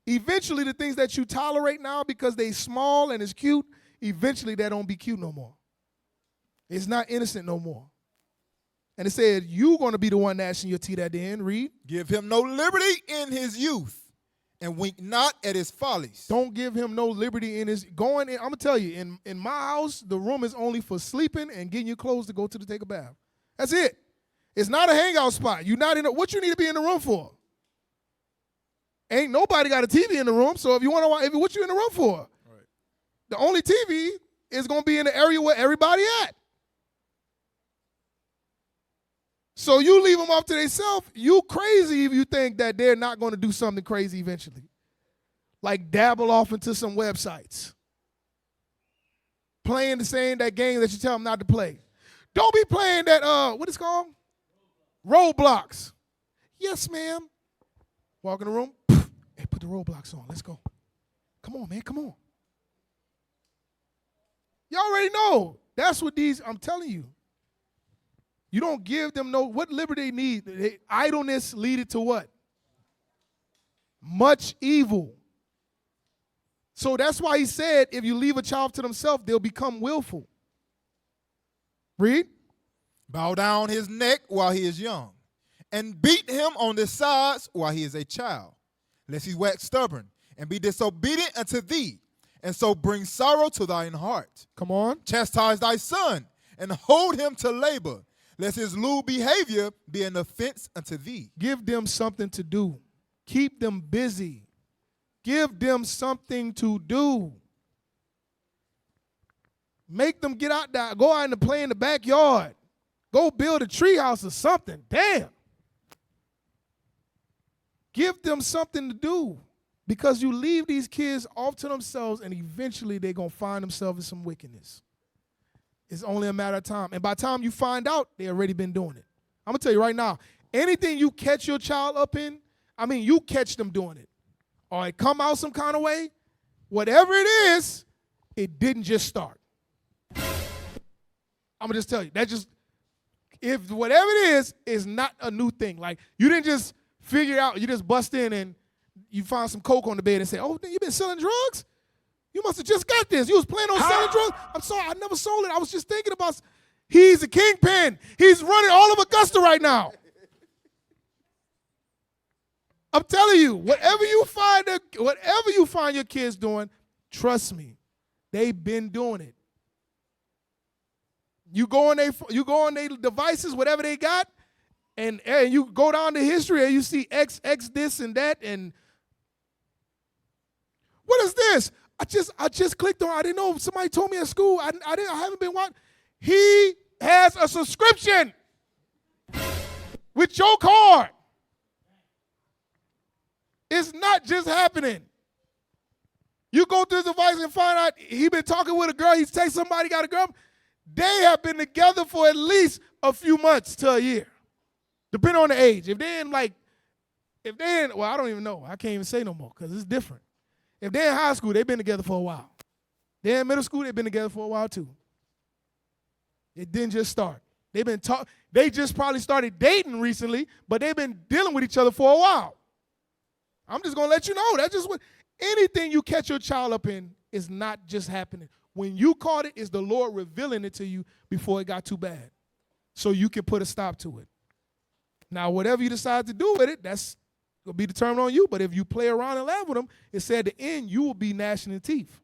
S1: Eventually, the things that you tolerate now because they small and it's cute, eventually that don't be cute no more. It's not innocent no more. And it said, you're going to be the one gnashing your teeth at the end. Read.
S2: Give him no liberty in his youth, and wink not at his follies.
S1: Don't give him no liberty in his going in. I'm gonna tell you, in my house, the room is only for sleeping and getting your clothes to go to take a bath. That's it. It's not a hangout spot. You're not in what you need to be in the room for. Ain't nobody got a TV in the room, so if you want to watch, what you in the room for? Right. The only TV is gonna be in the area where everybody at. So you leave them off to themselves, you crazy if you think that they're not going to do something crazy eventually. Like dabble off into some websites. Playing that game that you tell them not to play. Don't be playing that, what is it called? Roblox. Yes, ma'am. Walk in the room. Hey, put the Roblox on. Let's go. Come on, man. Come on. You already know. That's what I'm telling you. You don't give them what liberty they need. Idleness leadeth to what? Much evil. So that's why he said, if you leave a child to themselves, they'll become willful. Read.
S2: Bow down his neck while he is young, and beat him on the sides while he is a child, lest he wax stubborn and be disobedient unto thee, and so bring sorrow to thine heart.
S1: Come on.
S2: Chastise thy son, and hold him to labor, lest his lewd behavior be an offense unto thee.
S1: Give them something to do. Keep them busy. Give them something to do. Make them get out there, go out and play in the backyard. Go build a tree house or something. Damn. Give them something to do. Because you leave these kids off to themselves and eventually they're going to find themselves in some wickedness. It's only a matter of time. And by the time you find out, they already been doing it. I'm going to tell you right now, anything you catch your child up in, you catch them doing it. Or it come out some kind of way, whatever it is, it didn't just start. I'm going to just tell you, if whatever it is not a new thing. Like, you didn't just figure out, you just bust in and you found some coke on the bed and say, oh, you been selling drugs? You must have just got this. You was planning on selling drugs? I'm sorry, I never sold it. I was just thinking about, he's a kingpin. He's running all of Augusta right now. I'm telling you, whatever you find your kids doing, trust me, they've been doing it. You go on their devices, whatever they got, and you go down the history and you see X this and that, and what is this? I just clicked on. I didn't know. Somebody told me at school. I haven't been watching. He has a subscription with your card. It's not just happening. You go through his device and find out he been talking with a girl. He's texting somebody, got a girl. They have been together for at least a few months to a year, depending on the age. Well, I don't even know. I can't even say no more because it's different. If they're in high school, they've been together for a while. They're in middle school, they've been together for a while too. It didn't just start. They just probably started dating recently, but they've been dealing with each other for a while. I'm just going to let you know. That's just what anything you catch your child up in is not just happening. When you caught it, it's the Lord revealing it to you before it got too bad, so you can put a stop to it. Now, whatever you decide to do with it, that's will be determined on you. But if you play around and laugh with them, it said at the end you will be gnashing the teeth.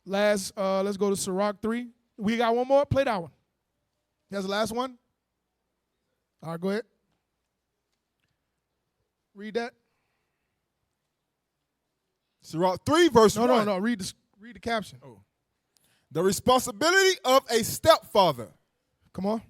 S1: Let's go to Sirach 3. We got one more. Play that one. That's the last one. All right, go ahead. Read that.
S2: Sirach 3, verse 1.
S1: No. Read the caption.
S2: Oh. The responsibility of a stepfather.
S1: Come on.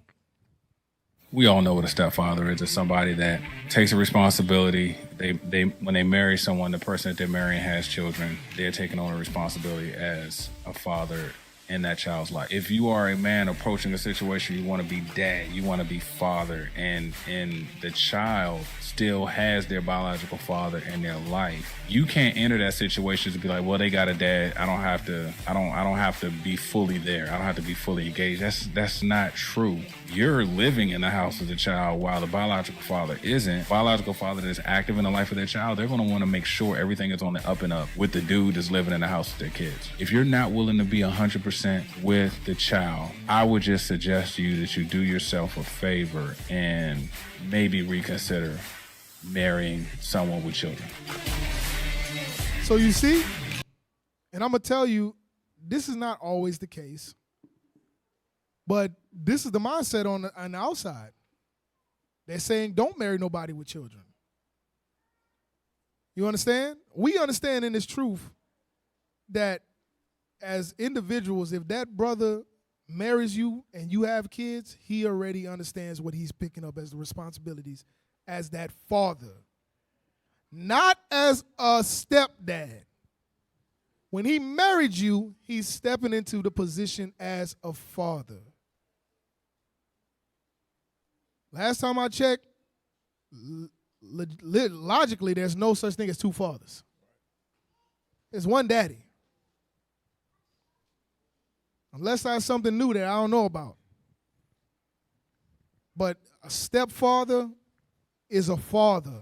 S12: We all know what a stepfather is. It's somebody that takes a responsibility. They when they marry someone, the person that they're marrying has children, they're taking on a responsibility as a father in that child's life. If you are a man approaching a situation, you want to be dad, you want to be father, and the child still has their biological father in their life, you can't enter that situation to be like, well, they got a dad. I don't have to be fully there. I don't have to be fully engaged. That's not true. You're living in the house of the child while the biological father isn't. Biological father that is active in the life of their child, they're going to want to make sure everything is on the up and up with the dude that's living in the house with their kids. If you're not willing to be 100% with the child, I would just suggest to you that you do yourself a favor and maybe reconsider marrying someone with children.
S1: So you see, and I'm going to tell you, this is not always the case, but this is the mindset on the outside. They're saying don't marry nobody with children. You understand? We understand in this truth that as individuals, if that brother marries you and you have kids, he already understands what he's picking up as the responsibilities as that father, not as a stepdad. When he married you, he's stepping into the position as a father. Last time I checked, logically, there's no such thing as two fathers. There's one daddy. Unless that's something new that I don't know about. But a stepfather is a father.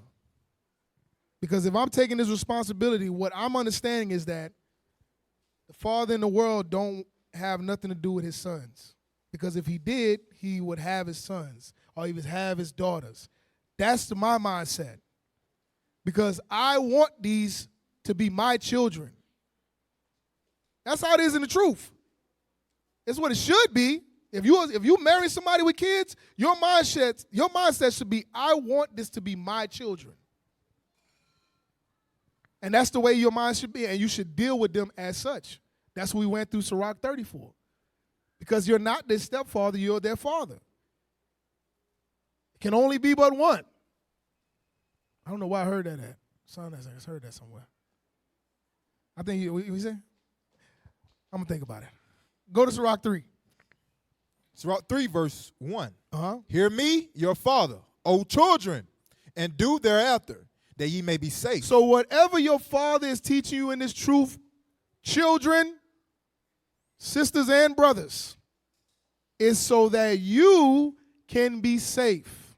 S1: Because if I'm taking this responsibility, what I'm understanding is that the father in the world don't have nothing to do with his sons. Because if he did, he would have his sons or he would have his daughters. That's my mindset. Because I want these to be my children. That's how it is in the truth. It's what it should be. If you marry somebody with kids, your mindset should be, I want this to be my children. And that's the way your mind should be, and you should deal with them as such. That's what we went through Sirach 34. Because you're not their stepfather, you're their father. It can only be but one. I don't know why I heard that at. Son, I heard that somewhere. I think, what you say? I'm going to think about it. Go to Sirach 3.
S2: Sirach 3, verse 1. Hear me, your father, O children, and do thereafter, that ye may be safe.
S1: So whatever your father is teaching you in this truth, children, sisters and brothers, is so that you can be safe.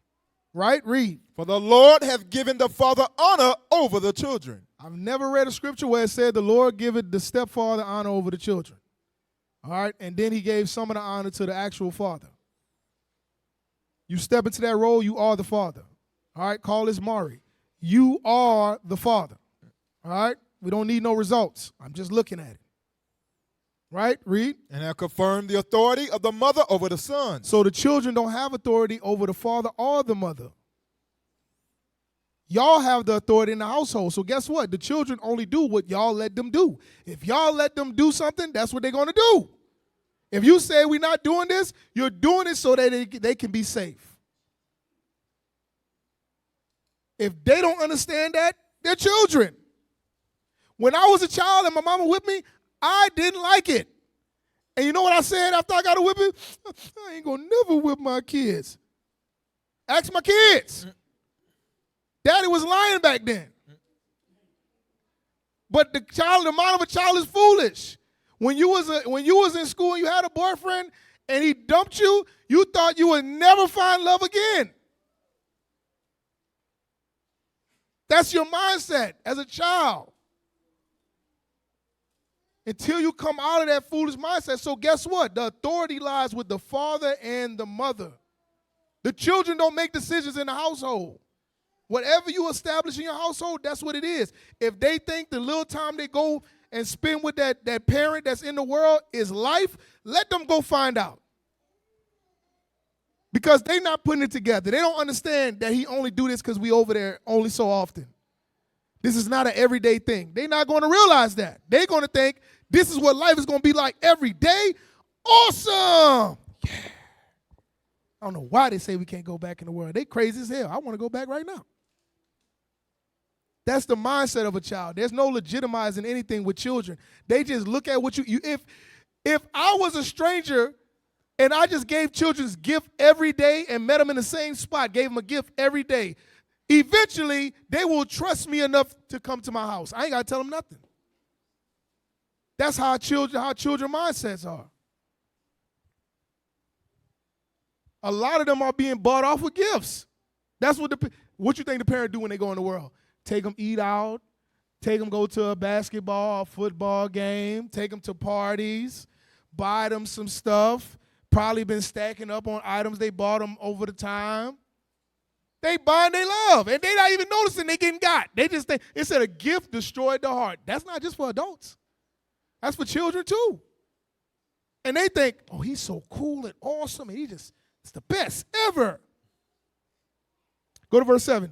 S1: Right? Read.
S2: For the Lord hath given the father honor over the children.
S1: I've never read a scripture where it said the Lord giveth the stepfather honor over the children. All right? And then he gave some of the honor to the actual father. You step into that role, you are the father. All right, call this Mari. You are the father. All right? We don't need no results. I'm just looking at it. Right? Read.
S2: And have confirmed the authority of the mother over the son.
S1: So the children don't have authority over the father or the mother. Y'all have the authority in the household. So guess what? The children only do what y'all let them do. If y'all let them do something, that's what they're going to do. If you say we're not doing this, you're doing it so that they can be safe. If they don't understand that, they're children. When I was a child and my mama whipped me, I didn't like it. And you know what I said after I got a whipping? I ain't going to never whip my kids. Ask my kids. Daddy was lying back then. But the mind of a child is foolish. When you was in school and you had a boyfriend and he dumped you, you thought you would never find love again. That's your mindset as a child. Until you come out of that foolish mindset. So guess what? The authority lies with the father and the mother. The children don't make decisions in the household. Whatever you establish in your household, that's what it is. If they think the little time they go and spend with that parent that's in the world is life, let them go find out. Because they're not putting it together. They don't understand that he only do this because we over there only so often. This is not an everyday thing. They're not going to realize that. They're going to think this is what life is going to be like every day. Awesome. Yeah. I don't know why they say we can't go back in the world. They crazy as hell. I want to go back right now. That's the mindset of a child. There's no legitimizing anything with children. They just look at what you if I was a stranger and I just gave children's gift every day and met them in the same spot, gave them a gift every day, eventually they will trust me enough to come to my house. I ain't got to tell them nothing. That's how children mindsets are. A lot of them are being bought off with gifts. That's what you think the parent do when they go in the world? Take them eat out, take them go to a basketball or football game, take them to parties, buy them some stuff, probably been stacking up on items they bought them over the time. They buy and they love, and they not even noticing they getting got. They just think it said a gift destroyed the heart. That's not just for adults. That's for children too. And they think, oh, he's so cool and awesome, and it's the best ever. Go to verse 7.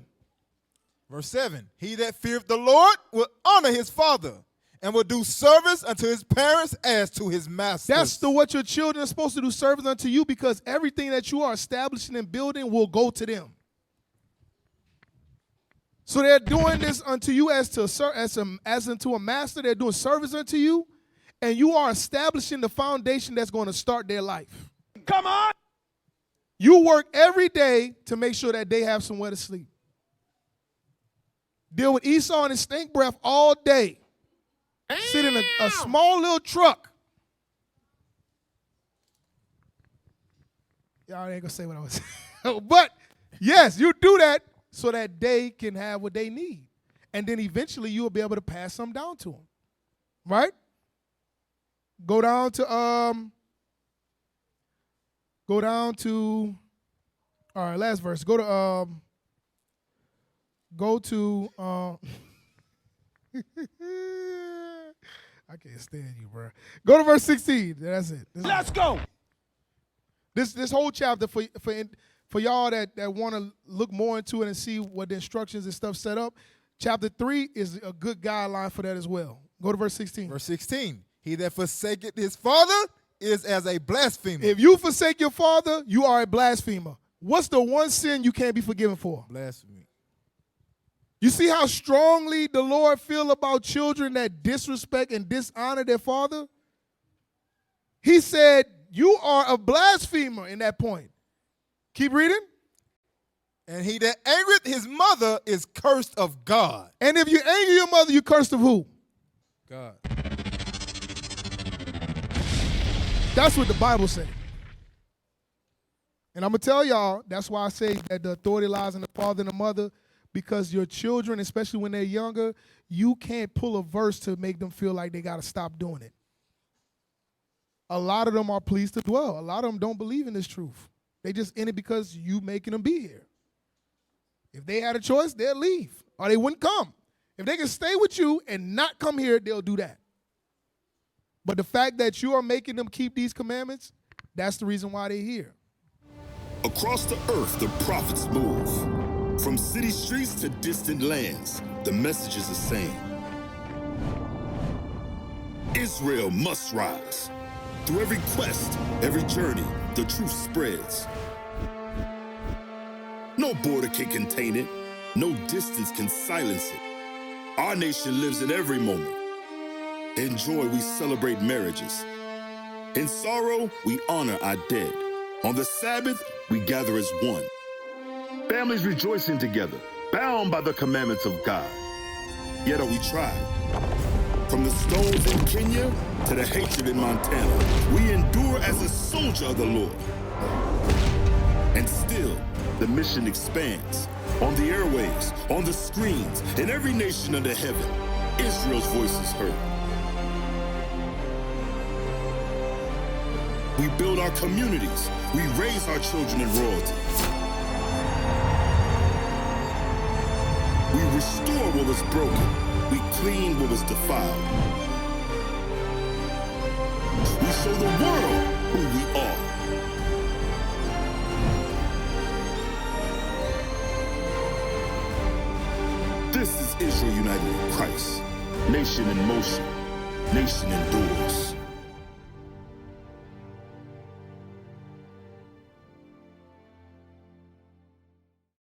S2: Verse 7, he that feareth the Lord will honor his father and will do service unto his parents as to his master.
S1: That's what your children are supposed to do, service unto you, because everything that you are establishing and building will go to them. So they're doing this unto you as unto a master. They're doing service unto you, and you are establishing the foundation that's going to start their life.
S7: Come on.
S1: You work every day to make sure that they have somewhere to sleep. Deal with Esau and his stink breath all day. Sit in a small little truck. Y'all ain't gonna say what I was saying. But yes, you do that so that they can have what they need. And then eventually you'll be able to pass some down to them. Right? Go down to all right, last verse. Go to I can't stand you, bro. Go to verse 16. That's it.
S7: Let's go.
S1: This whole chapter for y'all that want to look more into it and see what the instructions and stuff set up, chapter 3 is a good guideline for that as well. Go to verse 16.
S2: Verse 16. He that forsaketh his father is as a blasphemer.
S1: If you forsake your father, you are a blasphemer. What's the one sin you can't be forgiven for?
S2: Blasphemy.
S1: You see how strongly the Lord feel about children that disrespect and dishonor their father? He said, you are a blasphemer in that point. Keep reading.
S2: And he that angereth his mother is cursed of God.
S1: And if you anger your mother, you cursed of who?
S2: God.
S1: That's what the Bible says. And I'm going to tell y'all, that's why I say that the authority lies in the father and the mother, because your children, especially when they're younger, you can't pull a verse to make them feel like they got to stop doing it. A lot of them are pleased to dwell. A lot of them don't believe in this truth. They just in it because you making them be here. If they had a choice, they'll leave or they wouldn't come. If they can stay with you and not come here, they'll do that. But the fact that you are making them keep these commandments, that's the reason why they're here.
S13: Across the earth, the prophets move. From city streets to distant lands, the message is the same. Israel must rise. Through every quest, every journey, the truth spreads. No border can contain it. No distance can silence it. Our nation lives in every moment. In joy, we celebrate marriages. In sorrow, we honor our dead. On the Sabbath, we gather as one. Families rejoicing together, bound by the commandments of God. Yet are we tried. From the stones in Kenya to the hatred in Montana, we endure as a soldier of the Lord. And still, the mission expands. On the airwaves, on the screens, in every nation under heaven, Israel's voice is heard. We build our communities. We raise our children in royalty. We restore what was broken. We clean what was defiled. We show the world who we are. This is Israel united in Christ. Nation in motion. Nation endures.